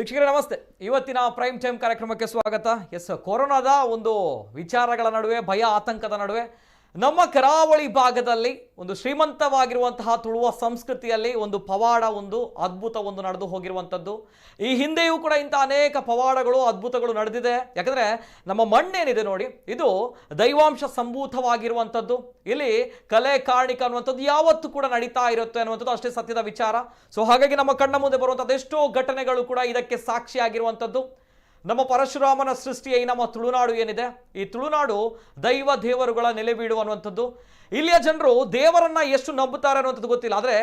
ವೀಕ್ಷಕರೇ ನಮಸ್ತೆ. ಇವತ್ತಿನ ಪ್ರೈಮ್ ಟೈಮ್ ಕಾರ್ಯಕ್ರಮಕ್ಕೆ ಸ್ವಾಗತ. ಕೊರೋನಾದ ಒಂದು ವಿಚಾರಗಳ ನಡುವೆ, ಭಯ ಆತಂಕದ ನಡುವೆ ನಮ್ಮ ಕರಾವಳಿ ಭಾಗದಲ್ಲಿ ಒಂದು ಶ್ರೀಮಂತವಾಗಿರುವಂತಹ ತುಳುವ ಸಂಸ್ಕೃತಿಯಲ್ಲಿ ಒಂದು ಪವಾಡ, ಒಂದು ಅದ್ಭುತ ಒಂದು ನಡೆದು ಹೋಗಿರುವಂಥದ್ದು. ಈ ಹಿಂದೆಯೂ ಕೂಡ ಇಂಥ ಅನೇಕ ಪವಾಡಗಳು, ಅದ್ಭುತಗಳು ನಡೆದಿದೆ. ಯಾಕಂದರೆ ನಮ್ಮ ಮಣ್ಣೇನಿದೆ ನೋಡಿ, ಇದು ದೈವಾಂಶ ಸಂಭೂತವಾಗಿರುವಂಥದ್ದು. ಇಲ್ಲಿ ಕಲೆ ಕಾಣಿಕ ಅನ್ನುವಂಥದ್ದು ಯಾವತ್ತೂ ಕೂಡ ನಡೀತಾ ಇರುತ್ತೆ ಅನ್ನುವಂಥದ್ದು ಅಷ್ಟೇ ಸತ್ಯದ ವಿಚಾರ. ಸೊ ಹಾಗಾಗಿ ನಮ್ಮ ಕಣ್ಣ ಮುಂದೆ ಬರುವಂಥದ್ದು ಎಷ್ಟೋ ಘಟನೆಗಳು ಕೂಡ ಇದಕ್ಕೆ ಸಾಕ್ಷಿಯಾಗಿರುವಂಥದ್ದು. ನಮ್ಮ ಪರಶುರಾಮನ ಸೃಷ್ಟಿಯ ಈ ನಮ್ಮ ತುಳುನಾಡು ಏನಿದೆ, ಈ ತುಳುನಾಡು ದೈವ ದೇವರುಗಳ ನೆಲೆಬೀಡು ಅನ್ನುವಂಥದ್ದು. ಇಲ್ಲಿಯ ಜನರು ದೇವರನ್ನ ಎಷ್ಟು ನಂಬುತ್ತಾರೆ ಅನ್ನುವಂಥದ್ದು ಗೊತ್ತಿಲ್ಲ, ಆದರೆ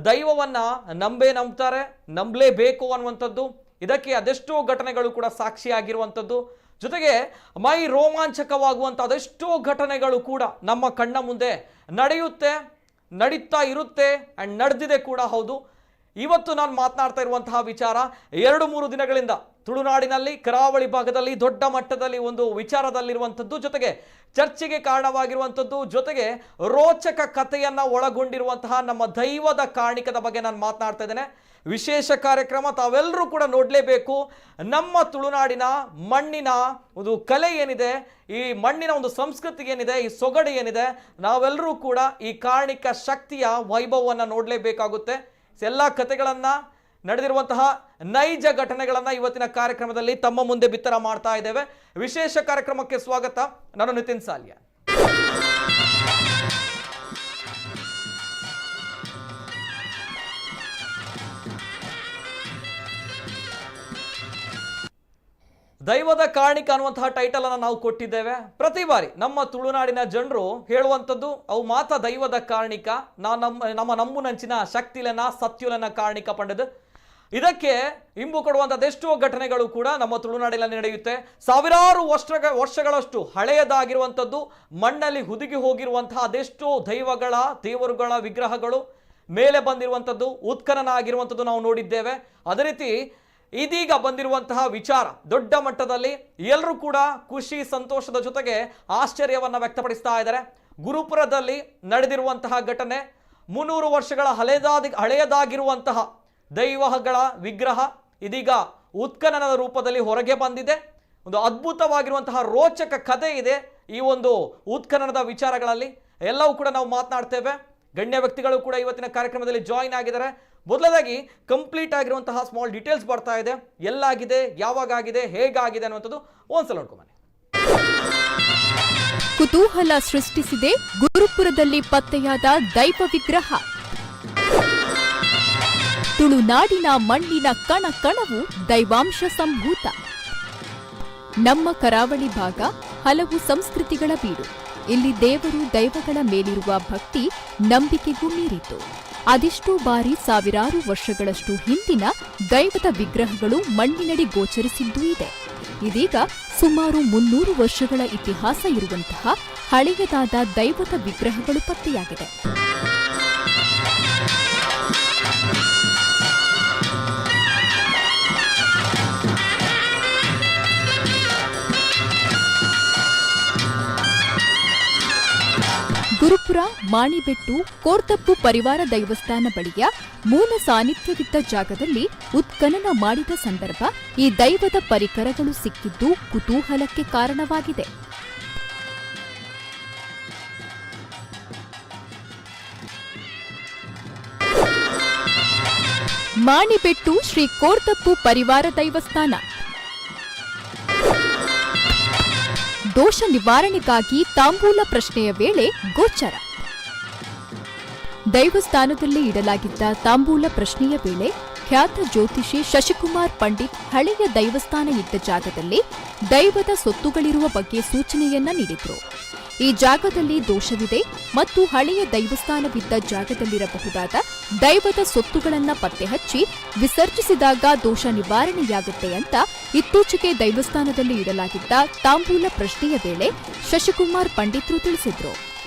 ದೈವವನ್ನ ನಂಬ್ತಾರೆ, ನಂಬಲೇಬೇಕು ಅನ್ನುವಂಥದ್ದು. ಇದಕ್ಕೆ ಅದೆಷ್ಟೋ ಘಟನೆಗಳು ಕೂಡ ಸಾಕ್ಷಿಯಾಗಿರುವಂಥದ್ದು. ಜೊತೆಗೆ ಮೈ ರೋಮಾಂಚಕವಾಗುವಂಥ ಅದೆಷ್ಟೋ ಘಟನೆಗಳು ಕೂಡ ನಮ್ಮ ಕಣ್ಣ ಮುಂದೆ ನಡೆಯುತ್ತೆ, ನಡೀತಾ ಇರುತ್ತೆ, ಆ್ಯಂಡ್ ನಡೆದಿದೆ ಕೂಡ ಹೌದು. ಇವತ್ತು ನಾನು ಮಾತನಾಡ್ತಾ ಇರುವಂತಹ ವಿಚಾರ 2-3 ದಿನಗಳಿಂದ ತುಳುನಾಡಿನಲ್ಲಿ, ಕರಾವಳಿ ಭಾಗದಲ್ಲಿ ದೊಡ್ಡ ಮಟ್ಟದಲ್ಲಿ ಒಂದು ವಿಚಾರದಲ್ಲಿರುವಂಥದ್ದು, ಜೊತೆಗೆ ಚರ್ಚೆಗೆ ಕಾರಣವಾಗಿರುವಂಥದ್ದು, ಜೊತೆಗೆ ರೋಚಕ ಕಥೆಯನ್ನು ಒಳಗೊಂಡಿರುವಂತಹ ನಮ್ಮ ದೈವದ ಕಾಣಿಕದ ಬಗ್ಗೆ ನಾನು ಮಾತನಾಡ್ತಾ ಇದ್ದೇನೆ. ವಿಶೇಷ ಕಾರ್ಯಕ್ರಮ, ತಾವೆಲ್ಲರೂ ಕೂಡ ನೋಡಲೇಬೇಕು. ನಮ್ಮ ತುಳುನಾಡಿನ ಮಣ್ಣಿನ ಒಂದು ಕಲೆ ಏನಿದೆ, ಈ ಮಣ್ಣಿನ ಒಂದು ಸಂಸ್ಕೃತಿ ಏನಿದೆ, ಈ ಸೊಗಡು ಏನಿದೆ, ನಾವೆಲ್ಲರೂ ಕೂಡ ಈ ಕಾಣಿಕ ಶಕ್ತಿಯ ವೈಭವವನ್ನು ನೋಡಲೇಬೇಕಾಗುತ್ತೆ. ಎಲ್ಲ ಕಥೆಗಳನ್ನು, ನಡೆದಿರುವಂತಹ ನೈಜ ಘಟನೆಗಳನ್ನು ಇವತ್ತಿನ ಕಾರ್ಯಕ್ರಮದಲ್ಲಿ ತಮ್ಮ ಮುಂದೆ ಬಿತ್ತರ ಮಾಡ್ತಾ ಇದ್ದೇವೆ. ವಿಶೇಷ ಕಾರ್ಯಕ್ರಮಕ್ಕೆ ಸ್ವಾಗತ. ನಾನು ನಿತಿನ್ ಸಾಲ್ಯ. ದೈವದ ಕಾಣಿಕ ಅನ್ನುವಂತಹ ಟೈಟಲ್ ಅನ್ನು ನಾವು ಕೊಟ್ಟಿದ್ದೇವೆ. ಪ್ರತಿ ಬಾರಿ ನಮ್ಮ ತುಳುನಾಡಿನ ಜನರು ಹೇಳುವಂಥದ್ದು, ಅವು ಮಾತ ದೈವದ ಕಾಣಿಕ, ನಮ್ಮ ನಂಚಿನ ಶಕ್ತಿಲನ ಸತ್ಯುಲನ ಕಾಣಿಕ ಪಂಡದು. ಇದಕ್ಕೆ ಇಂಬು ಕೊಡುವಂಥದ್ದು ಎಷ್ಟೋ ಘಟನೆಗಳು ಕೂಡ ನಮ್ಮ ತುಳುನಾಡಿನಲ್ಲಿ ನಡೆಯುತ್ತೆ. ಸಾವಿರಾರು ವರ್ಷಗಳಷ್ಟು ಹಳೆಯದಾಗಿರುವಂಥದ್ದು, ಮಣ್ಣಲ್ಲಿ ಹುದುಗಿ ಹೋಗಿರುವಂತಹ ಅದೆಷ್ಟೋ ದೇವರುಗಳ ವಿಗ್ರಹಗಳು ಮೇಲೆ ಬಂದಿರುವಂಥದ್ದು, ಉತ್ಖನನ ಆಗಿರುವಂಥದ್ದು ನಾವು ನೋಡಿದ್ದೇವೆ. ಅದೇ ರೀತಿ ಇದೀಗ ಬಂದಿರುವಂತಹ ವಿಚಾರ ದೊಡ್ಡ ಮಟ್ಟದಲ್ಲಿ ಎಲ್ಲರೂ ಕೂಡ ಖುಷಿ, ಸಂತೋಷದ ಜೊತೆಗೆ ಆಶ್ಚರ್ಯವನ್ನು ವ್ಯಕ್ತಪಡಿಸ್ತಾ ಇದ್ದಾರೆ. ಗುರುಪುರದಲ್ಲಿ ನಡೆದಿರುವಂತಹ ಘಟನೆ, 300 ವರ್ಷಗಳ ಹಳೆಯದಾಗಿರುವಂತಹ ದೈವಗಳ ವಿಗ್ರಹ ಇದೀಗ ಉತ್ಖನನದ ರೂಪದಲ್ಲಿ ಹೊರಗೆ ಬಂದಿದೆ. ಒಂದು ಅದ್ಭುತವಾಗಿರುವಂತಹ ರೋಚಕ ಕಥೆ ಇದೆ ಈ ಒಂದು ಉತ್ಖನನದ ವಿಚಾರಗಳಲ್ಲಿ. ಎಲ್ಲವೂ ಕೂಡ ನಾವು ಮಾತನಾಡ್ತೇವೆ. ಗಣ್ಯ ವ್ಯಕ್ತಿಗಳು ಕೂಡ ಇವತ್ತಿನ ಕಾರ್ಯಕ್ರಮದಲ್ಲಿ ಜಾಯಿನ್ ಆಗಿದ್ದಾರೆ. ಮೊದಲದಾಗಿ ಕಂಪ್ಲೀಟ್ ಆಗಿರುವಂತಹ ಸ್ಮಾಲ್ ಡೀಟೇಲ್ಸ್ ಬರ್ತಾ ಇದೆ. ಎಲ್ಲಾಗಿದೆ, ಯಾವಾಗ ಆಗಿದೆ, ಹೇಗಾಗಿದೆ ಅನ್ನುವಂಥದ್ದು ಒಂದ್ಸಲ ನೋಡ್ಕೊಂಬನ್ನಿ. ಕುತೂಹಲ ಸೃಷ್ಟಿಸಿದೆ ಗುರುಪುರದಲ್ಲಿ ಪತ್ತೆಯಾದ ದೈವ ವಿಗ್ರಹ. ತುಳುನಾಡಿನ ಮಣ್ಣಿನ ಕಣ ಕಣವು ದೈವಾಂಶ ಸಂಭೂತ. ನಮ್ಮ ಕರಾವಳಿ ಭಾಗ ಹಲವು ಸಂಸ್ಕೃತಿಗಳ ಬೀಡು. ಇಲ್ಲಿ ದೇವರು ದೈವಗಳ ಮೇಲಿರುವ ಭಕ್ತಿ ನಂಬಿಕೆಗೂ ಮೀರಿತು. ಅದೆಷ್ಟೋ ಬಾರಿ ಸಾವಿರಾರು ವರ್ಷಗಳಷ್ಟು ಹಿಂದಿನ ದೈವದ ವಿಗ್ರಹಗಳು ಮಣ್ಣಿನಡಿ ಗೋಚರಿಸಿದ್ದೂ ಇದೆ. ಇದೀಗ ಸುಮಾರು 300 ವರ್ಷಗಳ ಇತಿಹಾಸ ಇರುವಂತಹ ಹಳೆಯದಾದ ದೈವದ ವಿಗ್ರಹಗಳು ಪತ್ತೆಯಾಗಿದೆ. ಗುರುಪುರ, ಮಾಣಿಬೆಟ್ಟು, ಕೋರ್ತಪ್ಪು ಪರಿವಾರ ದೈವಸ್ಥಾನ ಬಳಿಯ ಮೂಲ ಸಾನ್ನಿಧ್ಯವಿದ್ದ ಜಾಗದಲ್ಲಿ ಉತ್ಖನನ ಮಾಡಿದ ಸಂದರ್ಭ ಈ ದೈವದ ಪರಿಕರಗಳು ಸಿಕ್ಕಿದ್ದು ಕುತೂಹಲಕ್ಕೆ ಕಾರಣವಾಗಿದೆ. ಮಾಣಿಬೆಟ್ಟು ಶ್ರೀ ಕೋರ್ತಪ್ಪು ಪರಿವಾರ ದೈವಸ್ಥಾನ ದೋಷ ನಿವಾರಣೆಗಾಗಿ ತಾಂಬೂಲ ಪ್ರಶ್ನೆಯ ವೇಳೆ ಗೋಚರ. ದೈವಸ್ಥಾನದಲ್ಲಿ ಇಡಲಾಗಿದ್ದ ತಾಂಬೂಲ ಪ್ರಶ್ನೆಯ ವೇಳೆ ಖ್ಯಾತ ಜ್ಯೋತಿಷಿ ಶಶಿಕುಮಾರ್ ಪಂಡಿತ್ ಹಳೆಯ ದೈವಸ್ಥಾನ ಇದ್ದ ಜಾಗದಲ್ಲಿ ದೈವದ ಸೊತ್ತುಗಳಿರುವ ಬಗ್ಗೆ ಸೂಚನೆಯನ್ನ ನೀಡಿದ್ರು. ಈ ಜಾಗದಲ್ಲಿ ದೋಷವಿದೆ ಮತ್ತು ಹಳೆಯ ದೈವಸ್ಥಾನವಿದ್ದ ಜಾಗದಲ್ಲಿರಬಹುದಾದ ದೈವದ ಸೊತ್ತುಗಳನ್ನು ಪತ್ತೆ ಹಚ್ಚಿ ವಿಸರ್ಜಿಸಿದಾಗ ದೋಷ ನಿವಾರಣೆಯಾಗುತ್ತೆ ಅಂತ ಇತ್ತೀಚೆಗೆ ದೈವಸ್ಥಾನದಲ್ಲಿ ಇಡಲಾಗಿದ್ದ ತಾಂಬೂಲ ಪ್ರಶ್ನೆಯ ವೇಳೆ ಶಶಿಕುಮಾರ್ ಪಂಡಿತ್ರು ತಿಳಿಸಿದ್ರು.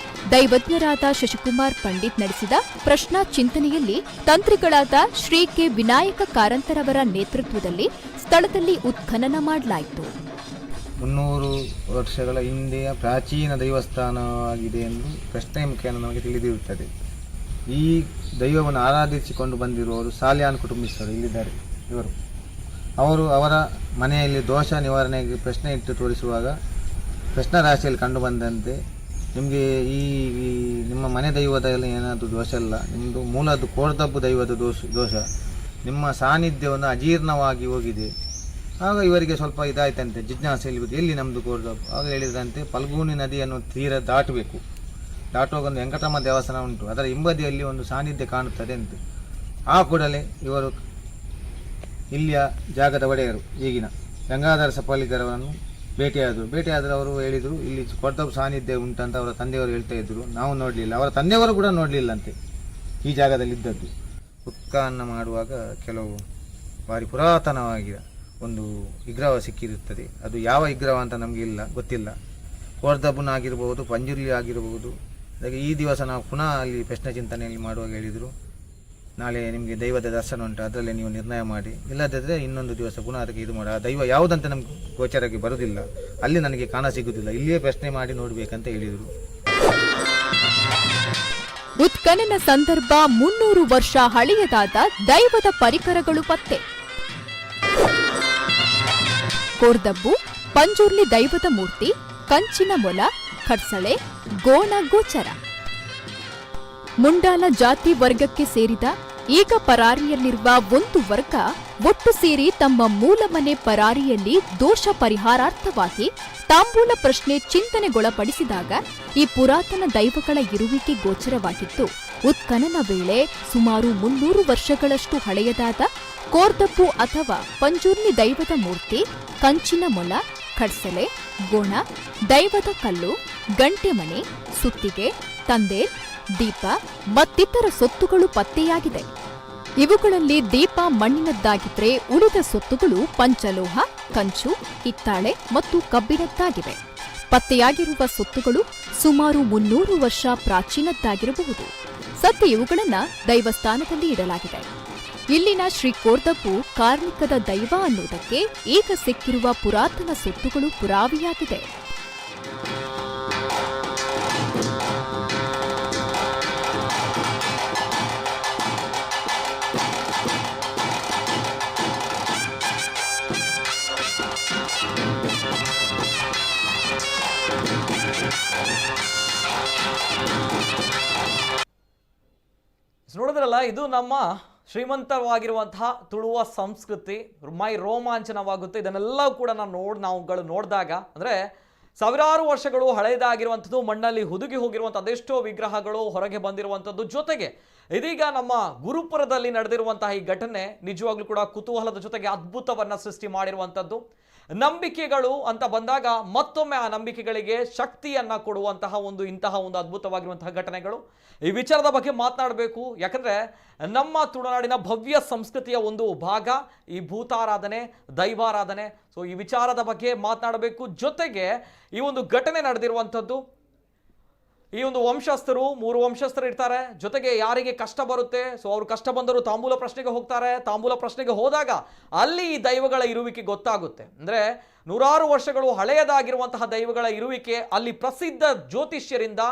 ದೈವಜ್ಞರಾದ ಶಶಿಕುಮಾರ್ ಪಂಡಿತ್ ನಡೆಸಿದ ಪ್ರಶ್ನಾ ಚಿಂತನೆಯಲ್ಲಿ ತಂತ್ರಿಗಳಾದ ಶ್ರೀ ಕೆ ವಿನಾಯಕ ಕಾರಂತರವರ ನೇತೃತ್ವದಲ್ಲಿ ಸ್ಥಳದಲ್ಲಿ ಉತ್ಖನನ ಮಾಡಲಾಯಿತು. 300 ವರ್ಷಗಳ ಹಿಂದೆಯ ಪ್ರಾಚೀನ ದೇವಸ್ಥಾನವಾಗಿದೆ ಎಂದು ಪ್ರಶ್ನೆ ಮುಖೇನ ನಮಗೆ ತಿಳಿದಿರುತ್ತದೆ. ಈ ದೈವವನ್ನು ಆರಾಧಿಸಿಕೊಂಡು ಬಂದಿರುವವರು ಸಾಲ್ಯಾನ್ ಕುಟುಂಬಸ್ಥರು ಇಲ್ಲಿದ್ದಾರೆ. ಇವರು ಅವರು ಅವರ ಮನೆಯಲ್ಲಿ ದೋಷ ನಿವಾರಣೆಗೆ ಪ್ರಶ್ನೆ ಇಟ್ಟು ತೋರಿಸುವಾಗ ಪ್ರಶ್ನ ರಾಶಿಯಲ್ಲಿ ಕಂಡುಬಂದಂತೆ ನಿಮಗೆ ಈ ನಿಮ್ಮ ಮನೆ ದೈವದಲ್ಲಿ ಏನಾದರೂ ದೋಷ ಇಲ್ಲ, ನಿಮ್ಮದು ಮೂಲದ್ದು ಕೋರ್ದಬ್ಬು ದೈವದ ದೋಷ, ನಿಮ್ಮ ಸಾನ್ನಿಧ್ಯವನ್ನು ಅಜೀರ್ಣವಾಗಿ ಹೋಗಿದೆ. ಆಗ ಇವರಿಗೆ ಸ್ವಲ್ಪ ಇದಾಯ್ತಂತೆ, ಜಿಜ್ಞಾಸೆ ಎಲ್ಲಿ ನಮ್ಮದು ಕೋರ್ದಬ್ಬು. ಆಗ ಹೇಳಿದ್ರಂತೆ ಫಲ್ಗುಣಿ ನದಿಯನ್ನು ತೀರ ದಾಟುವಾಗ ಒಂದು ವೆಂಕಟರಮ ದೇವಸ್ಥಾನ ಉಂಟು, ಅದರ ಹಿಂಬದಿಯಲ್ಲಿ ಒಂದು ಸಾನ್ನಿಧ್ಯ ಕಾಣುತ್ತದೆ ಅಂತ. ಆ ಕೂಡಲೇ ಇವರು ಇಲ್ಲಿಯ ಜಾಗದ ಒಡೆಯರು ಈಗಿನ ಗಂಗಾಧರ ಸಫಲಿಗರವನ್ನು ಭೇಟಿಯಾದರು. ಅವರು ಹೇಳಿದರು ಇಲ್ಲಿ ಕೋರ್ದಬ್ಬು ಸಾನ್ನಿಧ್ಯ ಉಂಟಂತ ಅವರ ತಂದೆಯವರು ಹೇಳ್ತಾ ಇದ್ದರು. ನಾವು ನೋಡಲಿಲ್ಲ, ಅವರ ತಂದೆಯವರು ಕೂಡ ನೋಡಲಿಲ್ಲಂತೆ ಈ ಜಾಗದಲ್ಲಿ ಇದ್ದದ್ದು. ಉತ್ಖನನ ಮಾಡುವಾಗ ಕೆಲವು ಭಾರಿ ಪುರಾತನವಾಗಿರ ಒಂದು ವಿಗ್ರಹ ಸಿಕ್ಕಿರುತ್ತದೆ. ಅದು ಯಾವ ವಿಗ್ರಹ ಅಂತ ನಮಗೆ ಗೊತ್ತಿಲ್ಲ. ಕೋರ್ದಬ್ಬನಾಗಿರ್ಬೋದು, ಪಂಜುರ್ಲಿ ಆಗಿರಬಹುದು. ಅದಕ್ಕೆ ಈ ದಿವಸ ನಾವು ಪುನಃ ಅಲ್ಲಿ ಪ್ರಶ್ನೆ ಚಿಂತನೆಯಲ್ಲಿ ಮಾಡುವಾಗ ಹೇಳಿದರು, ನಾಳೆ ನಿಮಗೆ ದೈವದ ದರ್ಶನ ಉಂಟು, ಅದರಲ್ಲೇ ನೀವು ನಿರ್ಣಯ ಮಾಡಿ, ಇಲ್ಲದಿದ್ದರೆ ಇನ್ನೊಂದು ದಿವಸ ಪುನಃ ಅದಕ್ಕೆ ಇದು ಮಾಡಿ. ಆ ದೈವ ಯಾವುದಂತ ನಮ್ಗೆ ಗೋಚರಕ್ಕೆ ಬರುವುದಿಲ್ಲ, ಅಲ್ಲಿ ನನಗೆ ಕಾಣ ಸಿಗುವುದಿಲ್ಲ, ಇಲ್ಲಿಯೇ ಪ್ರಶ್ನೆ ಮಾಡಿ ನೋಡಬೇಕಂತ ಹೇಳಿದರು. ಉತ್ಖನನ ಸಂದರ್ಭ 300 ವರ್ಷ ಹಳೆಯದಾದ ದೈವದ ಪರಿಕರಗಳು ಪತ್ತೆ. ಕೋರ್ದಬ್ಬು, ಪಂಜುರ್ಲಿ ದೈವದ ಮೂರ್ತಿ, ಕಂಚಿನ ಮೊಲ, ಖಡ್ಸಳೆ, ಗೋಣ ಗೋಚರ. ಮುಂಡಾಲ ಜಾತಿ ವರ್ಗಕ್ಕೆ ಸೇರಿದ ಈಗ ಪರಾರಿಯಲ್ಲಿರುವ ಒಂದು ವರ್ಗ ಒಟ್ಟು ಸೇರಿ ತಮ್ಮ ಮೂಲ ಮನೆ ಪರಾರಿಯಲ್ಲಿ ದೋಷ ಪರಿಹಾರಾರ್ಥವಾಗಿ ತಾಂಬೂಲ ಪ್ರಶ್ನೆ ಚಿಂತನೆಗೊಳಪಡಿಸಿದಾಗ ಈ ಪುರಾತನ ದೈವಗಳ ಇರುವಿಕೆ ಗೋಚರವಾಗಿತ್ತು. ಉತ್ಖನನ ವೇಳೆ ಸುಮಾರು 300 ವರ್ಷಗಳಷ್ಟು ಹಳೆಯದಾದ ಕೋರ್ದಬ್ಬು ಅಥವಾ ಪಂಜುರ್ಲಿ ದೈವದ ಮೂರ್ತಿ, ಕಂಚಿನ ಮೊಲ, ಖಡ್ಸಲೆ, ಗೋಣ, ದೈವದ ಕಲ್ಲು, ಗಂಟೆಮಣೆ, ಸುತ್ತಿಗೆ, ತಂದೇರ್, ದೀಪ ಮತ್ತಿತರ ಸೊತ್ತುಗಳು ಪತ್ತೆಯಾಗಿದೆ. ಇವುಗಳಲ್ಲಿ ದೀಪ ಮಣ್ಣಿನದ್ದಾಗಿದ್ರೆ ಉಳಿದ ಸೊತ್ತುಗಳು ಪಂಚಲೋಹ, ಕಂಚು, ಹಿತ್ತಾಳೆ ಮತ್ತು ಕಬ್ಬಿಣದ್ದಾಗಿವೆ. ಪತ್ತೆಯಾಗಿರುವ ಸೊತ್ತುಗಳು ಸುಮಾರು 300 ವರ್ಷ ಪ್ರಾಚೀನದ್ದಾಗಿರಬಹುದು. ಸದ್ಯ ಇವುಗಳನ್ನು ದೈವಸ್ಥಾನದಲ್ಲಿ ಇಡಲಾಗಿದೆ. ಇಲ್ಲಿನ ಶ್ರೀ ಕೋರ್ದಬ್ಬು ಕಾರ್ಮಿಕದ ದೈವ ಅನ್ನುವುದಕ್ಕೆ ಈಗ ಸಿಕ್ಕಿರುವ ಪುರಾತನ ಸೊತ್ತುಗಳು ಪುರಾವೆಯಾಗಿದೆ. ನೋಡಿದ್ರಲ್ಲ, ಇದು ನಮ್ಮ ಶ್ರೀಮಂತವಾಗಿರುವಂತಹ ತುಳುವ ಸಂಸ್ಕೃತಿ. ಮೈ ರೋಮಾಂಚನವಾಗುತ್ತೆ. ಇದನ್ನೆಲ್ಲ ಕೂಡ ನಾವುಗಳು ನೋಡಿದಾಗ, ಅಂದರೆ ಸಾವಿರಾರು ವರ್ಷಗಳು ಹಳೆಯದಾಗಿರುವಂಥದ್ದು, ಮಣ್ಣಲ್ಲಿ ಹುದುಗಿ ಹೋಗಿರುವಂಥ ಅದೆಷ್ಟೋ ವಿಗ್ರಹಗಳು ಹೊರಗೆ ಬಂದಿರುವಂಥದ್ದು. ಜೊತೆಗೆ ಇದೀಗ ನಮ್ಮ ಗುರುಪುರದಲ್ಲಿ ನಡೆದಿರುವಂತಹ ಈ ಘಟನೆ ನಿಜವಾಗ್ಲೂ ಕೂಡ ಕುತೂಹಲದ ಜೊತೆಗೆ ಅದ್ಭುತವನ್ನ ಸೃಷ್ಟಿ ಮಾಡಿರುವಂಥದ್ದು. ನಂಬಿಕೆಗಳು ಅಂತ ಬಂದಾಗ ಮತ್ತೊಮ್ಮೆ ಆ ನಂಬಿಕೆಗಳಿಗೆ ಶಕ್ತಿಯನ್ನ ಕೊಡುವಂತಹ ಇಂತಹ ಒಂದು ಅದ್ಭುತವಾಗಿರುವಂತಹ ಘಟನೆಗಳು. ಈ ವಿಚಾರದ ಬಗ್ಗೆ ಮಾತನಾಡಬೇಕು. ಯಾಕಂದ್ರೆ ನಮ್ಮ ತುಳುನಾಡಿನ ಭವ್ಯ ಸಂಸ್ಕೃತಿಯ ಒಂದು ಭಾಗ ಈ ಭೂತಾರಾಧನೆ, ದೈವಾರಾಧನೆ. ಸೊ ಈ ವಿಚಾರದ ಬಗ್ಗೆ ಮಾತನಾಡಬೇಕು. ಜೊತೆಗೆ ಈ ಒಂದು ಘಟನೆ ನಡೆದಿರುವಂಥದ್ದು, ಈ ಒಂದು ವಂಶಸ್ಥರು 3 ವಂಶಸ್ಥರು ಇರ್ತಾರೆ. ಜೊತೆಗೆ ಯಾರಿಗೆ ಕಷ್ಟ ಬರುತ್ತೆ, ಸೊ ಅವ್ರು ಕಷ್ಟ ಬಂದರು ತಾಂಬೂಲ ಪ್ರಶ್ನೆಗೆ ಹೋಗ್ತಾರೆ. ತಾಂಬೂಲ ಪ್ರಶ್ನೆಗೆ ಹೋದಾಗ ಅಲ್ಲಿ ಈ ದೈವಗಳ ಇರುವಿಕೆ ಗೊತ್ತಾಗುತ್ತೆ. ಅಂದರೆ ನೂರಾರು ವರ್ಷಗಳು ಹಳೆಯದಾಗಿರುವಂತಹ ದೈವಗಳ ಇರುವಿಕೆ ಅಲ್ಲಿ ಪ್ರಸಿದ್ಧ ಜ್ಯೋತಿಷ್ಯರಿಂದ,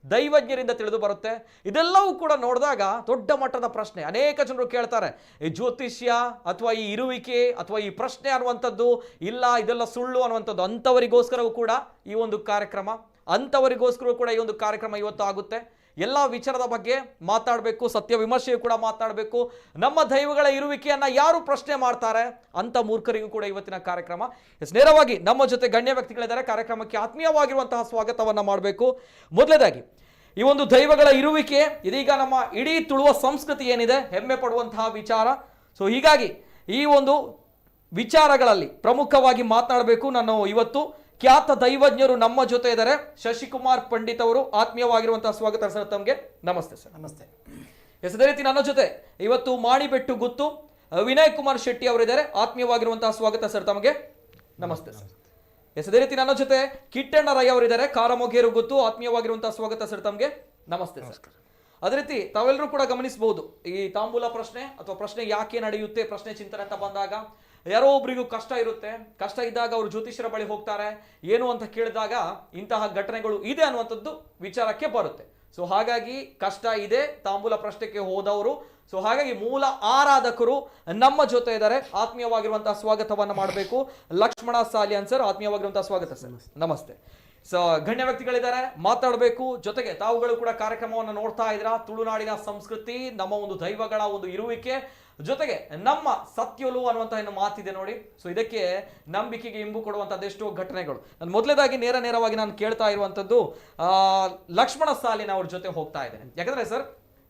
ದೈವಜ್ಞರಿಂದ ತಿಳಿದು ಬರುತ್ತೆ. ಇದೆಲ್ಲವೂ ಕೂಡ ನೋಡಿದಾಗ ದೊಡ್ಡ ಮಟ್ಟದ ಪ್ರಶ್ನೆ ಅನೇಕ ಜನರು ಕೇಳ್ತಾರೆ, ಈ ಜ್ಯೋತಿಷ್ಯ ಅಥವಾ ಈ ಇರುವಿಕೆ ಅಥವಾ ಈ ಪ್ರಶ್ನೆ ಅನ್ನುವಂಥದ್ದು ಇಲ್ಲ, ಇದೆಲ್ಲ ಸುಳ್ಳು ಅನ್ನುವಂಥದ್ದು. ಅಂಥವರಿಗೋಸ್ಕರವೂ ಕೂಡ ಈ ಒಂದು ಕಾರ್ಯಕ್ರಮ, ಅಂಥವರಿಗೋಸ್ಕರ ಕೂಡ ಈ ಒಂದು ಕಾರ್ಯಕ್ರಮ ಇವತ್ತು ಆಗುತ್ತೆ. ಎಲ್ಲ ವಿಚಾರದ ಬಗ್ಗೆ ಮಾತಾಡಬೇಕು, ಸತ್ಯ ವಿಮರ್ಶೆಯು ಕೂಡ ಮಾತಾಡಬೇಕು. ನಮ್ಮ ದೈವಗಳ ಇರುವಿಕೆಯನ್ನ ಯಾರು ಪ್ರಶ್ನೆ ಮಾಡ್ತಾರೆ ಅಂತ ಮೂರ್ಖರಿಗೂ ಕೂಡ ಇವತ್ತಿನ ಕಾರ್ಯಕ್ರಮ. ನೇರವಾಗಿ ನಮ್ಮ ಜೊತೆ ಗಣ್ಯ ವ್ಯಕ್ತಿಗಳಿದ್ದಾರೆ. ಕಾರ್ಯಕ್ರಮಕ್ಕೆ ಆತ್ಮೀಯವಾಗಿರುವಂತಹ ಸ್ವಾಗತವನ್ನ ಮಾಡಬೇಕು. ಮೊದಲನೇದಾಗಿ ಈ ಒಂದು ದೈವಗಳ ಇರುವಿಕೆ ಇದೀಗ ನಮ್ಮ ಇಡೀ ತುಳುವ ಸಂಸ್ಕೃತಿ ಏನಿದೆ ಹೆಮ್ಮೆ ಪಡುವಂತಹ ವಿಚಾರ. ಸೊ ಹೀಗಾಗಿ ಈ ಒಂದು ವಿಚಾರಗಳಲ್ಲಿ ಪ್ರಮುಖವಾಗಿ ಮಾತನಾಡಬೇಕು. ನಾನು ಇವತ್ತು ಖ್ಯಾತ ದೈವಜ್ಞರು ನಮ್ಮ ಜೊತೆ ಇದ್ದಾರೆ. ಶಶಿಕುಮಾರ್ ಪಂಡಿತ್ ಅವರು, ಆತ್ಮೀಯವಾಗಿರುವಂತಹ ಸ್ವಾಗತ ಸರ್ ತಮಗೆ. ನಮಸ್ತೆ ಸರ್. ನಮಸ್ತೆ. ಅದೇ ರೀತಿ ನನ್ನ ಜೊತೆ ಇವತ್ತು ಮಾಣಿಬೆಟ್ಟು ಗುತ್ತು ವಿನಯ್ ಕುಮಾರ್ ಶೆಟ್ಟಿ ಅವರಿದ್ದಾರೆ. ಆತ್ಮೀಯವಾಗಿರುವಂತಹ ಸ್ವಾಗತ ಸರ್ ತಮಗೆ. ನಮಸ್ತೆ ಸರ್. ಅದೇ ರೀತಿ ನನ್ನ ಜೊತೆ ಕಿಟ್ಟಣ್ಣ ರೈ ಅವರಿದ್ದಾರೆ. ಕಾರಮೊಗೇರು ಗುತ್ತು. ಆತ್ಮೀಯವಾಗಿರುವಂತಹ ಸ್ವಾಗತ ಸರ್ ತಮಗೆ. ನಮಸ್ತೆ ಸರ್. ಅದೇ ರೀತಿ ತಾವೆಲ್ಲರೂ ಕೂಡ ಗಮನಿಸಬಹುದು, ಈ ತಾಂಬೂಲ ಪ್ರಶ್ನೆ ಅಥವಾ ಪ್ರಶ್ನೆ ಯಾಕೆ ನಡೆಯುತ್ತೆ, ಪ್ರಶ್ನೆ ಚಿಂತನೆ ಅಂತ ಬಂದಾಗ ಯಾರೋ ಒಬ್ರಿಗೂ ಕಷ್ಟ ಇರುತ್ತೆ. ಕಷ್ಟ ಇದ್ದಾಗ ಅವರು ಜ್ಯೋತಿಷ್ಯರ ಬಳಿ ಹೋಗ್ತಾರೆ. ಏನು ಅಂತ ಕೇಳಿದಾಗ ಇಂತಹ ಘಟನೆಗಳು ಇದೆ ಅನ್ನುವಂಥದ್ದು ವಿಚಾರಕ್ಕೆ ಬರುತ್ತೆ. ಸೊ ಹಾಗಾಗಿ ಕಷ್ಟ ಇದೆ ತಾಂಬೂಲ ಪ್ರಶ್ನೆಗೆ ಹೋದವರು. ಸೊ ಹಾಗಾಗಿ ಮೂಲ ಆರಾಧಕರು ನಮ್ಮ ಜೊತೆ ಇದ್ದಾರೆ. ಆತ್ಮೀಯವಾಗಿರುವಂತಹ ಸ್ವಾಗತವನ್ನ ಮಾಡಬೇಕು. ಲಕ್ಷ್ಮಣ ಸಾಲಿಯನ್ ಸರ್, ಆತ್ಮೀಯವಾಗಿರುವಂತಹ ಸ್ವಾಗತ ಸರ್. ನಮಸ್ತೆ. ಸೊ ಗಣ್ಯ ವ್ಯಕ್ತಿಗಳಿದ್ದಾರೆ, ಮಾತಾಡಬೇಕು. ಜೊತೆಗೆ ತಾವುಗಳು ಕೂಡ ಕಾರ್ಯಕ್ರಮವನ್ನು ನೋಡ್ತಾ ಇದ್ದೀರಾ. ತುಳುನಾಡಿನ ಸಂಸ್ಕೃತಿ, ನಮ್ಮ ಒಂದು ದೈವಗಳ ಒಂದು ಇರುವಿಕೆ, ಜೊತೆಗೆ ನಮ್ಮ ಸತ್ಯಲು ಅನ್ನುವಂತಹ ಏನು ಮಾತಿದೆ ನೋಡಿ. ಸೊ ಇದಕ್ಕೆ ನಂಬಿಕೆಗೆ ಇಂಬು ಕೊಡುವಂತದ್ದು ಎಷ್ಟೋ ಘಟನೆಗಳು. ನಾನು ಮೊದಲೇದಾಗಿ ನೇರವಾಗಿ ನಾನು ಕೇಳ್ತಾ ಇರುವಂತದ್ದು ಲಕ್ಷ್ಮಣ ಸಾಲಿನ ಅವ್ರ ಜೊತೆ ಹೋಗ್ತಾ ಇದ್ದೇನೆ. ಯಾಕಂದ್ರೆ ಸರ್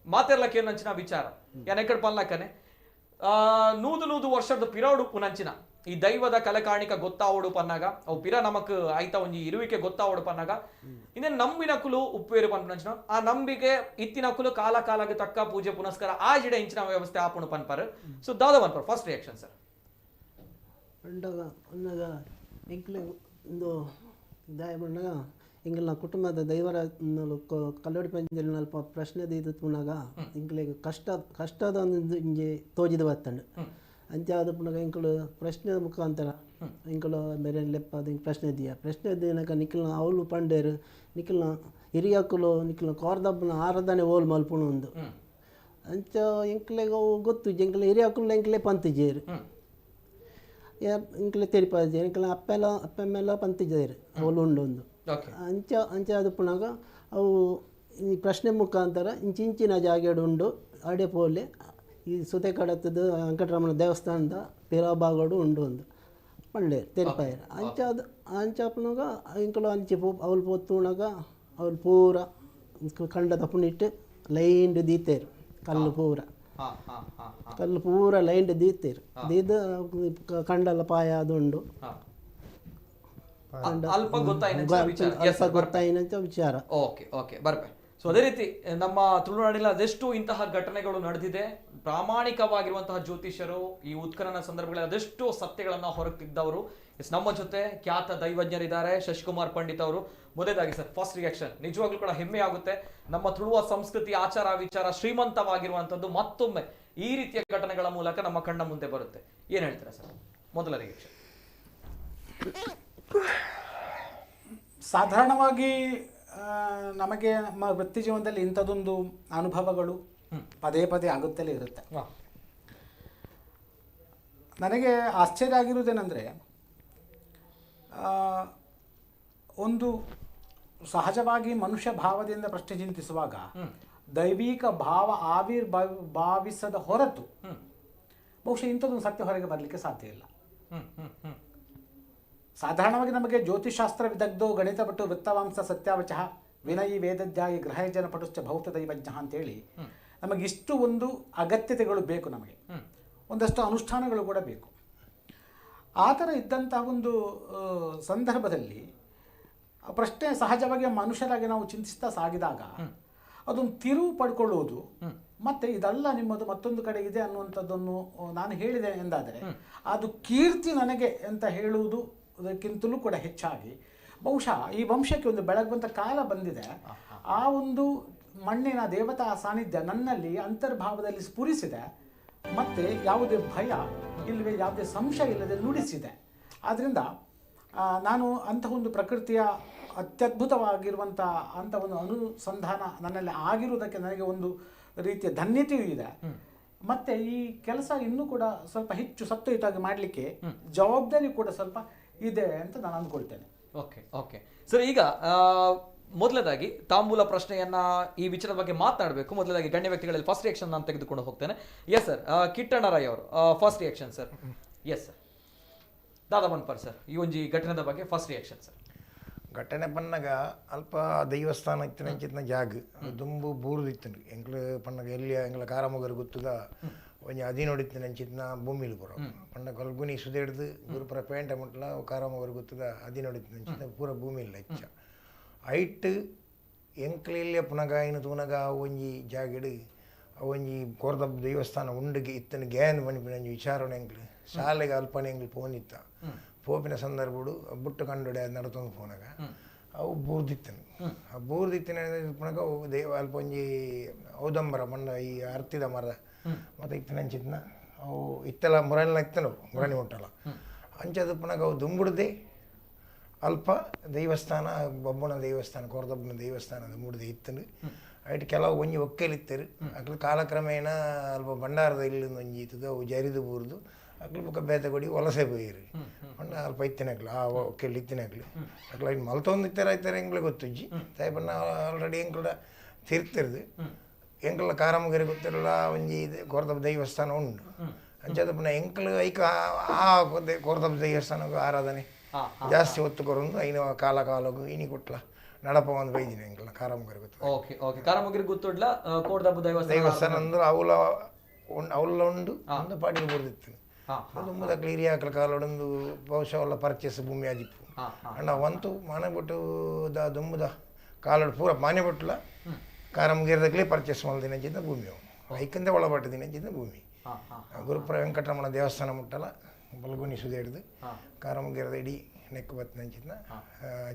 ಮಾತೆರ್ಲಕ್ಕೆ ನಂಚಿನ ವಿಚಾರ ಯಾನೆಕಡ್ ಪನ್ಲಕ್ಕನೆ ನೂದು ವರ್ಷದ ಪಿರಾಡು ಪುನಂಚಿನ ಈ ದೈವದ ಕಲೆಕಾಣಿಕ ಗೊತ್ತಾವಡು ಪನ್ನಾಗ ಅವು ಪಿರ ನಮಕ್ ಆಯ್ತಾ ಒಂಜಿ ಇರುವಿಕೆ ಗೊತ್ತಾವಡು ಪನ್ನಾಗ ಇನ್ನೇನು ನಂಬಿನಕುಲು ಉಪ್ಪೇರು ಪನ್ಪಂಚಿನ ಆ ನಂಬಿಕೆ ಇತ್ತಿನಕುಲು ಕಾಲಕ್ಕೆ ತಕ್ಕ ಪೂಜೆ ಪುನಸ್ಕಾರ ಆ ಜಿಡ ಇಂಚಿನ ವ್ಯವಸ್ಥೆ ಆಪುಣು ಪನ್ಪರ್. ಸೊ ದಾದ ಪನ್ಪರ್ ಫಸ್ಟ್ ರಿಯಾಕ್ಷನ್ ಸರ್. ಎಂಕ್ಲೆ ಒಂದು ದಾಯ ಬಂದಾಗ ಇಂಗ್ಲ ಕುಟುಂಬದ ದೈವರ ಕಲ್ಲೋಡಿ ಪಂಚದಲ್ಲಿ ನಲ್ಪ ಪ್ರಶ್ನೆ ಇದು ಪುನಗ ಇಂಕ್ಲಿಗೆ ಕಷ್ಟದ ಒಂದು ಇಂಜೆ ತೋಜಿದ ಬತ್ತಂಡು ಅಂಚೆ ಆದ ಪುನಗ ಇಂಕಲು ಪ್ರಶ್ನೆ ಮುಖಾಂತರ ಇಂಕಲು ಬೇರೆ ಲೆಪ್ಪ ಅದು ಪ್ರಶ್ನೆ ಇದೆಯಾ ಪ್ರಶ್ನೆ ಇದ್ದೇನಕ ನಿಖಿಲ್ನ ಅವಳು ಪಂಡೇರು ನಿಖಿಲ್ನ ಹಿರಿಯಕ್ಕಲು ನಿಖಿಲ್ನ ಕೋರ್ದಬ್ಬನ ಆರಾಧನೆ ಓಲ್ ಮಲ್ಪುಣ ಒಂದು ಅಂಚ ಎಂಕ್ಲೆಗೆ ಅವು ಗೊತ್ತು ಎಂಕ್ಲೆ ಹಿರಿಯಕ್ಕಲು ಎಂಕ್ಲೆ ಪಂತಿಜೇರು ಇಂಕ್ಲೆ ತೆರಿಪಾಜೇರು ಇಂಕ್ಲೆ ಅಪ್ಪೆಮ್ಮೆಲ್ಲ ಪಂತಿಜೇರು ಅವಳು ಉಂಡು ಒಂದು ಅಂಚೆ ಅದು ಪುನಗ ಅವು ಈ ಪ್ರಶ್ನೆ ಮುಖಾಂತರ ಇಂಚಿಂಚಿನ ಜಾಗೆಡು ಉಂಡು ಅಡೆ ಪೋಲೆ ಈ ಸುತೆ ಕಡತದ ವೆಂಕಟರಮಣ ದೇವಸ್ಥಾನದ ಪಿರಾಬಾಗೋಡು ಉಂಡು ಒಂದು ಪಂಡೆ ತೆರಿಪಾಯರು ಅಂಚ ಪುನಗ ಇಂಕಲು ಅಂಚೆ ಅವಳು ಪೋತುಣಗ ಅವಳು ಪೂರ ಕಂಡದ ಪುಣಿಟ್ಟು ಲೈಂಡ್ ದೀತೇರು ಕಲ್ಲು ಪೂರ ಲೈಂಡ್ ದೀತೇರು ದೀದ ಕಂಡಲ ಪಾಯ ಅದುಂಡು ಅಲ್ಪ ಗೊತ್ತಾಯಿನಂತ ವಿಚಾರ. ಓಕೆ ಬರ್ಬೆ. ಸೊ ಅದೇ ರೀತಿ ನಮ್ಮ ತುಳುನಾಡಿನ ಅದೆಷ್ಟು ಇಂತಹ ಘಟನೆಗಳು ನಡೆದಿದೆ. ಪ್ರಾಮಾಣಿಕವಾಗಿರುವಂತಹ ಜ್ಯೋತಿಷ್ಯರು ಈ ಉತ್ಖನನ ಸಂದರ್ಭಗಳಲ್ಲಿ ಅದೆಷ್ಟು ಸತ್ಯಗಳನ್ನ ಹೊರಗೆ ತೆಗೆದವರು ನಮ್ಮ ಜೊತೆ ಖ್ಯಾತ ದೈವಜ್ಞರಿದ್ದಾರೆ. ಶಶಿಕುಮಾರ್ ಪಂಡಿತ್ ಅವರು. ಮೊದಲೇದಾಗಿ ಸರ್ ಫಸ್ಟ್ ರಿಯಾಕ್ಷನ್, ನಿಜವಾಗ್ಲೂ ಕೂಡ ಹೆಮ್ಮೆ ಆಗುತ್ತೆ. ನಮ್ಮ ತುಳುವ ಸಂಸ್ಕೃತಿ ಆಚಾರ ವಿಚಾರ ಶ್ರೀಮಂತವಾಗಿರುವಂತದ್ದು ಮತ್ತೊಮ್ಮೆ ಈ ರೀತಿಯ ಘಟನೆಗಳ ಮೂಲಕ ನಮ್ಮ ಕಣ್ಣ ಮುಂದೆ ಬರುತ್ತೆ. ಏನ್ ಹೇಳ್ತೀರಾ ಸರ್ ಮೊದಲ ರಿಯಾಕ್ಷನ್? ಸಾಧಾರಣವಾಗಿ ನಮಗೆ ನಮ್ಮ ವೃತ್ತಿ ಜೀವನದಲ್ಲಿ ಇಂಥದ್ದೊಂದು ಅನುಭವಗಳು ಪದೇ ಪದೇ ಆಗುತ್ತಲೇ ಇರುತ್ತೆ. ನನಗೆ ಆಶ್ಚರ್ಯ ಆಗಿರುವುದೇನೆಂದರೆ ಒಂದು ಸಹಜವಾಗಿ ಮನುಷ್ಯ ಭಾವದಿಂದ ಪ್ರಶ್ನೆ ಚಿಂತಿಸುವಾಗ ದೈವಿಕ ಭಾವ ಭಾವಿಸದ ಹೊರತು ಬಹುಶಃ ಇಂಥದ್ದೊಂದು ಸತ್ಯ ಹೊರಗೆ ಬರಲಿಕ್ಕೆ ಸಾಧ್ಯ ಇಲ್ಲ. ಸಾಧಾರಣವಾಗಿ ನಮಗೆ ಜ್ಯೋತಿಷಾಸ್ತ್ರ ವಿದಗ್ಧೋ ಗಣಿತ ಪಟು ವೃತ್ತವಾಂಸ ಸತ್ಯಾವಚ ವಿನಯಿ ವೇದಧ್ಯಾಯಿ ಗ್ರಹಜನ ಪಟುಶ್ಚ ಭೌತ ದೈವಜ್ಞ ಅಂತೇಳಿ ನಮಗಿಷ್ಟು ಒಂದು ಅಗತ್ಯತೆಗಳು ಬೇಕು. ನಮಗೆ ಒಂದಷ್ಟು ಅನುಷ್ಠಾನಗಳು ಕೂಡ ಬೇಕು. ಆ ಥರ ಇದ್ದಂತಹ ಒಂದು ಸಂದರ್ಭದಲ್ಲಿ ಪ್ರಶ್ನೆ ಸಹಜವಾಗಿ ಮನುಷ್ಯರಾಗಿ ನಾವು ಚಿಂತಿಸ್ತಾ ಸಾಗಿದಾಗ ಅದೊಂದು ತಿರುವು ಪಡ್ಕೊಳ್ಳುವುದು ಮತ್ತೆ ಇದಲ್ಲ ನಿಮ್ಮದು ಮತ್ತೊಂದು ಕಡೆ ಇದೆ ಅನ್ನುವಂಥದ್ದನ್ನು ನಾನು ಹೇಳಿದೆ ಎಂದಾದರೆ ಅದು ಕೀರ್ತಿ ನನಗೆ ಅಂತ ಹೇಳುವುದು ಅದಕ್ಕಿಂತಲೂ ಕೂಡ ಹೆಚ್ಚಾಗಿ ಬಹುಶಃ ಈ ವಂಶಕ್ಕೆ ಒಂದು ಬೆಳಗುವಂಥ ಕಾಲ ಬಂದಿದೆ. ಆ ಒಂದು ಮಣ್ಣಿನ ದೇವತಾ ಸಾನ್ನಿಧ್ಯ ನನ್ನಲ್ಲಿ ಅಂತರ್ಭಾವದಲ್ಲಿ ಸ್ಫುರಿಸಿದೆ. ಮತ್ತು ಯಾವುದೇ ಭಯ ಇಲ್ಲವೇ ಯಾವುದೇ ಸಂಶಯ ಇಲ್ಲದೆ ನುಡಿಸಿದೆ. ಆದ್ದರಿಂದ ನಾನು ಅಂತಹ ಒಂದು ಪ್ರಕೃತಿಯ ಅತ್ಯದ್ಭುತವಾಗಿರುವಂಥ ಅಂಥ ಒಂದು ಅನುಸಂಧಾನ ನನ್ನಲ್ಲಿ ಆಗಿರುವುದಕ್ಕೆ ನನಗೆ ಒಂದು ರೀತಿಯ ಧನ್ಯತೆಯೂ ಇದೆ. ಮತ್ತು ಈ ಕೆಲಸ ಇನ್ನೂ ಕೂಡ ಸ್ವಲ್ಪ ಹೆಚ್ಚು ಸತ್ವಯುತವಾಗಿ ಮಾಡಲಿಕ್ಕೆ ಜವಾಬ್ದಾರಿ ಕೂಡ ಸ್ವಲ್ಪ ಇದೆ ಅಂತ ನಾನು ಅಂದ್ಕೊಳ್ತೇನೆ. ಓಕೆ ಸರ್, ಈಗ ಮೊದಲದಾಗಿ ತಾಂಬೂಲ ಪ್ರಶ್ನೆಯನ್ನ ಈ ವಿಚಾರದ ಬಗ್ಗೆ ಮಾತನಾಡಬೇಕು. ಮೊದಲದಾಗಿ ಗಣ್ಯ ವ್ಯಕ್ತಿಗಳಲ್ಲಿ ಫಸ್ಟ್ ರಿಯಾಕ್ಷನ್ ನಾನು ತೆಗೆದುಕೊಂಡು ಹೋಗ್ತೇನೆ. ಎಸ್ ಸರ್, ಕಿಟ್ಟಣ್ಣ ರೈ ಅವರು first reaction sir. Yes sir, ದಾದಾ ಬನ್ಪರ್ ಸರ್, ಈ ಒಂಜಿ ಘಟನೆದ ಬಗ್ಗೆ ಫಸ್ಟ್ ರಿಯಾಕ್ಷನ್ ಸರ್. ಘಟನೆ ಪನ್ನಗ ಅಲ್ಪ ದೈವಸ್ಥಾನ ಇತ್ತಿನ ಜಾಗ ದುಂಬು ಬೂರ್ದಿತ್ತು ಎಂಕ್ಲು ಪನ್ನಗ ಎಲ್ಲಿ ಎಂಗ್ಲ ಕಾರಮಗರು ಗೊತ್ತದ ಒಂಜಿ ಅದಿ ನೋಡಿತ್ತಿನ ಭೂಮಿಲಿ ಬರೋ ಪಂಡ ಕೊಲ್ಗುನಿ ಸುದೇಡ್ದು ಗುರುಪುರ ಪೇಂಟ ಮುಟ್ಲ ಕಾರಮಗರು ಗೊತ್ತದ ಅದಿ ನೋಡಿತ್ತಿನ ಪೂರ ಭೂಮಿಲ್ಲ ಹೆಚ್ಚ ಐಟ್ ಎಂಕ್ಲೆಲ್ಲೇ ಪುನಗ ಇನ್ನು ತೂನಗ ಒಂಜಿ ಜಾಗೆಡು ಒಂಜಿ ಕೋರ್ದಬ್ಬ ದೇವಸ್ಥಾನ ಉಂಡಿಗೆ ಇತ್ತನ ಗ್ಯಾನ್ ಮನಿಪಿನ ವಿಚಾರಣೆ ಎಂಕ್ಲು ಶಾಲೆಗೆ ಅಲ್ಪನೆ ಎಂಗ್ಲು ಪೋನಿತ್ತ ಪೋಪಿನ ಸಂದರ್ಭಡು ಬುಟ್ಟು ಕಂಡುಡೆ ನಡತೊಂದು ಪೋನಾಗ ಅವು ಬೂರ್ದಿತ್ತನು ಆ ಬೂರ್ದಿತ್ತಿನ ಪುನಗ ಅಲ್ಪ ಒಂಜಿ ಔದಂಬರ ಮಣ್ಣ ಈ ಅರ್ತಿದ ಮರ ಮತ್ತು ಇತ್ತಿನ ಅಂಚಿತ್ನ ಅವು ಇತ್ತೆಲ್ಲ ಮುರಲ್ಲ ಇತ್ತನು ಮುರಣಿ ಮುಟ್ಟಲ್ಲ ಅಂಚದು ಪುನಗ ಅವು ದುಂಬುಡ್ದೆ ಅಲ್ಪ ದೇವಸ್ಥಾನ ಬೊಬ್ಬನ ದೇವಸ್ಥಾನ ಕೋರ್ದಬ್ಬನ ದೇವಸ್ಥಾನದ ಮೂಡಿದೆ ಇತ್ತನು ಐಟ್ ಕೆಲವು ಒಂಜಿ ಒಕ್ಕೆಲಿತ್ತರು ಅಕ್ಲು ಕಾಲಕ್ರಮೇಣ ಅಲ್ಪ ಭಂಡಾರದ ಇಲ್ಲಿಂದ ಒಂಜಿ ಇತ್ತದ ಅವು ಜರಿದು ಬೂರ್ದು ಅಕ್ಲು ಬೊಕ್ಕ ಬೇತಗೊಡಿ ವಲಸೆ ಪೋಯಿರು ಪಂಡ ಅಲ್ಪ ಇತ್ತಿನಕ್ಲು ಆ ಒಕ್ಕೆಲ್ಲಿ ಇತ್ತಿನಕ್ಲು ಅಕ್ಲು ಐಟ್ ಮಲ್ತೊಂದು ಇತ್ತಾರೆ ಎಂಗ್ಲೆ ಗೊತ್ತುಜ್ಜಿ ಸಾಯ್ಪಣ್ಣ ಆಲ್ರೆಡಿ ಎಂಕ್ಲ ತಿರ್ತಿರ್ದು ಎಂಕ್ಲ ಕಾರಮಗರಿ ಗೊತ್ತಿರಲ್ಲ ಒಂಜಿ ಕೋರ್ದಪ್ಪ ದೈವಸ್ಥಾನ ಉಂಡು ಅಂಚದ ಪುನಃ ಎಂಕ್ಲು ಐಕ ಆ ಕೋರ್ದಪ್ಪ ದೇವಸ್ಥಾನಕ್ಕೂ ಆರಾಧನೆ ಜಾಸ್ತಿ ಒತ್ತು ಕೊರೊಂದು ಐನ ಕಾಲಕ್ಕೂ ಇನಿ ಕೊಟ್ಲ ನಡಪ ಒಂದು ಬೈದಿನಿ ಎಂಕ್ಲ ಕಾರಮಗರಿ ಗೊತ್ತು ಓಕೆ ಓಕೆ ಕಾರಮಗಿರಿ ಗುತ್ತೊಡ್ಲ ಕೋಡ್ದಬ್ಬ ದೇವಸ್ಥಾನ ಅಂದ್ರೆ ಅವಳ ಉಂಡು ಒಂದು ಪಾಟಿಗೆ ಬರೆದಿತ್ತು ತುಂಬ ಕ್ಲೀರಿ ಹಾಕಲ ಕಾಲೊಡೊಂದು ಬಹುಶಃ ಅವಳ ಪರ್ಚೇಸ್ ಭೂಮಿ ಆದಿಪ್ಪು ಅಣ್ಣ ಒಂತು ಮನೆ ಬಿಟ್ಟು ದುಂಬುದ ಕಾಲೊಡು ಪೂರ ಮನೆ ಬಿಟ್ಟಲ ಕಾರಮಗಿರದಕ್ಲೇ ಪರ್ಚೇಸ್ ಮಾಡಿದಿನ ಭೂಮಿ ಅವು ಐಕಂದೆ ಒಳಪಟ್ಟಿದಿನ ಭೂಮಿ ಗುರುಪುರ ವೆಂಕಟರಮಣ ದೇವಸ್ಥಾನ ಮುಟ್ಟಲ ಬಲ್ಗುನಿ ಸುದೆ ಹಿಡಿದು ಕಾರಮಗಿರದ ಇಡೀ ನೆಕ್ಕು ಬತ್ತಿನಂಚಿನ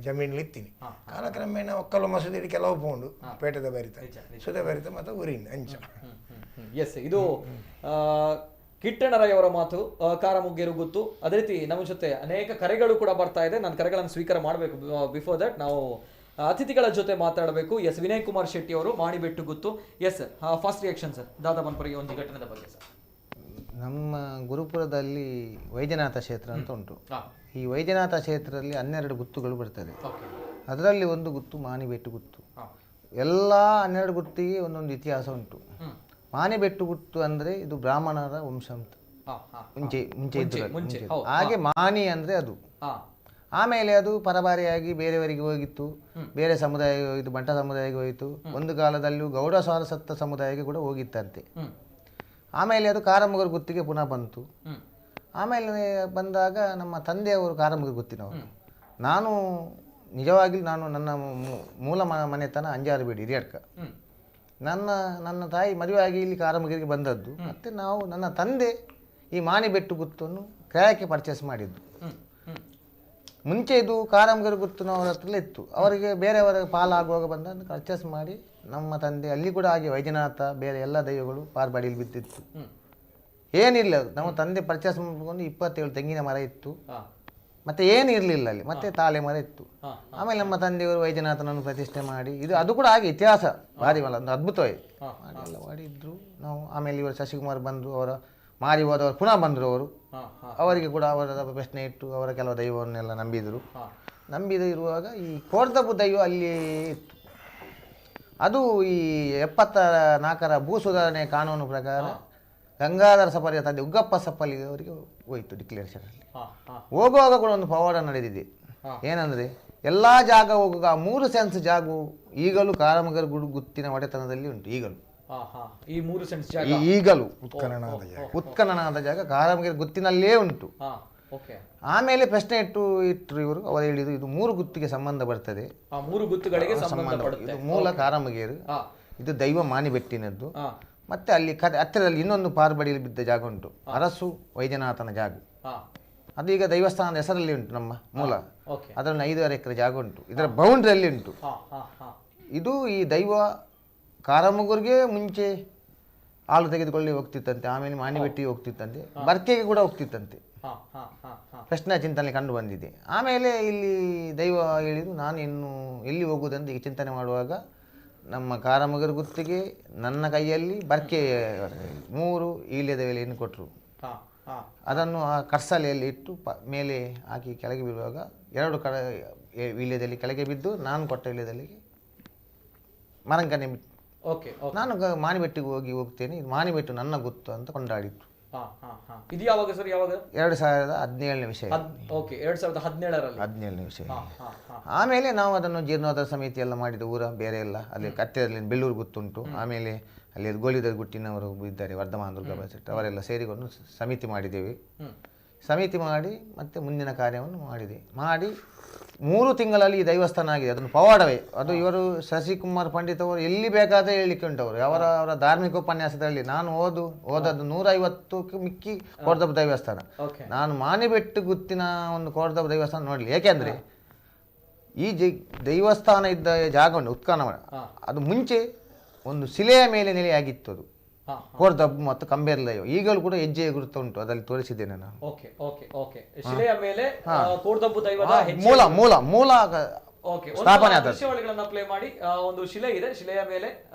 ಜಮೀನಲ್ಲಿ ಇತ್ತೀನಿ ಕಾಲಕ್ರಮೇಣ ಒಕ್ಕಲು ಮಸೂದಿ ಇಡಿ ಕೆಲವು ಪೋಂಡು ಪೇಟೆದ ಬರಿತ ಸುದೆ ಬರಿತ ಮತ್ತು ಊರಿನ ಅಂಚ ಎಸ್ ಇದು ಕಿಟ್ಟಣ್ಣರಯ್ಯವರ ಮಾತು ಕಾರಮುಗ್ಗೇರು ಗೊತ್ತು. ಅದೇ ರೀತಿ ನಮ್ಮ ಜೊತೆ ಅನೇಕ ಕರೆಗಳು ಕೂಡ ಬರ್ತಾ ಇದೆ. ನಾನು ಕರೆಗಳನ್ನು ಸ್ವೀಕಾರ ಮಾಡಬೇಕು. ಬಿಫೋರ್ ದಟ್ ನಾವು ಅತಿಥಿಗಳ ಜೊತೆ ಮಾತಾಡಬೇಕು. ಎಸ್ ವಿನಯ್ ಕುಮಾರ್ ಶೆಟ್ಟಿ ಅವರು ಮಾಡಿಬೆಟ್ಟು ಗೊತ್ತು. ಎಸ್ ಫಸ್ಟ್ ರಿಯಾಕ್ಷನ್ ಸರ್ ದಾದಾಬನ್ಪುರಿಗೆ ಒಂದು ಘಟನೆದ ಬಗ್ಗೆ ಸರ್. ನಮ್ಮ ಗುರುಪುರದಲ್ಲಿ ವೈದ್ಯನಾಥ ಕ್ಷೇತ್ರ ಅಂತ ಉಂಟು. ಈ ವೈದ್ಯನಾಥ ಕ್ಷೇತ್ರದಲ್ಲಿ 12 ಗುತ್ತುಗಳು ಬರ್ತದೆ. ಅದರಲ್ಲಿ ಒಂದು ಗುತ್ತು ಮಾನಿಬೆಟ್ಟು ಗುತ್ತು. ಎಲ್ಲ 12 ಗುತ್ತಿಗೆ ಒಂದೊಂದು ಇತಿಹಾಸ ಉಂಟು. ಮಾನಿಬೆಟ್ಟು ಗುತ್ತು ಅಂದರೆ ಇದು ಬ್ರಾಹ್ಮಣರ ವಂಶ ಅಂತ ಮುಂಚೆ ಇದ್ದು. ಹಾಗೆ ಮಾನಿ ಅಂದರೆ ಅದು. ಆಮೇಲೆ ಅದು ಪರಬಾರಿಯಾಗಿ ಬೇರೆಯವರಿಗೆ ಹೋಗಿತ್ತು, ಬೇರೆ ಸಮುದಾಯ ಇದು ಬಂಟ ಸಮುದಾಯಕ್ಕೆ ಹೋಯಿತು. ಒಂದು ಕಾಲದಲ್ಲೂ ಗೌಡ ಸಾರಸತ್ತ ಸಮುದಾಯಕ್ಕೆ ಕೂಡ ಹೋಗಿತ್ತಂತೆ. ಆಮೇಲೆ ಅದು ಕಾರಮುಗರ ಗುತ್ತಿಗೆ ಪುನಃ ಬಂತು. ಆಮೇಲೆ ಬಂದಾಗ ನಮ್ಮ ತಂದೆಯವರು ಕಾರಮುಗರ ಗುತ್ತಿನವರು. ನಾನು ನಿಜವಾಗಿ ನನ್ನ ಮೂಲ ಮನೆತನ ಅಂಜಾರಬೇಡಿ ಹಿರಿಯಡ್ಕ. ನನ್ನ ತಾಯಿ ಮದುವೆಯಾಗಿ ಇಲ್ಲಿ ಕಾರಮುಗರಿಗೆ ಬಂದದ್ದು. ಮತ್ತು ನನ್ನ ತಂದೆ ಈ ಮಾನಿಬೆಟ್ಟು ಗುತ್ತನ್ನು ಕ್ರಯಕ್ಕೆ ಪರ್ಚೇಸ್ ಮಾಡಿದ್ದು. ಮುಂಚೆ ಇದು ಕಾರಮುಗರ ಗುತ್ತಿನವರ ಹತ್ರ ಇತ್ತು. ಅವರಿಗೆ ಬೇರೆಯವರ ಪಾಲಾಗುವಾಗ ಬಂದ ಪರ್ಚೇಸ್ ಮಾಡಿ ನಮ್ಮ ತಂದೆ ಅಲ್ಲಿ ಕೂಡ ಹಾಗೆ ವೈದ್ಯನಾಥ ಬೇರೆ ಎಲ್ಲ ದೈವಗಳು ಪಾರ್ಬಾಡಿಯಲ್ಲಿ ಬಿದ್ದಿತ್ತು. ಏನಿಲ್ಲ, ನಮ್ಮ ತಂದೆ ಪರ್ಚೇಸ್ ಮಾಡಿಕೊಂಡು 27 ತೆಂಗಿನ ಮರ ಇತ್ತು. ಮತ್ತೆ ಏನು ಇರಲಿಲ್ಲ ಅಲ್ಲಿ. ಮತ್ತೆ ತಾಳೆ ಮರ ಇತ್ತು. ಆಮೇಲೆ ನಮ್ಮ ತಂದೆಯವರು ವೈದ್ಯನಾಥನನ್ನು ಪ್ರತಿಷ್ಠೆ ಮಾಡಿ ಅದು ಕೂಡ ಹಾಗೆ ಇತಿಹಾಸ ಭಾರಿ ಒಂದು ಅದ್ಭುತವೇ ಮಾಡಿ ಎಲ್ಲ ಮಾಡಿದ್ರು ನಾವು. ಆಮೇಲೆ ಇವರು ಶಶಿಕುಮಾರ್ ಬಂದರು, ಅವರ ಮಾರಿ ಹೋದವರು ಪುನಃ ಬಂದರು. ಅವರು ಅವರಿಗೆ ಕೂಡ ಅವರ ಪ್ರಶ್ನೆ ಇಟ್ಟು ಅವರ ಕೆಲವು ದೈವವನ್ನೆಲ್ಲ ನಂಬಿದ ಇರುವಾಗ ಈ ಕೋರ್ದಬ್ಬು ದೈವ ಅಲ್ಲಿ ಇತ್ತು. ಅದು ಈ 74ರ ಭೂ ಸುಧಾರಣೆ ಕಾನೂನು ಪ್ರಕಾರ ಗಂಗಾಧರ ಸಫಾರಿಯ ತಂದೆ ಉಗ್ಗಪ್ಪ ಸಪ್ಪಲಿ ಅವರಿಗೆ ಹೋಯಿತು ಡಿಕ್ಲೇರೇಷನಲ್ಲಿ. ಹೋಗುವಾಗ ಕೂಡ ಒಂದು ಪವಾಡ ನಡೆದಿದೆ. ಏನಂದರೆ ಎಲ್ಲ ಜಾಗ ಹೋಗುವಾಗ 3 ಸೆನ್ಸ್ ಜಾಗವು ಈಗಲೂ ಕಾರಮುಗರ ಗುತ್ತಿನ ಒಡೆತನದಲ್ಲಿ ಉಂಟು. ಈ 3 ಸೆನ್ಸ್ ಜಾಗ ಈಗಲೂ ಉತ್ಖನನದ ಜಾಗ ಕಾರಮುಗರ ಗುತ್ತಿನಲ್ಲೇ ಉಂಟು. ಆಮೇಲೆ ಪ್ರಶ್ನೆ ಇಟ್ಟರು ಇವರು. ಅವರು ಹೇಳಿದ್ರು ಇದು 3 ಗುತ್ತಿಗೆ ಸಂಬಂಧ ಬರ್ತದೆ. 3 ಗುತ್ತುಗಳಿಗೆ ಸಂಬಂಧ. ಇದು ಮೂಲ ಕಾರಮುಗೇರು, ಇದು ದೈವ ಮಾನಿಬೆಟ್ಟಿನದ್ದು. ಮತ್ತೆ ಅಲ್ಲಿ ಹತ್ತಿರದಲ್ಲಿ ಇನ್ನೊಂದು ಪಾರ್ಬಡಿಯಲ್ಲಿ ಬಿದ್ದ ಜಾಗ ಉಂಟು, ಅರಸು ವೈದ್ಯನಾಥನ ಜಾಗ. ಅದು ಈಗ ದೈವಸ್ಥಾನದ ಹೆಸರಲ್ಲಿ ಉಂಟು ನಮ್ಮ ಮೂಲ. ಅದರಲ್ಲಿ 5.5 ಎಕರೆ ಜಾಗ ಉಂಟು. ಇದರ ಬೌಂಡ್ರಿಯಲ್ಲಿ ಉಂಟು. ಇದು ಈ ದೈವ ಕಾರಮುಗರಿಗೆ ಮುಂಚೆ ಹಾಲು ತೆಗೆದುಕೊಳ್ಳಿ ಹೋಗ್ತಿತ್ತಂತೆ. ಆಮೇಲೆ ಮಾನಿಬೆಟ್ಟಿಗೆ ಹೋಗ್ತಿತ್ತಂತೆ, ಬರ್ಕೆಗೆ ಕೂಡ ಹೋಗ್ತಿತ್ತಂತೆ. ಪ್ರಶ್ನೆ ಚಿಂತನೆ ಕಂಡು ಬಂದಿದೆ. ಆಮೇಲೆ ಇಲ್ಲಿ ದೈವ ಹೇಳಿದ್ರು ನಾನು ಇನ್ನು ಎಲ್ಲಿ ಹೋಗುವುದಂತ ಈಗ ಚಿಂತನೆ ಮಾಡುವಾಗ ನಮ್ಮ ಕಾರಮುಗರ ಗುತ್ತಿಗೆ ನನ್ನ ಕೈಯಲ್ಲಿ ಬರ್ಕೆ 3 ಈಲ್ಯದ ಎಲೆಯನ್ನು ಕೊಟ್ಟರು. ಅದನ್ನು ಆ ಕರ್ಸಲೆಯಲ್ಲಿ ಇಟ್ಟು ಮೇಲೆ ಹಾಕಿ ಕೆಳಗೆ ಬೀಳುವಾಗ 2 ವೀಳ್ಯದಲ್ಲಿ ಕೆಳಗೆ ಬಿದ್ದು ನಾನು ಕೊಟ್ಟ ವೀಳ್ಯದಲ್ಲಿ ಮರಂಕನೆ ಬಿಟ್ಟು ನಾನು ಮಾನಿಬೆಟ್ಟಿಗೆ ಹೋಗ್ತೇನೆ, ಇದು ಮಾನಿಬೆಟ್ಟು ನನ್ನ ಗುತ್ತು ಅಂತ ಕೊಂಡಾಡಿತ್ತು. ಇದು ಯಾವಾಗ ಸರ್? ಯಾವಾಗ? 2017ನೇ ವಿಷಯ. 2017ನೇ ವಿಷಯ. ಆಮೇಲೆ ನಾವು ಅದನ್ನು ಜೀರ್ಣೋದ್ಧಾರ ಸಮಿತಿ ಎಲ್ಲ ಮಾಡಿದ ಊರ ಬೇರೆ ಎಲ್ಲ ಅಲ್ಲಿ ಹತ್ತಿರದಲ್ಲಿ ಬೆಳ್ಳೂರು ಗುತ್ತುಂಟು. ಆಮೇಲೆ ಅಲ್ಲಿ ಗೋಲಿದರ ಗುಟ್ಟಿನವರು ಇದ್ದಾರೆ, ವರ್ಧಮಾನ ದುರ್ಗಾ ಶೆಟ್ಟಿ, ಅವರೆಲ್ಲ ಸೇರಿಕೊಂಡು ಸಮಿತಿ ಮಾಡಿದ್ದೇವೆ. ಸಮಿತಿ ಮಾಡಿ ಮತ್ತೆ ಮುಂದಿನ ಕಾರ್ಯವನ್ನು ಮಾಡಿ 3 ತಿಂಗಳಲ್ಲಿ ಈ ದೈವಸ್ಥಾನ ಆಗಿದೆ. ಅದನ್ನು ಪವಾಡವೇ. ಅದು ಇವರು ಶಶಿಕುಮಾರ್ ಪಂಡಿತ್ ಅವರು ಎಲ್ಲಿ ಬೇಕಾದರೆ ಹೇಳಲಿಕ್ಕೆ ಉಂಟವರು. ಅವರ ಧಾರ್ಮಿಕ ಉಪನ್ಯಾಸದಲ್ಲಿ ನಾನು ಓದದ್ದು 150ಕ್ಕೆ ಮಿಕ್ಕಿ ಕೋರ್ದಬ್ಬ ದೈವಸ್ಥಾನ. ನಾನು ಮಾನಿಬೆಟ್ಟು ಗುತ್ತಿನ ಒಂದು ಕೋರ್ದಬ್ಬ ದೇವಸ್ಥಾನ ನೋಡಲಿ. ಏಕೆಂದರೆ ಈ ದೈವಸ್ಥಾನ ಇದ್ದ ಜಾಗ ಉಂಟು ಉತ್ಖನನ, ಅದು ಮುಂಚೆ ಒಂದು ಶಿಲೆಯ ಮೇಲೆ ನೆಲೆಯಾಗಿತ್ತು. ಅದು ಕೋರ್ದಬ್ಬು ಮತ್ತು ಕಂಬೇರ್ ದೈವ ಈಗಲೂ ಕೂಡ ಹೆಜ್ಜೆಯ ಗುರುತು ಉಂಟು, ಅದರಲ್ಲಿ ತೋರಿಸಿದ್ದೇನೆ ನಾನು. ಶಿಲೆಯ ಮೇಲೆ ಕೋರ್ದಬ್ಬು ದೈವದ ಮೂಲ ಓಕೆ, ಸ್ಥಾಪನೆ ಆದದ್ದು. ದೃಶ್ಯಾವಳಿಗಳನ್ನ ಪ್ಲೇ ಮಾಡಿ. ಒಂದು ಶಿಲೆ ಇದೆ, ಶಿಲೆಯ ಮೇಲೆ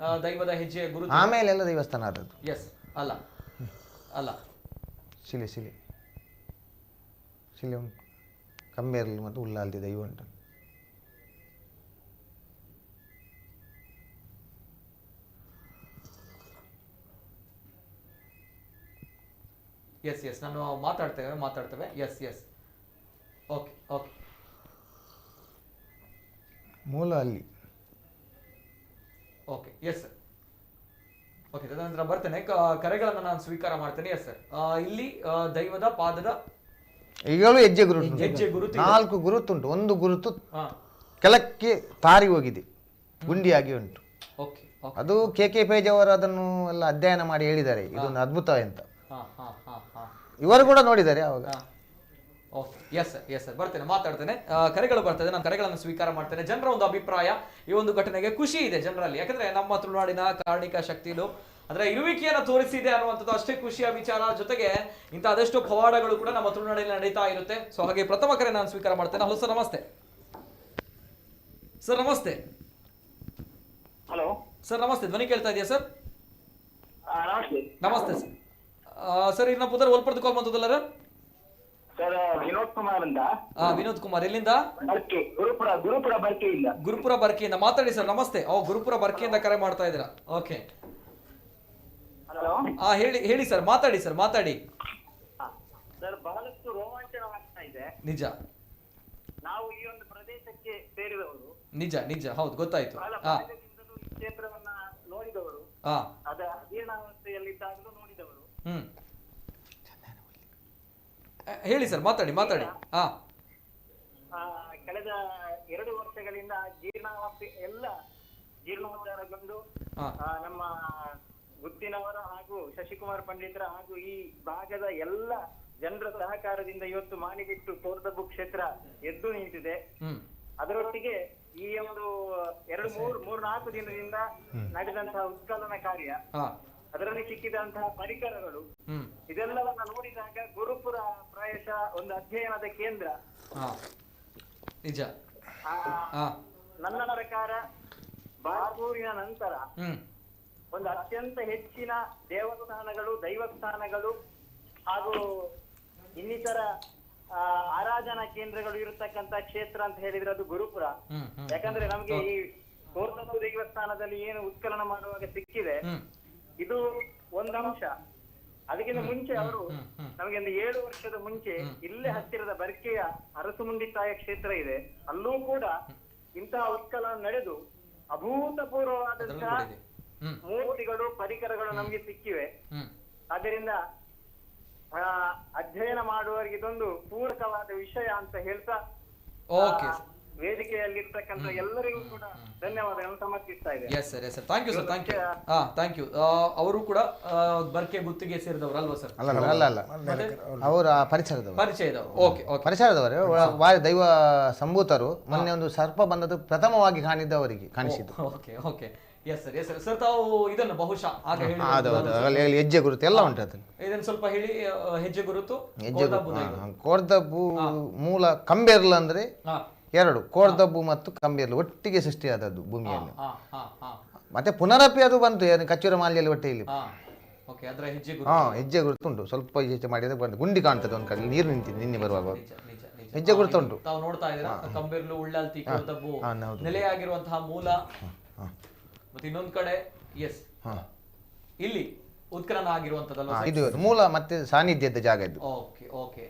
ದೈವದ ಹೆಜ್ಜೆಯ ಗುರುತು. ಆಮೇಲೆ ಎಲ್ಲ ದೇವಸ್ಥಾನ ಆದದ್ದು. ಎಸ್, ಅಲ್ಲ ಅಲ್ಲ, ಶಿಲೆ ಶಿಲೆ ಶಿಲೆ ಉಂಟು, ಕಂಬೇರಲ್ಲಿ ಮತ್ತು ಉಳ್ಳಾಲ್ದಿ ದೈವ ಉಂಟು. ಎಸ್ ಎಸ್, ನಾನು ಮಾತಾಡ್ತೇವೆ. ಎಸ್ ಎಸ್, ಓಕೆ ಓಕೆ, ಮೂಲ ಅಲ್ಲಿ. Okay, yes sir. ಓಕೆ, ತದನಂತರ ಬರ್ತೇನೆ, ಕರೆಗಳನ್ನು ನಾನು ಸ್ವೀಕಾರ ಮಾಡ್ತೇನೆ. ಎಸ್ ಸರ್, ಇಲ್ಲಿ ದೈವದ ಪಾದದ ಈಗಲೂ ಹೆಜ್ಜೆ ಗುರುತು, ಹೆಜ್ಜೆ ಗುರುತು ಇದೆ. 4 ಗುರುತುಂಟು. ಒಂದು ಗುರುತು ಹಾ, ಕೆಳಕ್ಕೆ ತಾರಿ ಹೋಗಿದೆ, ಗುಂಡಿಯಾಗಿ ಉಂಟು. ಓಕೆ ಓಕೆ, ಅದು ಕೆ ಪೇಜ್ ಅವರು ಅದನ್ನು ಎಲ್ಲ ಅಧ್ಯಯನ ಮಾಡಿ ಹೇಳಿದ್ದಾರೆ, ಇದೊಂದು ಅದ್ಭುತ ಅಂತ. ಹಾ ಹಾ ಹಾ ಹಾ, ಇವರು ಕೂಡ ನೋಡಿದ್ದಾರೆ ಅವಾಗ. Okay, yes sir, yes sir, ಬರ್ತೇನೆ, ಮಾತಾಡ್ತೇನೆ. ಕರೆಗಳು ಬರ್ತದೆ, ನಾನು ಕರೆಗಳನ್ನು ಸ್ವೀಕಾರ ಮಾಡ್ತೇನೆ. ಜನರ ಒಂದು ಅಭಿಪ್ರಾಯ ಈ ಒಂದು ಘಟನೆಗೆ ಖುಷಿ ಇದೆ ಜನರಲ್ಲಿ, ಯಾಕಂದ್ರೆ ನಮ್ಮ ತುಳುನಾಡಿನ ಕಾರ್ಣಿಕ ಶಕ್ತಿಲು ಅಂದ್ರೆ ಇರುವಿಕೆಯನ್ನು ತೋರಿಸಿದೆ ಅನ್ನುವಂಥದ್ದು ಅಷ್ಟೇ ಖುಷಿಯ ವಿಚಾರ. ಜೊತೆಗೆ ಇಂಥ ಅದೆಷ್ಟೋ ಪವಾಡಗಳು ಕೂಡ ನಮ್ಮ ತುಳುನಾಡಿನಲ್ಲಿ ನಡೀತಾ ಇರುತ್ತೆ. ಸೊ ಹಾಗೆ ಪ್ರಥಮ ಕರೆ ನಾನು ಸ್ವೀಕಾರ ಮಾಡ್ತೇನೆ. ಹಲೋ ಸರ್, ನಮಸ್ತೆ. ಸರ್ ನಮಸ್ತೆ. ಹಲೋ ಸರ್ ನಮಸ್ತೆ, ಧ್ವನಿ ಕೇಳ್ತಾ ಇದೆಯಾ ಸರ್? ನಮಸ್ತೆ ನಮಸ್ತೆ ಸರ್. ಸರ್ ಇನ್ನ ಪುದರ್ ಒಲ್ಪರ್ದು ಕಾಲ್ ಬಂದದಲ್ಲ ಸರ್, ವಿನೋದ್ ಕುಮಾರ್ ಅಂತ. ವಿನೋದ್ ಕುಮಾರ್, ಎಲ್ಲಿಂದ? ಬರ್ಕೆ, ಗುರುಪುರ ಬರ್ಕೆಯಿಂದ. ಗುರುಪುರ ಬರ್ಕೆಯಿಂದ ಮಾತಾಡಿ ಸರ್. ನಮಸ್ತೆ. ಗುರುಪುರ ಬರ್ಕೆಯಿಂದ ಕರೆ ಮಾಡ್ತಾ ಇದ್ದೀರಾ? ಓಕೆ, ಹಲೋ ಹೇಳಿ ಸರ್, ಮಾತಾಡಿ ಸರ್, ಮಾತಾಡಿ. ಸರ್, ಬಹಳಷ್ಟು ರೋಮಾಂಚನವಾಗ್ತಾ ಇದೆ. ನಿಜ, ನಾವು ಈ ಒಂದು ಪ್ರದೇಶಕ್ಕೆ ಸೇರಿದವರು, ನಿಜ ನಿಜ, ಹೌದು, ಗೊತ್ತಾಯ್ತು. ಬಹಳ ಬಾಲ್ಯದಿಂದಲೂ ಈ ಕ್ಷೇತ್ರವನ್ನ ನೋಡಿದವರು, ಅದ ಅಧೀರ್ಣಾವಸ್ಥೆಯಲ್ಲಿದ್ದಾಗಲೂ ನೋಡಿದವರು. ಹೇಳಿ ಸರ್, ಮಾತಾಡಿ. ಕಳೆದ 2 ವರ್ಷಗಳಿಂದ ಜೀರ್ಣೋದ್ಧಾರಗೊಂಡು ನಮ್ಮ ಗುತ್ತಿನವರ ಹಾಗೂ ಶಶಿಕುಮಾರ್ ಪಂಡಿತರ ಹಾಗೂ ಈ ಭಾಗದ ಎಲ್ಲ ಜನರ ಸಹಕಾರದಿಂದ ಇವತ್ತು ಮಾಣಿಗಿಟ್ಟು ಕೋರ್ದಬ್ಬು ಕ್ಷೇತ್ರ ಎದ್ದು ನಿಂತಿದೆ. ಅದರೊಟ್ಟಿಗೆ ಈ ಒಂದು 2-3-4 ದಿನದಿಂದ ನಡೆದಂತಹ ಉತ್ಖನನ ಕಾರ್ಯ, ಅದರಲ್ಲಿ ಸಿಕ್ಕಿದಂತಹ ಪರಿಕರಗಳು, ಇದೆಲ್ಲವನ್ನ ನೋಡಿದಾಗ ಗುರುಪುರ ಪ್ರಾಯಶಃ ಒಂದು ಅಧ್ಯಯನದ ಕೇಂದ್ರ. ನಿಜ. ನನ್ನ ಪ್ರಕಾರ ಬಾರ್ಗೂರಿನ ನಂತರ ಒಂದು ಅತ್ಯಂತ ಹೆಚ್ಚಿನ ದೇವಸ್ಥಾನಗಳು, ದೈವಸ್ಥಾನಗಳು ಹಾಗೂ ಇನ್ನಿತರ ಆರಾಧನಾ ಕೇಂದ್ರಗಳು ಇರತಕ್ಕಂತ ಕ್ಷೇತ್ರ ಅಂತ ಹೇಳಿದ್ರೆ ಅದು ಗುರುಪುರ. ಯಾಕಂದ್ರೆ ನಮ್ಗೆ ಈ ಕೋರ್ದಬ್ಬು ದೇವಸ್ಥಾನದಲ್ಲಿ ಏನು ಉತ್ಖನನ ಮಾಡುವಾಗ ಸಿಕ್ಕಿದೆ, ಇದು ಒಂದು ಅಂಶ. ಅದಕ್ಕಿಂತ ಮುಂಚೆ ಅವರು ನಮಗೆ ಒಂದು 7 ವರ್ಷದ ಮುಂಚೆ ಇಲ್ಲೇ ಹತ್ತಿರದ ಬರ್ಕೆಯ ಅರಸುಮುಂಡಿತಾಯ ಕ್ಷೇತ್ರ ಇದೆ, ಅಲ್ಲೂ ಕೂಡ ಇಂತಹ ಉತ್ಖನನ ನಡೆದು ಅಭೂತಪೂರ್ವವಾದಂತಹ ಮೂರ್ತಿಗಳು, ಪರಿಕರಗಳು ನಮ್ಗೆ ಸಿಕ್ಕಿವೆ. ಆದ್ದರಿಂದ ಅಧ್ಯಯನ ಮಾಡುವವರಿಗೆ ಇದೊಂದು ಪೂರಕವಾದ ವಿಷಯ ಅಂತ ಹೇಳ್ತಾ ವೇದಿಕೆಯಲ್ಲಿರ್ತಕ್ಕಂಥ ಎಲ್ಲರಿಗೂ ಕೂಡ ಧನ್ಯವಾದಗಳನ್ನು ಸಮರ್ಪಿಸ್ತಾ ಇದೆ. Yes sir, yes sir, thank you sir, thank you. ಅವರು ಕೂಡ ಬರ್ಕೆ ಗುತ್ತಿಗೆ ಸೇರಿದವರು ಅಲ್ವಾ ಸರ್? ಅಲ್ಲ, ಅವರ ಪರಿಚಯದವರು. ಓಕೆ ಓಕೆ, ಪರಿಸರದವರು, ದೈವ ಸಂಭೂತರು. ಮೊನ್ನೆ ಒಂದು ಸರ್ಪ ಬಂದದ್ದು ಪ್ರಥಮವಾಗಿ ಕಾಣಿದ್ದವರಿಗೆ ಕಾಣಿಸಿದ್ದು. Okay okay, yes sir, yes sir. Sir ತಾವು ಇದನ್ನು ಬಹುಶಃ ಆಗ ಹೇಳಿ ಹೆಜ್ಜೆ ಗುರುತು ಎಲ್ಲ ಉಂಟು ಅದನ್ನು. ಇದನ್ನು ಸ್ವಲ್ಪ ಹೇಳಿ. ಹೆಜ್ಜೆ ಗುರುತು ಕೋರ್ದಬ್ಬು ಮೂಲ ಕಂಬೇರ್ಲ ಅಂದ್ರೆ 2 ಕೋರ್ದಬ್ಬು ಮತ್ತು ಕಂಬೇರ್ಲು ಒಟ್ಟಿಗೆ ಸೃಷ್ಟಿಯಾದದ್ದು ಭೂಮಿಯಲ್ಲಿ. ಮತ್ತೆ ಪುನರಪಿ ಅದು ಬಂತು ಕಚ್ಚೂರ ಮಾಲಿಯಲ್ಲಿ ಹೊಟ್ಟೆಯಲ್ಲಿ. ಹೆಜ್ಜೆ ಗುರುತು ಉಂಟು. ಸ್ವಲ್ಪ ಈಚೆ ಮಾಡಿದ್ರೆ ಬಂದು ಗುಂಡಿ ಕಾಣ್ತದೆ ಒಂದ್ ಕಡೆ, ನೀರು ನಿಂತಿದೆ ನಿನ್ನೆ ಬರುವಾಗ. ಹೆಜ್ಜೆ ಗುರುತು ಉಂಟು. ತಾವು ನೋಡ್ತಾ ಇದ್ದೀರಾ, ಕಂಬೇರ್ಲು, ಉಳ್ಳಾಲ್ತಿ, ಕೋರ್ದಬ್ಬು ನೆಲೆಯಾಗಿರುವಂತಹ ಮೂಲ. ಮತ್ತೆ ಇನ್ನೊಂದ್ ಕಡೆ ಇಲ್ಲಿ ಉತ್ಖನನ ಆಗಿರುವಂತದಲ್ಲ, ಇದು ಮೂಲ ಮತ್ತೆ ಸಾನ್ನಿಧ್ಯದ ಜಾಗ ಇದು. ಓಕೆ ಓಕೆ,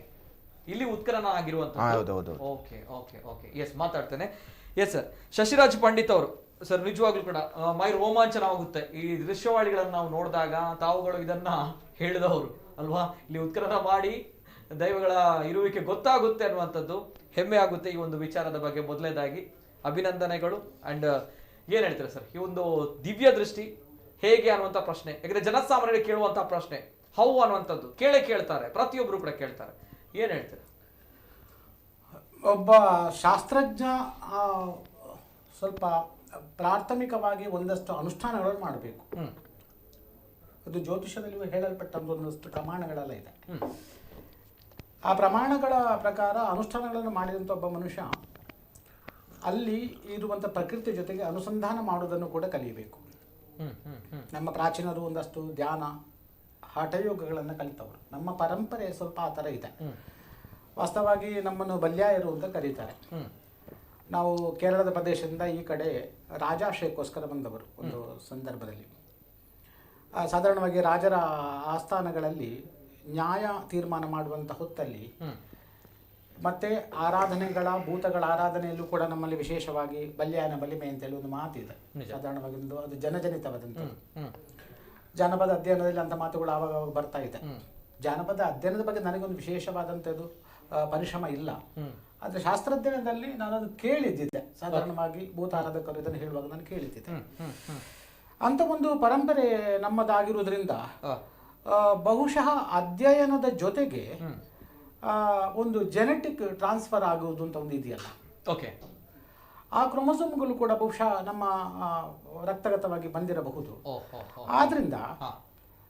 ಇಲ್ಲಿ ಉತ್ಖನನ ಆಗಿರುವಂತದ್ದು. ಓಕೆ ಓಕೆ ಓಕೆ, ಎಸ್, ಮಾತಾಡ್ತೇನೆ. ಎಸ್ ಸರ್, ಶಶಿರಾಜ್ ಪಂಡಿತ್ ಅವರು ಸರ್, ನಿಜವಾಗ್ಲೂ ಕೂಡ ಮೈ ರೋಮಾಂಚನವಾಗುತ್ತೆ ಈ ದೃಶ್ಯಾವಳಿಗಳನ್ನು ನಾವು ನೋಡಿದಾಗ. ತಾವುಗಳು ಇದನ್ನ ಹೇಳಿದವರು ಅಲ್ವಾ, ಇಲ್ಲಿ ಉತ್ಖನನ ಮಾಡಿ ದೈವಗಳ ಇರುವಿಕೆ ಗೊತ್ತಾಗುತ್ತೆ ಅನ್ನುವಂಥದ್ದು ಹೆಮ್ಮೆ ಆಗುತ್ತೆ. ಈ ಒಂದು ವಿಚಾರದ ಬಗ್ಗೆ ಮೊದಲನೇದಾಗಿ ಅಭಿನಂದನೆಗಳು. ಅಂಡ್ ಏನ್ ಹೇಳ್ತೀರಾ ಸರ್, ಈ ಒಂದು ದಿವ್ಯ ದೃಷ್ಟಿ ಹೇಗೆ ಅನ್ನುವಂಥ ಪ್ರಶ್ನೆ, ಯಾಕಂದ್ರೆ ಜನಸಾಮಾನ್ಯರಿಗೆ ಕೇಳುವಂತಹ ಪ್ರಶ್ನೆ ಹೌ ಅನ್ನುವಂಥದ್ದು ಕೇಳ್ತಾರೆ, ಪ್ರತಿಯೊಬ್ಬರು ಕೂಡ ಕೇಳ್ತಾರೆ. ಏನ್ ಹೇಳ್ತೀರಾ? ಒಬ್ಬ ಶಾಸ್ತ್ರಜ್ಞ ಸ್ವಲ್ಪ ಪ್ರಾಥಮಿಕವಾಗಿ ಒಂದಷ್ಟು ಅನುಷ್ಠಾನಗಳನ್ನು ಮಾಡಬೇಕು. ಅದು ಜ್ಯೋತಿಷದಲ್ಲಿ ಹೇಳಲ್ಪಟ್ಟ ಒಂದಷ್ಟು ಪ್ರಮಾಣಗಳೆಲ್ಲ ಇದೆ. ಆ ಪ್ರಮಾಣಗಳ ಪ್ರಕಾರ ಅನುಷ್ಠಾನಗಳನ್ನು ಮಾಡಿದಂಥ ಒಬ್ಬ ಮನುಷ್ಯ ಅಲ್ಲಿ ಇರುವಂಥ ಪ್ರಕೃತಿ ಜೊತೆಗೆ ಅನುಸಂಧಾನ ಮಾಡೋದನ್ನು ಕೂಡ ಕಲಿಯಬೇಕು. ನಮ್ಮ ಪ್ರಾಚೀನರು ಒಂದಷ್ಟು ಧ್ಯಾನ ಹಠಯೋಗಗಳನ್ನು ಕಲಿತವರು. ನಮ್ಮ ಪರಂಪರೆ ಸ್ವಲ್ಪ ಆ ಥರ ಇದೆ. ವಾಸ್ತವವಾಗಿ ನಮ್ಮನ್ನು ಬಲ್ಯಾಯರು ಅಂತ ಕರೀತಾರೆ. ನಾವು ಕೇರಳದ ಪ್ರದೇಶದಿಂದ ಈ ಕಡೆ ರಾಜಾಶ್ರಯಕ್ಕೋಸ್ಕರ ಬಂದವರು ಒಂದು ಸಂದರ್ಭದಲ್ಲಿ. ಸಾಧಾರಣವಾಗಿ ರಾಜರ ಆಸ್ಥಾನಗಳಲ್ಲಿ ನ್ಯಾಯ ತೀರ್ಮಾನ ಮಾಡುವಂಥ ಹೊತ್ತಲ್ಲಿ ಮತ್ತೆ ಆರಾಧನೆಗಳ ಭೂತಗಳ ಆರಾಧನೆಯಲ್ಲೂ ಕೂಡ ನಮ್ಮಲ್ಲಿ ವಿಶೇಷವಾಗಿ ಬಲ್ಯಾಯನ ಬಲಿಮೆ ಅಂತೇಳಿ ಒಂದು ಮಾತಿದೆ. ಸಾಧಾರಣವಾಗಿ ಒಂದು ಅದು ಜನಜನಿತವಾದಂಥದ್ದು. ಜಾನಪದ ಅಧ್ಯಯನದಲ್ಲಿ ಅಂಥ ಮಾತುಗಳು ಆವಾಗ ಬರ್ತಾ ಇದೆ. ಜಾನಪದ ಅಧ್ಯಯನದ ಬಗ್ಗೆ ನನಗೊಂದು ವಿಶೇಷವಾದಂಥದ್ದು ಪರಿಶ್ರಮ ಇಲ್ಲ. ಆದರೆ ಶಾಸ್ತ್ರಾಧ್ಯಯನದಲ್ಲಿ ನಾನು ಅದು ಕೇಳಿದ್ದಿದ್ದೆ. ಸಾಧಾರಣವಾಗಿ ಭೂತ ಆರಾಧಕರು ಇದನ್ನು ಹೇಳುವಾಗ ನಾನು ಕೇಳಿದ್ದಿದ್ದೆ. ಅಂತ ಒಂದು ಪರಂಪರೆ ನಮ್ಮದಾಗಿರುವುದರಿಂದ ಬಹುಶಃ ಅಧ್ಯಯನದ ಜೊತೆಗೆ ಒಂದು ಜೆನೆಟಿಕ್ ಟ್ರಾನ್ಸ್ಫರ್ ಆಗುವುದು ಅಂತ ಒಂದು ಇದೆಯಲ್ಲ, ಓಕೆ, ಆ ಕ್ರೋಮೋಸೋಮ್ಗಳು ಕೂಡ ಬಹುಶಃ ನಮ್ಮ ರಕ್ತಗತವಾಗಿ ಬಂದಿರಬಹುದು. ಆದ್ರಿಂದ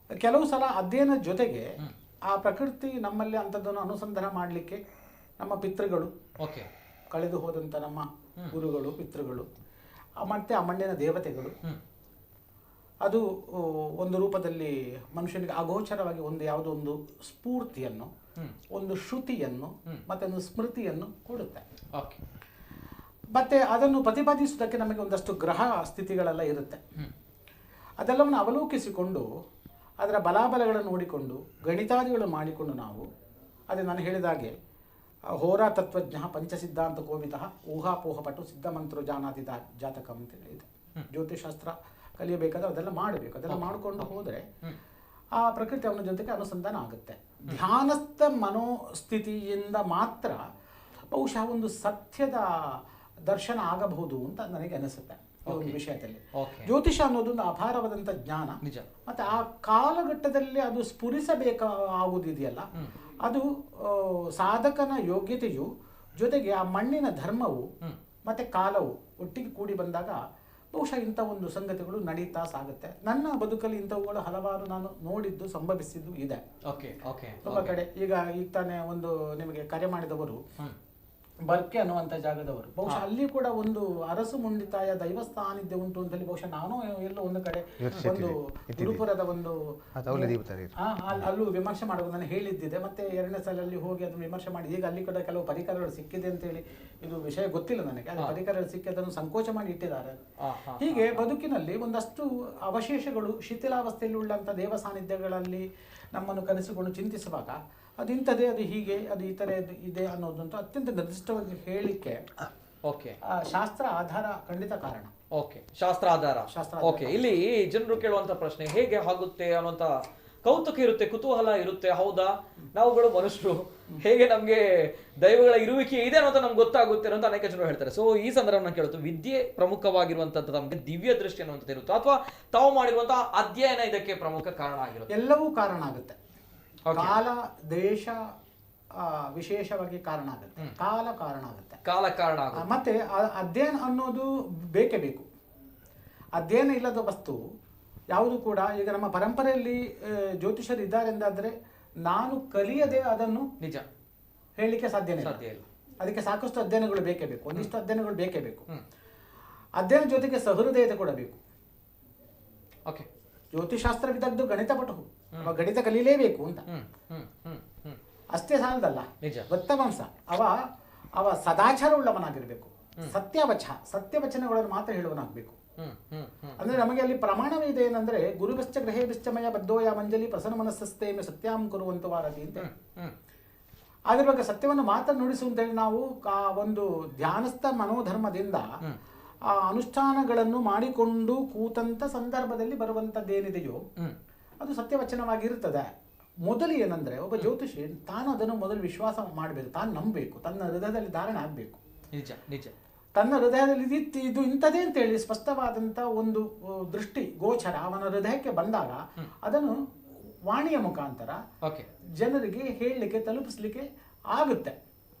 ಕೆಲವು ಸಲ ಅಧ್ಯಯನದ ಜೊತೆಗೆ ಆ ಪ್ರಕೃತಿ ನಮ್ಮಲ್ಲಿ ಅಂಥದ್ದನ್ನು ಅನುಸಂಧಾನ ಮಾಡಲಿಕ್ಕೆ ನಮ್ಮ ಪಿತೃಗಳು, ಕಳೆದು ಹೋದಂಥ ನಮ್ಮ ಗುರುಗಳು, ಪಿತೃಗಳು, ಮತ್ತೆ ಆ ಮಣ್ಣಿನ ದೇವತೆಗಳು, ಅದು ಒಂದು ರೂಪದಲ್ಲಿ ಮನುಷ್ಯನಿಗೆ ಅಗೋಚರವಾಗಿ ಒಂದು ಯಾವುದೋ ಒಂದು ಸ್ಫೂರ್ತಿಯನ್ನು, ಒಂದು ಶ್ರುತಿಯನ್ನು ಮತ್ತೆ ಒಂದು ಸ್ಮೃತಿಯನ್ನು ಕೊಡುತ್ತೆ. ಮತ್ತೆ ಅದನ್ನು ಪ್ರತಿಪಾದಿಸುವುದಕ್ಕೆ ನಮಗೆ ಒಂದಷ್ಟು ಗ್ರಹ ಸ್ಥಿತಿಗಳೆಲ್ಲ ಇರುತ್ತೆ. ಅದೆಲ್ಲವನ್ನು ಅವಲೋಕಿಸಿಕೊಂಡು ಅದರ ಬಲಾಬಲಗಳನ್ನು ನೋಡಿಕೊಂಡು ಗಣಿತಾದಿಗಳನ್ನು ಮಾಡಿಕೊಂಡು ನಾವು, ಅದೇ ನಾನು ಹೇಳಿದಾಗೆ ಹೋರಾ ತತ್ವಜ್ಞ ಪಂಚಸಿದ್ಧಾಂತ ಕೋವಿತಃ ಊಹಾಪೋಹಪಟು ಸಿದ್ಧಮಂತ್ರೋ ಜಾನಾತಿ ಜಾತಕಂ ಅಂತ ಇದೆ. ಜ್ಯೋತಿಷಾಸ್ತ್ರ ಕಲಿಯಬೇಕಾದ್ರೆ ಅದೆಲ್ಲ ಮಾಡಬೇಕು. ಅದೆಲ್ಲ ಮಾಡಿಕೊಂಡು ಹೋದರೆ ಆ ಪ್ರಕೃತಿ ಅವನ ಜೊತೆಗೆ ಅನುಸಂಧಾನ ಆಗುತ್ತೆ. ಧ್ಯಾನಸ್ಥ ಮನೋಸ್ಥಿತಿಯಿಂದ ಮಾತ್ರ ಬಹುಶಃ ಒಂದು ಸತ್ಯದ ದರ್ಶನ ಆಗಬಹುದು ಅಂತ ನನಗೆ ಅನಿಸುತ್ತೆ ಈ ಒಂದು ವಿಷಯದಲ್ಲಿ. ಜ್ಯೋತಿಷ ಅನ್ನೋದೊಂದು ಅಪಾರವಾದಂಥ ಜ್ಞಾನ. ಮತ್ತೆ ಆ ಕಾಲಘಟ್ಟದಲ್ಲಿ ಅದು ಸ್ಫುರಿಸಬೇಕಾಗುವುದಿದೆಯಲ್ಲ, ಅದು ಸಾಧಕನ ಯೋಗ್ಯತೆಯು ಜೊತೆಗೆ ಆ ಮಣ್ಣಿನ ಧರ್ಮವು ಮತ್ತೆ ಕಾಲವು ಒಟ್ಟಿಗೆ ಕೂಡಿ ಬಂದಾಗ ಬಹುಶಃ ಇಂಥ ಒಂದು ಸಂಗತಿಗಳು ನಡೀತಾ ಸಾಗುತ್ತೆ. ನನ್ನ ಬದುಕಲ್ಲಿ ಇಂಥವುಗಳು ಹಲವಾರು ನಾನು ನೋಡಿದ್ದು, ಸಂಭವಿಸಿದ್ದು ಇದೆ ತುಂಬ ಕಡೆ. ಈಗ ತಾನೇ ಒಂದು ನಿಮಗೆ ಕರೆ ಮಾಡಿದವರು ಬರ್ಕೆ ಅನ್ನುವಂಥ ಜಾಗದವರು, ಬಹುಶಃ ಅಲ್ಲಿ ಕೂಡ ಒಂದು ಅರಸು ಮುಂಡಿತಾಯ ದೈವಸ್ಥಾನಿದ್ಯ ಉಂಟು ಅಂತೇಳಿ ಬಹುಶಃ ನಾನು ಎಲ್ಲೋ ಒಂದು ಕಡೆ ಒಂದು ಗುರುಪುರದ ಒಂದು ಅಲ್ಲೂ ವಿಮರ್ಶೆ ಮಾಡುವುದು ನಾನು ಹೇಳಿದ್ದಿದೆ. ಮತ್ತೆ ಎರಡನೇ ಸಲಲ್ಲಿ ಹೋಗಿ ಅದನ್ನು ವಿಮರ್ಶೆ ಮಾಡಿ ಈಗ ಅಲ್ಲಿ ಕೂಡ ಕೆಲವು ಪರಿಕರಗಳು ಸಿಕ್ಕಿದೆ ಅಂತೇಳಿ, ಇದು ವಿಷಯ ಗೊತ್ತಿಲ್ಲ ನನಗೆ, ಅದು ಪರಿಕರಗಳು ಸಿಕ್ಕಿ ಅದನ್ನು ಸಂಕೋಚ ಮಾಡಿ ಇಟ್ಟಿದ್ದಾರೆ. ಹೀಗೆ ಬದುಕಿನಲ್ಲಿ ಒಂದಷ್ಟು ಅವಶೇಷಗಳು ಶಿಥಿಲಾವಸ್ಥೆಯಲ್ಲಿ ಉಳ್ಳಂಥ ದೇವ ಸಾನ್ನಿಧ್ಯಗಳಲ್ಲಿ ನಮ್ಮನ್ನು ಕರೆಸಿಕೊಂಡು ಚಿಂತಿಸುವಾಗ ಅದು ಇಂಥದೇ, ಅದು ಹೀಗೆ, ಅದು ಈ ಥರ ಇದೆ ಅನ್ನೋದಂತೂ ಅತ್ಯಂತ ನಿರ್ದಿಷ್ಟವಾಗಿ ಹೇಳಲಿಕ್ಕೆ ಶಾಸ್ತ್ರ ಆಧಾರ ಖಂಡಿತ ಕಾರಣ. ಶಾಸ್ತ್ರ ಆಧಾರ. ಇಲ್ಲಿ ಜನರು ಕೇಳುವಂತ ಪ್ರಶ್ನೆ ಹೇಗೆ ಆಗುತ್ತೆ ಅನ್ನುವಂತ ಕೌತುಕ ಇರುತ್ತೆ, ಕುತೂಹಲ ಇರುತ್ತೆ. ಹೌದಾ, ನಾವುಗಳು ಮನುಷ್ಯರು, ಹೇಗೆ ನಮ್ಗೆ ದೈವಗಳ ಇರುವಿಕೆ ಇದೆ ಅನ್ನೋದು ನಮ್ಗೆ ಗೊತ್ತಾಗುತ್ತೆ ಅಂತ ಅನೇಕ ಜನರು ಹೇಳ್ತಾರೆ. ಸೊ ಈ ಸಂದರ್ಭ ನಾನು ಕೇಳುತ್ತೆ, ವಿದ್ಯೆ ಪ್ರಮುಖವಾಗಿರುವಂತದ್ದು ನಮ್ಗೆ ದಿವ್ಯ ದೃಷ್ಟಿ ಅನ್ನುವಂಥದ್ದು ಇರುತ್ತೆ, ಅಥವಾ ತಾವು ಮಾಡಿರುವಂತಹ ಅಧ್ಯಯನ ಇದಕ್ಕೆ ಪ್ರಮುಖ ಕಾರಣ ಆಗಿರುತ್ತೆ? ಎಲ್ಲವೂ ಕಾರಣ ಆಗುತ್ತೆ. ಕಾಲ ದೇಶ ವಿಶೇಷವಾಗಿ ಕಾರಣ ಆಗುತ್ತೆ, ಕಾಲ ಕಾರಣ ಆಗುತ್ತೆ, ಕಾಲ ಕಾರಣ ಆಗುತ್ತೆ. ಮತ್ತೆ ಅಧ್ಯಯನ ಅನ್ನೋದು ಬೇಕೇ ಬೇಕು. ಅಧ್ಯಯನ ಇಲ್ಲದ ವಸ್ತು ಯಾವುದು ಕೂಡ, ಈಗ ನಮ್ಮ ಪರಂಪರೆಯಲ್ಲಿ ಜ್ಯೋತಿಷರು ಇದ್ದಾರೆ ಎಂದಾದ್ರೆ ನಾನು ಕಲಿಯದೆ ಅದನ್ನು ನಿಜ ಹೇಳಲಿಕ್ಕೆ ಸಾಧ್ಯನೇ ಇಲ್ಲ. ಅದಕ್ಕೆ ಸಾಕಷ್ಟು ಅಧ್ಯಯನಗಳು ಬೇಕೇ ಬೇಕು, ಒಂದಿಷ್ಟು ಅಧ್ಯಯನಗಳು ಬೇಕೇ ಬೇಕು. ಅಧ್ಯಯನ ಜೊತೆಗೆ ಸಹೃದಯತೆ ಕೂಡ ಬೇಕು. ಜ್ಯೋತಿಷಾಸ್ತ್ರವಿದ್ದದ್ದು ಗಣಿತ ಪಟು, ಗಣಿತ ಕಲೀಲೇಬೇಕು ಅಂತ ಅಷ್ಟೇ ಸಾಲದಲ್ಲ, ವೃತ್ತವಂಶ ಅವ ಸದಾಚಾರ ಉಳ್ಳವನಾಗಿರ್ಬೇಕು, ಸತ್ಯವಚನಗಳನ್ನು ಮಾತ್ರ ಹೇಳುವನಾಗಬೇಕು. ಅಂದ್ರೆ ನಮಗೆ ಅಲ್ಲಿ ಪ್ರಮಾಣವಿದೆ ಏನಂದ್ರೆ ಗುರುವಿಶ್ಚ ಗ್ರಹೇಭಿಶ್ಚಮಯ ಬದ್ದೋಯ ಮಂಜಲಿ ಪ್ರಸನ್ನ ಮನಸ್ಸಸ್ತೇಮೆ ಸತ್ಯಾಂ ಕುರುವಂತ ವಾರತಿ ಅಂತ. ಅದ್ರ ಬಗ್ಗೆ ಸತ್ಯವನ್ನು ಮಾತ್ರ ನುಡಿಸು ಅಂತೇಳಿ ನಾವು ಒಂದು ಧ್ಯಾನಸ್ಥ ಮನೋಧರ್ಮದಿಂದ ಆ ಅನುಷ್ಠಾನಗಳನ್ನು ಮಾಡಿಕೊಂಡು ಕೂತಂತ ಸಂದರ್ಭದಲ್ಲಿ ಬರುವಂತದ್ದೇನಿದೆಯೋ ಅದು ಸತ್ಯವಚನವಾಗಿರ್ತದೆ. ಮೊದಲು ಏನಂದ್ರೆ ಒಬ್ಬ ಜ್ಯೋತಿಷಿ ತಾನು ಅದನ್ನು ಮೊದಲು ವಿಶ್ವಾಸ ಮಾಡಬೇಕು, ತಾನು ನಂಬಬೇಕು, ತನ್ನ ಹೃದಯದಲ್ಲಿ ಧಾರಣೆ ಆಗಬೇಕು. ತನ್ನ ಹೃದಯದಲ್ಲಿ ಇದು ಇಂಥದೇ ಅಂತೇಳಿ ಸ್ಪಷ್ಟವಾದಂಥ ಒಂದು ದೃಷ್ಟಿ ಗೋಚರ ಅವನ ಹೃದಯಕ್ಕೆ ಬಂದಾಗ ಅದನ್ನು ವಾಣಿಯ ಮುಖಾಂತರ ಜನರಿಗೆ ಹೇಳಲಿಕ್ಕೆ ತಲುಪಿಸ್ಲಿಕ್ಕೆ ಆಗುತ್ತೆ.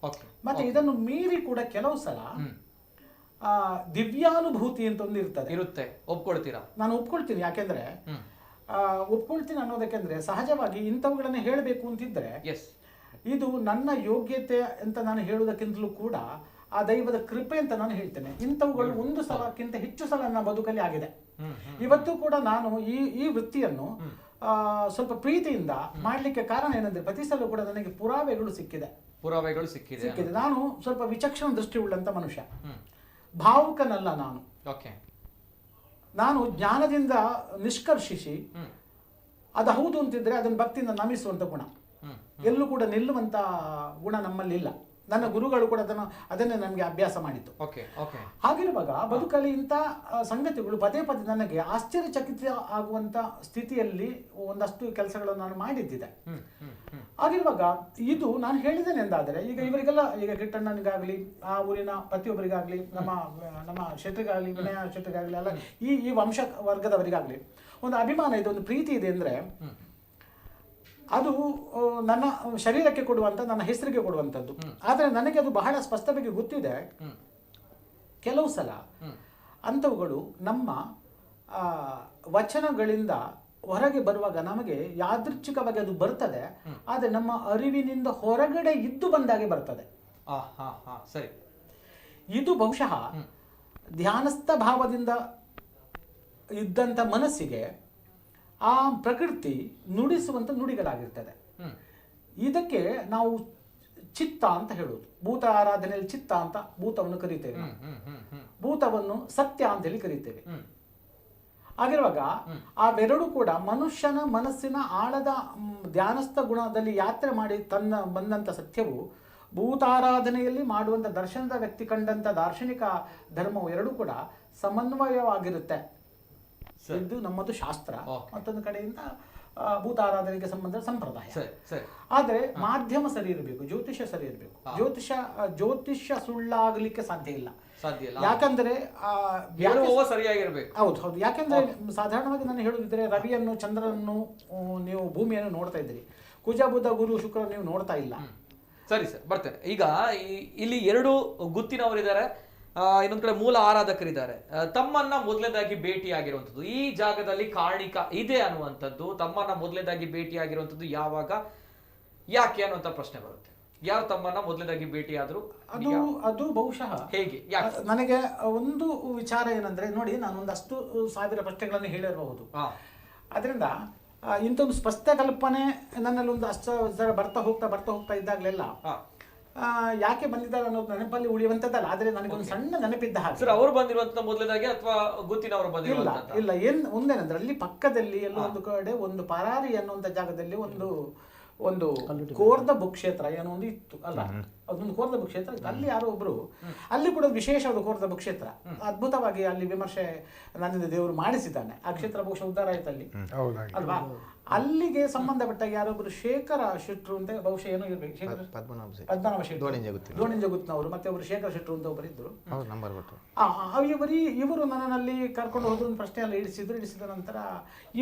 ಮತ್ತೆ ಇದನ್ನು ಮೀರಿ ಕೂಡ ಕೆಲವು ಸಲ ದಿವ್ಯಾನುಭೂತಿ ಅಂತ ಒಂದು ಇರುತ್ತೆ. ಒಪ್ಕೊಳ್ತೀರಾ? ನಾನು ಒಪ್ಕೊಳ್ತೀನಿ. ಯಾಕೆಂದ್ರೆ ಒಪ್ಕೊಳ್ತೀನಿ ಅನ್ನೋದಕ್ಕೆಂದ್ರೆ ಸಹಜವಾಗಿ ಇಂಥವುಗಳನ್ನ ಹೇಳಬೇಕು ಅಂತಿದ್ರೆ ಇದು ನನ್ನ ಯೋಗ್ಯತೆ ಅಂತ ನಾನು ಹೇಳುವುದಕ್ಕಿಂತಲೂ ಕೂಡ ಆ ದೈವದ ಕೃಪೆ ಅಂತ ನಾನು ಹೇಳ್ತೇನೆ. ಇಂಥವುಗಳು ಒಂದು ಸಲಕ್ಕಿಂತ ಹೆಚ್ಚು ಸಲ ನನ್ನ ಬದುಕಲ್ಲಿ ಆಗಿದೆ. ಇವತ್ತು ಕೂಡ ನಾನು ಈ ವೃತ್ತಿಯನ್ನು ಸ್ವಲ್ಪ ಪ್ರೀತಿಯಿಂದ ಮಾಡಲಿಕ್ಕೆ ಕಾರಣ ಏನಂದ್ರೆ ಪ್ರತಿ ಸಲ ಕೂಡ ನನಗೆ ಪುರಾವೆಗಳು ಸಿಕ್ಕಿದೆ. ನಾನು ಸ್ವಲ್ಪ ವಿಚಕ್ಷಣ ದೃಷ್ಟಿ ಉಳ್ಳಂತ ಮನುಷ್ಯ, ಭಾವುಕನಲ್ಲ ನಾನು. ನಾನು ಜ್ಞಾನದಿಂದ ನಿಷ್ಕರ್ಷಿಸಿ ಅದು ಹೌದು ಅಂತಿದ್ರೆ ಅದನ್ನು ಭಕ್ತಿಯಿಂದ ನಮಿಸುವಂತ ಗುಣ, ಎಲ್ಲೂ ಕೂಡ ನಿಲ್ಲುವಂತ ಗುಣ ನಮ್ಮಲ್ಲಿ ಇಲ್ಲ. ನನ್ನ ಗುರುಗಳು ಕೂಡ ಅದನ್ನೇ ನಮಗೆ ಅಭ್ಯಾಸ ಮಾಡಿತ್ತು. ಹಾಗಿರುವಾಗ ಬದುಕಲ್ಲಿ ಇಂಥ ಸಂಗತಿಗಳು ಪದೇ ಪದೇ ನನಗೆ ಆಶ್ಚರ್ಯಚಕಿತ ಆಗುವಂತ ಸ್ಥಿತಿಯಲ್ಲಿ ಒಂದಷ್ಟು ಕೆಲಸಗಳನ್ನು ನಾನು ಮಾಡಿದ್ದಿದೆ. ಹಾಗಿರುವಾಗ ಇದು ನಾನು ಹೇಳಿದ್ದೇನೆ ಎಂದಾದರೆ, ಈಗ ಇವರಿಗೆಲ್ಲ, ಈಗ ಕಿಟ್ಟಣ್ಣನಿಗಾಗಲಿ ಆ ಊರಿನ ಪ್ರತಿಯೊಬ್ಬರಿಗಾಗಲಿ, ನಮ್ಮ ಶೆಟ್ಟರಿಗಾಗಲಿ, ವಿನಯ ಶೆಟ್ಟರಿಗಾಗಲಿ, ಅಲ್ಲ ಈ ವಂಶ ವರ್ಗದವರಿಗಾಗಲಿ ಒಂದು ಅಭಿಮಾನ ಇದೆ, ಒಂದು ಪ್ರೀತಿ ಇದೆ ಅಂದರೆ ಅದು ನನ್ನ ಶರೀರಕ್ಕೆ ಕೊಡುವಂತ, ನನ್ನ ಹೆಸರಿಗೆ ಕೊಡುವಂಥದ್ದು. ಆದರೆ ನನಗೆ ಅದು ಬಹಳ ಸ್ಪಷ್ಟವಾಗಿ ಗೊತ್ತಿದೆ, ಕೆಲವು ಸಲ ಅಂಥವುಗಳು ನಮ್ಮ ವಚನಗಳಿಂದ ಹೊರಗೆ ಬರುವಾಗ ನಮಗೆ ಯಾದೃಚ್ಛಿಕವಾಗಿ ಅದು ಬರ್ತದೆ, ಆದರೆ ನಮ್ಮ ಅರಿವಿನಿಂದ ಹೊರಗಡೆ ಇದ್ದು ಬಂದಾಗೆ ಬರ್ತದೆ. ಸರಿ, ಇದು ಬಹುಶಃ ಧ್ಯಾನಸ್ಥ ಭಾವದಿಂದ ಇದ್ದಂಥ ಮನಸ್ಸಿಗೆ ಆ ಪ್ರಕೃತಿ ನುಡಿಸುವಂತ ನುಡಿಗಳಾಗಿರ್ತದೆ. ಇದಕ್ಕೆ ನಾವು ಚಿತ್ತ ಅಂತ ಹೇಳುವುದು. ಭೂತ ಆರಾಧನೆಯಲ್ಲಿ ಚಿತ್ತ ಅಂತ ಭೂತವನ್ನು ಕರೀತೇವೆ, ಭೂತವನ್ನು ಸತ್ಯ ಅಂತ ಹೇಳಿ ಕರೀತೇವೆ. ಆಗಿರುವಾಗ ಅವೆರಡು ಕೂಡ ಮನುಷ್ಯನ ಮನಸ್ಸಿನ ಆಳದ ಧ್ಯಾನಸ್ಥ ಗುಣದಲ್ಲಿ ಯಾತ್ರೆ ಮಾಡಿ ಬಂದಂತ ಸತ್ಯವು ಭೂತಾರಾಧನೆಯಲ್ಲಿ ಮಾಡುವಂತ ದರ್ಶನದ ವ್ಯಕ್ತಿ ಕಂಡಂತ ದಾರ್ಶನಿಕ ಧರ್ಮವು ಎರಡೂ ಕೂಡ ಸಮನ್ವಯವಾಗಿರುತ್ತೆ. ಇದು ನಮ್ಮದು ಶಾಸ್ತ್ರ, ಮತ್ತೊಂದು ಕಡೆಯಿಂದ ಭೂತಾರಾಧನೆಗೆ ಸಂಬಂಧ ಸಂಪ್ರದಾಯ. ಆದರೆ ಮಾಧ್ಯಮ ಸರಿ ಇರಬೇಕು, ಜ್ಯೋತಿಷ್ಯ ಸರಿ ಇರಬೇಕು. ಜ್ಯೋತಿಷ್ಯ ಸುಳ್ಳಾಗಲಿಕ್ಕೆ ಸಾಧ್ಯ ಇಲ್ಲ. ಯಾಕಂದ್ರೆ ಸರಿಯಾಗಿರ್ಬೇಕು. ಹೌದು. ಯಾಕೆಂದ್ರೆ ಸಾಧಾರಣವಾಗಿ ನಾನು ಹೇಳುದಿದ್ರೆ, ರವಿಯನ್ನು, ಚಂದ್ರನನ್ನು ನೀವು ಭೂಮಿಯನ್ನು ನೋಡ್ತಾ ಇದ್ದೀರಿ, ಕುಜ ಬುಧ ಗುರು ಶುಕ್ರ ನೀವು ನೋಡ್ತಾ ಇಲ್ಲ. ಸರಿ ಸರ್, ಬರ್ತೇನೆ. ಈಗ ಇಲ್ಲಿ ಎರಡು ಗುತ್ತಿನವರಿದ್ದಾರೆ, ಇನ್ನೊಂದ್ ಕಡೆ ಮೂಲ ಆರಾಧಕರಿದ್ದಾರೆ. ತಮ್ಮನ್ನ ಮೊದಲನೇದಾಗಿ ಭೇಟಿಯಾಗಿರುವಂಥದ್ದು ಈ ಜಾಗದಲ್ಲಿ ಕಾರಣಿಕ ಇದೆ ಅನ್ನುವಂಥದ್ದು, ತಮ್ಮನ್ನ ಮೊದಲನೇದಾಗಿ ಭೇಟಿಯಾಗಿರುವಂಥದ್ದು ಯಾವಾಗ, ಯಾಕೆ ಅನ್ನುವಂಥ ಪ್ರಶ್ನೆ ಬರುತ್ತೆ. ಯಾರು ತಮ್ಮನ್ನ ಮೊದಲನೇದಾಗಿ ಭೇಟಿಯಾದ್ರು, ಅದು ಬಹುಶಃ ಹೇಗೆ, ನನಗೆ ಒಂದು ವಿಚಾರ ಏನಂದ್ರೆ, ನೋಡಿ, ನಾನು ಒಂದಷ್ಟು ಸಾವಿರ ಪ್ರಶ್ನೆಗಳನ್ನು ಹೇಳಿರಬಹುದು. ಅದರಿಂದ ಇಂಥೊಂದು ಸ್ಪಷ್ಟ ಕಲ್ಪನೆ ನನ್ನಲ್ಲಿ ಒಂದು ಅಷ್ಟು ಬರ್ತಾ ಹೋಗ್ತಾ ಇದ್ದಾಗಲೆಲ್ಲ ಯಾಕೆ ಬಂದಿದ್ದಾರೆ ಅನ್ನೋದು ನೆನಪಲ್ಲಿ ಉಳಿಯುವಂತದ್ದಲ್ಲ. ಆದ್ರೆ ನನಗೊಂದು ಸಣ್ಣ ನೆನಪಿದ್ದ ಹಾಗೆ. ಸರ್, ಅವರು ಬಂದಿರುವಂತ ಮೊದಲನೇದಾಗಿ ಅಥವಾ ಗುತ್ತಿನವರು ಬಂದಿರುವಂತ? ಇಲ್ಲ, ಒಂದೇನಂದ್ರೆ ಅಲ್ಲಿ ಪಕ್ಕದಲ್ಲಿ ಎಲ್ಲೋ ಒಂದು ಕಡೆ ಒಂದು ಪರಾರಿ ಅನ್ನುವಂತ ಜಾಗದಲ್ಲಿ ಒಂದು ಕೋರ್ದ ಭೂಕ್ಷೇತ್ರ ಏನೋ ಒಂದು ಇತ್ತು ಅಲ್ಲ, ಅದೊಂದು ಕೋರ್ದ ಭೂಕ್ಷೇತ್ರ ಇತ್ತು. ಅಲ್ಲಿ ಯಾರೋ ಒಬ್ರು, ಅಲ್ಲಿ ಕೂಡ ವಿಶೇಷವಾದ ಕೋರ್ದ ಭೂಕ್ಷೇತ್ರ, ಅದ್ಭುತವಾಗಿ ಅಲ್ಲಿ ವಿಮರ್ಶೆ ನನ್ನಿಂದ ದೇವರು ಮಾಡಿಸಿದ್ದಾನೆ. ಆ ಕ್ಷೇತ್ರ ಬಹುಶಃ ಉದ್ಧಾರ ಆಯ್ತು ಅಲ್ಲಿ ಅಲ್ವಾ. ಅಲ್ಲಿಗೆ ಸಂಬಂಧಪಟ್ಟ ಯಾರೊಬ್ರು ಶೇಖರ ಶೆಟ್ರು ಅಂತ ಬಹುಶಃ ಏನೋ ಇರ್ಬೇಕು, ಪದ್ಮನಾಭ ಶೆಟ್ರು, ದೋಣಿಂಜ ಗುತ್ತಿನವರು, ಮತ್ತೆ ಒಬ್ರು ಶೇಖರ ಶೆಟ್ರು ಅಂತ ಒಬ್ಬರು ಇದ್ರು. ಇವರು ನನ್ನಲ್ಲಿ ಕರ್ಕೊಂಡು ಹೋದ್ರು, ಒಂದು ಪ್ರಶ್ನೆ ಎಲ್ಲ ಇಡಿಸಿದ ನಂತರ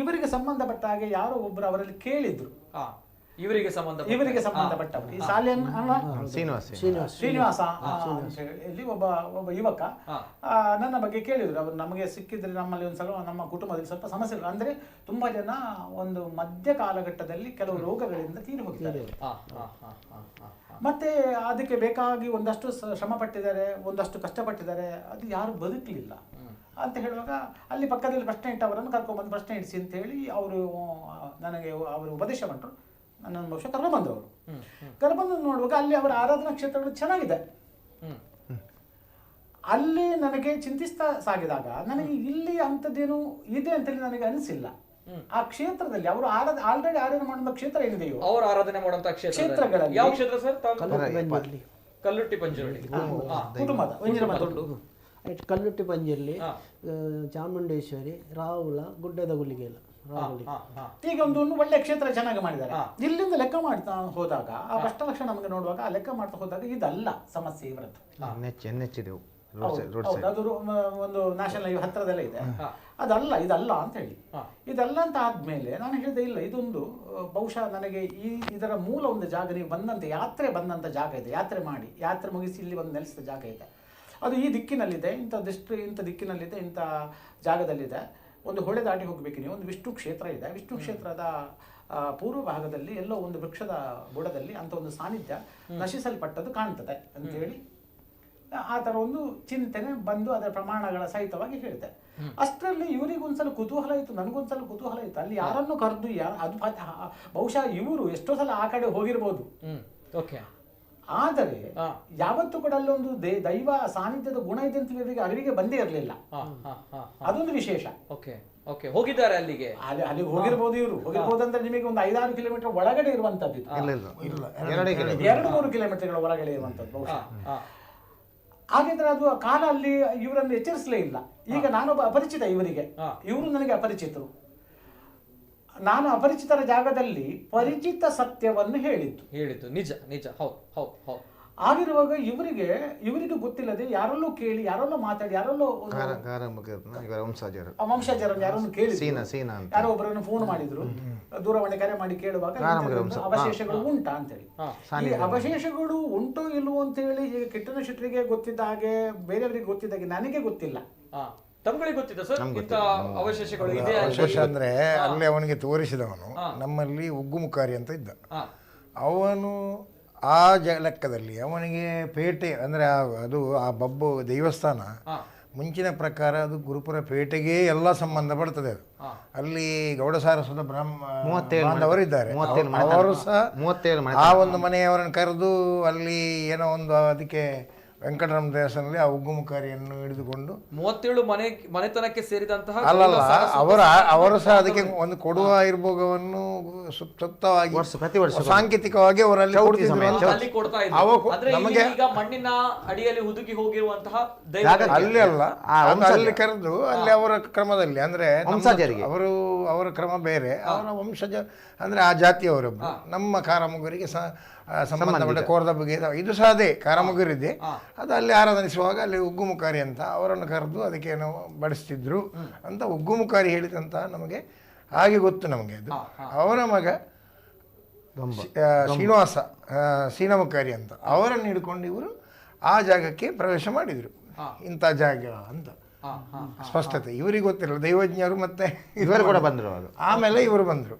ಇವರಿಗೆ ಸಂಬಂಧಪಟ್ಟ ಹಾಗೆ ಯಾರೋ ಒಬ್ರು ಅವರಲ್ಲಿ ಕೇಳಿದ್ರು, ಇವರಿಗೆ ಸಂಬಂಧಪಟ್ಟವರು ಈ ಸಾಲಿಯನ್ ಶ್ರೀನಿವಾಸ ಇಲ್ಲಿ ಒಬ್ಬ ಯುವಕ ನನ್ನ ಬಗ್ಗೆ ಕೇಳಿದ್ರು. ಅವರು ನಮಗೆ ಸಿಕ್ಕಿದ್ರೆ ನಮ್ಮಲ್ಲಿ ಒಂದ್ಸಲ ನಮ್ಮ ಕುಟುಂಬದಲ್ಲಿ ಸ್ವಲ್ಪ ಸಮಸ್ಯೆಗಳು, ಅಂದ್ರೆ ತುಂಬಾ ಜನ ಒಂದು ಮಧ್ಯ ಕಾಲಘಟ್ಟದಲ್ಲಿ ಕೆಲವು ರೋಗಗಳಿಂದ ತೀರಿ ಹೋಗಿದ್ದಾರೆ, ಮತ್ತೆ ಅದಕ್ಕೆ ಬೇಕಾಗಿ ಒಂದಷ್ಟು ಶ್ರಮ ಪಟ್ಟಿದ್ದಾರೆ, ಒಂದಷ್ಟು ಕಷ್ಟಪಟ್ಟಿದ್ದಾರೆ, ಅದು ಯಾರು ಬದುಕಲಿಲ್ಲ ಅಂತ ಹೇಳುವಾಗ ಅಲ್ಲಿ ಪಕ್ಕದಲ್ಲಿ ಪ್ರಶ್ನೆ ಇಟ್ಟವರನ್ನು ಕರ್ಕೊಂಡ್ಬಂದು ಪ್ರಶ್ನೆ ಇಡಿಸಿ ಅಂತ ಹೇಳಿ ನನಗೆ ಅವರು ಉಪದೇಶ ಮಾಡ್ರು. ನನ್ನ ಬಹುಶಃ ಕರ್ಕೊಂಡ್ಬಂದು ನೋಡುವಾಗ ಅಲ್ಲಿ ಅವರ ಆರಾಧನಾ ಕ್ಷೇತ್ರಗಳು ಚೆನ್ನಾಗಿದೆ. ಅಲ್ಲಿ ನನಗೆ ಚಿಂತಿಸ್ತಾ ಸಾಗಿದಾಗ ನನಗೆ ಇಲ್ಲಿ ಅಂಥದ್ದೇನು ಇದೆ ಅಂತೇಳಿ ನನಗೆ ಅನಿಸಿಲ್ಲ. ಆ ಕ್ಷೇತ್ರದಲ್ಲಿ ಅವರು ಆಲ್ರೆಡಿ ಆರಾಧನೆ ಮಾಡುವ ಕ್ಷೇತ್ರ ಏನಿದೆಯೋ, ಅವರು ಆರಾಧನೆ ಮಾಡುವಂತ ಕ್ಷೇತ್ರಗಳಲ್ಲಿ ಯಾವ ಕ್ಷೇತ್ರ ಸರ್? ಕಲ್ಲುಟ್ಟಿ ಪಂಜರಳ್ಳಿ ಕುಟುಂಬದ ಕಲ್ಲುಟ್ಟಿ ಪಂಜರ್ಲಿ, ಚಾಮುಂಡೇಶ್ವರಿ, ರಾಹುಲ, ಗುಡ್ಡದ ಗುಲ್ಲಿಗೆಲ್ಲ ಈಗ ಒಂದು ಒಳ್ಳೆ ಕ್ಷೇತ್ರ ಚೆನ್ನಾಗಿ ಮಾಡಿದ್ದಾರೆ. ಇಲ್ಲಿಂದ ಲೆಕ್ಕ ಮಾಡ್ತಾ ಹೋದಾಗ ಆ ಅಷ್ಟಲಕ್ಷಣ ನಮಗೆ ನೋಡುವಾಗ ಆ ಲೆಕ್ಕ ಮಾಡ್ತಾ ಹೋದಾಗ ಇದಲ್ಲ ಸಮಸ್ಯೆ ಇವರದ್ದು. ಅದು ಒಂದು ನ್ಯಾಷನಲ್ ಹೈವೇ ಹತ್ರದಲ್ಲೇ ಇದೆ, ಇದಲ್ಲ ಅಂತ ಹೇಳಿ. ಇದಲ್ಲ ಅಂತ ಆದ್ಮೇಲೆ ನಾನು ಹೇಳಿದೆ, ಇಲ್ಲ ಇದೊಂದು ಬಹುಶಃ ನನಗೆ ಇದರ ಮೂಲ ಒಂದು ಜಾಗ, ನೀವು ಬಂದಂತ ಜಾಗ ಇದೆ, ಯಾತ್ರೆ ಮುಗಿಸಿ ಇಲ್ಲಿ ಬಂದು ನೆಲೆಸಿದ ಜಾಗ ಇದೆ, ಅದು ಈ ದಿಕ್ಕಿನಲ್ಲಿದೆ, ಇಂಥ ದಿಕ್ಕಿನಲ್ಲಿದೆ, ಇಂಥ ಜಾಗದಲ್ಲಿದೆ. ಒಂದು ಹೊಳೆ ದಾಟಿ ಹೋಗಬೇಕು ನೀವು, ಒಂದು ವಿಷ್ಣು ಕ್ಷೇತ್ರ ಇದೆ, ವಿಷ್ಣು ಕ್ಷೇತ್ರದ ಪೂರ್ವ ಭಾಗದಲ್ಲಿ ಎಲ್ಲೋ ಒಂದು ವೃಕ್ಷದ ಬುಡದಲ್ಲಿ ಅಂತ ಒಂದು ಸಾನ್ನಿಧ್ಯ ನಶಿಸಲ್ಪಟ್ಟದ್ದು ಕಾಣ್ತದೆ ಅಂತೇಳಿ ಆ ಥರ ಒಂದು ಚಿಂತನೆ ಬಂದು ಅದರ ಪ್ರಮಾಣಗಳ ಸಹಿತವಾಗಿ ಹೇಳ್ತಾರೆ. ಅಷ್ಟರಲ್ಲಿ ಇವರಿಗೊಂದ್ಸಲ ಕುತೂಹಲ ಇತ್ತು, ನನಗೊಂದ್ಸಲ ಕುತೂಹಲ ಇತ್ತು, ಅಲ್ಲಿ ಯಾರನ್ನು ಕರೆದು ಅದು ಬಹುಶಃ ಇವರು ಎಷ್ಟೋ ಸಲ ಆ ಕಡೆ ಹೋಗಿರ್ಬೋದು. ಓಕೆ. ಆದರೆ ಯಾವತ್ತೂ ಕೂಡ ಅಲ್ಲೊಂದು ದೈವ ಸಾನ್ನಿಧ್ಯದ ಗುಣ ಇದೆ ಅಂತ ಇವರಿಗೆ ಅರಿವಿಗೆ ಬಂದೇ ಇರಲಿಲ್ಲ. ಅದೊಂದು ವಿಶೇಷ. ಓಕೆ ಓಕೆ, ಹೋಗಿದ್ದಾರೆ ಅಲ್ಲಿಗೆ? ಅಲ್ಲಿಗೆ ಹೋಗಿರ್ಬೋದು ಇವರು. ಹೋಗಿರ್ಬೋದು ಅಂದ್ರೆ ನಿಮಗೆ ಒಂದು 5-6 ಕಿಲೋಮೀಟರ್ ಒಳಗಡೆ ಇರುವಂತದ್ದು, 2-3 ಕಿಲೋಮೀಟರ್ಗಳ ಒಳಗಡೆ ಇರುವಂತದ್ದು ಬಹುಶಃ. ಹಾಗಿದ್ರೆ ಅದು ಕಾಲ ಅಲ್ಲಿ ಇವರನ್ನು ಎಚ್ಚರಿಸಲೇ ಇಲ್ಲ. ಈಗ ನಾನೊಬ್ಬ ಅಪರಿಚಿತ ಇವರಿಗೆ, ಇವರು ನನಗೆ ಅಪರಿಚಿತರು. ನಾನು ಅಪರಿಚಿತರ ಜಾಗದಲ್ಲಿ ಪರಿಚಿತ ಸತ್ಯವನ್ನು ಹೇಳಿದ್ದು ನಿಜ ನಿಜ. ಹೌದು ಹೌದು ಹೌದು. ಆಗಿರುವಾಗ ಇವರಿಗೆ ಗೊತ್ತಿಲ್ಲದೆ ಯಾರಲ್ಲೋ ಕೇಳಿ, ಯಾರಲ್ಲೋ ಮಾತಾಡಿ, ಯಾರಲ್ಲೋ ವಂಶಜರನ್ನು ಯಾರನ್ನು ಕೇಳಿ, ಯಾರೋ ಒಬ್ಬರನ್ನು ಫೋನ್ ಮಾಡಿದ್ರು, ದೂರವಾಣಿ ಕರೆ ಮಾಡಿ ಕೇಳುವಾಗ ಅವಶೇಷಗಳು ಉಂಟಾ ಅಂತೇಳಿ. ಈ ಅವಶೇಷಗಳು ಉಂಟೋ ಇಲ್ವೋ ಅಂತ ಹೇಳಿ ಈಗ ಕಿಟ್ಟನ ಶೆಟ್ಟರಿಗೆ ಗೊತ್ತಿದ್ದ ಹಾಗೆ ಬೇರೆಯವರಿಗೆ ಗೊತ್ತಿದ್ದ ಹಾಗೆ ನನಗೆ ಗೊತ್ತಿಲ್ಲ. ತಮ್ಗಳಿಗೆ ಗೊತ್ತಿದೆ ಸರ್ ಇಂಥ ಅವಶೇಷಗಳು ಇದೆ? ಅವಶೇಷ ಅಂದ್ರೆ ಅಲ್ಲಿ ಅವನಿಗೆ ತೋರಿಸಿದವನು ನಮ್ಮಲ್ಲಿ ಉಗ್ಗುಮುಖಾರಿ ಅಂತ ಇದ್ದ. ಅವನು ಆ ಲೆಕ್ಕದಲ್ಲಿ ಅವನಿಗೆ ಪೇಟೆ ಅಂದ್ರೆ ಅದು ಆ ಬಬ್ಬು ದೇವಸ್ಥಾನ ಮುಂಚಿನ ಪ್ರಕಾರ ಅದು ಗುರುಪುರ ಪೇಟೆಗೆ ಎಲ್ಲ ಸಂಬಂಧ ಪಡ್ತದೆ. ಅದು ಅಲ್ಲಿ ಗೌಡ ಸಾರಸ್ವತ ಬಾಂಧವರಿದ್ದಾರೆ, ಅವರು ಸಹ ಆ ಒಂದು ಮನೆಯವರನ್ನು ಕರೆದು ಅಲ್ಲಿ ಏನೋ ಒಂದು ಅದಕ್ಕೆ ವೆಂಕಟರಮಣ ದೇವಸ್ಥಾನದಲ್ಲಿ ಆ ಉಗ್ಗುಮುಖಾರಿಯನ್ನು ಹಿಡಿದುಕೊಂಡು 37 ಮನೆತನಕ್ಕೆ ಸೇರಿದಂತಹ ಅವರು ಸಹ ಅದಕ್ಕೆ ಒಂದು ಕೊಡುವ ಇರ್ಭೋಗವನ್ನು ಸುಪ್ತವಾಗಿ ಸಾಂಕೇತಿಕವಾಗಿ ಅವರಲ್ಲಿ ನಮಗೆ ಮಣ್ಣಿನ ಅಡಿಯಲ್ಲಿ ಹುದುಗಿ ಹೋಗಿರುವಂತಹ ಅಲ್ಲಿ ಅಲ್ಲ, ಅಲ್ಲಿ ಕರೆದು ಅಲ್ಲಿ ಅವರ ಕ್ರಮದಲ್ಲಿ ಅಂದ್ರೆ ಅವರ ಕ್ರಮ ಬೇರೆ, ಅವರ ವಂಶಜ ಅಂದ್ರೆ ಆ ಜಾತಿಯವರೊಬ್ಬರು ನಮ್ಮ ಕಾರಮುಗರಿಗೆ ಸಂಬಂಧಪಟ್ಟ ಕೋರದ ಬಗ್ಗೆ ಇದು ಸಹ ಅದೇ ಕಾರಮುಗರಿದೆ. ಅದು ಅಲ್ಲಿ ಆರಾಧನಿಸುವಾಗ ಅಲ್ಲಿ ಉಗ್ಗುಮುಖಾರಿ ಅಂತ ಅವರನ್ನು ಕರೆದು ಅದಕ್ಕೇನೋ ಬಡಿಸ್ತಿದ್ರು ಅಂತ ಉಗ್ಗುಮುಖಾರಿ ಹೇಳಿದಂತ ನಮಗೆ ಹಾಗೆ ಗೊತ್ತು ನಮಗೆ. ಅದು ಅವರ ಮಗ ಶ್ರೀನಿವಾಸ ಸೀನಮುಖಾರಿ ಅಂತ ಅವರನ್ನು ಹಿಡ್ಕೊಂಡು ಇವರು ಆ ಜಾಗಕ್ಕೆ ಪ್ರವೇಶ ಮಾಡಿದರು. ಇಂಥ ಜಾಗ ಅಂತ ಸ್ಪಷ್ಟತೆ ಇವರಿಗೆ ಗೊತ್ತಿರಲ್ಲ, ದೈವಜ್ಞರು ಮತ್ತೆ ಇವರು ಕೂಡ ಬಂದರು. ಆಮೇಲೆ ಇವರು ಬಂದರು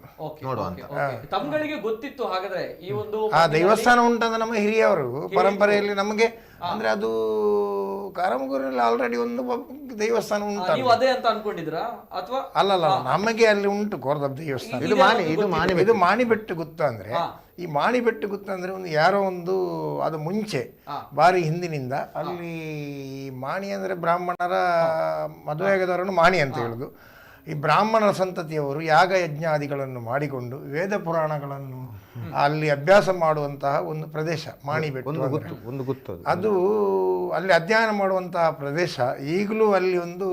ನೋಡುವಂತ. ತಮ್ಗಳಿಗೆ ಗೊತ್ತಿತ್ತು ಹಾಗಾದ್ರೆ ಈ ಒಂದು ಆ ದೇವಸ್ಥಾನ ಉಂಟಂದ್ರೆ ನಮ್ಮ ಹಿರಿಯವರು ಪರಂಪರೆಯಲ್ಲಿ ನಮಗೆ ಅಂದ್ರೆ ಅದು ಕಾರಮುಗೂರಿನಲ್ಲಿ ಆಲ್ರೆಡಿ ಒಂದು ದೇವಸ್ಥಾನ ಉಂಟು. ಅದೇ ಅಂತ ಅನ್ಕೊಂಡಿದ್ರಾ ಅಥವಾ? ಅಲ್ಲಲ್ಲ, ನಮಗೆ ಅಲ್ಲಿ ಉಂಟು ಕೋರದಬ್ಬ ದೇವಸ್ಥಾನ. ಇದು ಮಾಣಿಬೆಟ್ಟು ಗುತ್ತ ಅಂದ್ರೆ, ಈ ಮಾಣಿಬೆಟ್ಟು ಗುತ್ತ ಅಂದ್ರೆ ಒಂದು ಯಾರೋ ಒಂದು ಅದು ಮುಂಚೆ ಬಾರಿ ಹಿಂದಿನಿಂದ ಅಲ್ಲಿ ಮಾಣಿ ಅಂದ್ರೆ ಬ್ರಾಹ್ಮಣರ ಮದುವೆಯಾಗದವರನ್ನು ಮಾಣಿ ಅಂತ ಹೇಳುದು. ಈ ಬ್ರಾಹ್ಮಣರ ಸಂತತಿಯವರು ಯಾಗ ಯಜ್ಞಾದಿಗಳನ್ನು ಮಾಡಿಕೊಂಡು ವೇದ ಪುರಾಣಗಳನ್ನು ಅಲ್ಲಿ ಅಭ್ಯಾಸ ಮಾಡುವಂತಹ ಒಂದು ಪ್ರದೇಶ ಮಾಣಿಬೆಟ್ಟು. ಅದು ಅಲ್ಲಿ ಅಧ್ಯಯನ ಮಾಡುವಂತಹ ಪ್ರದೇಶ. ಈಗಲೂ ಅಲ್ಲಿ ಒಂದು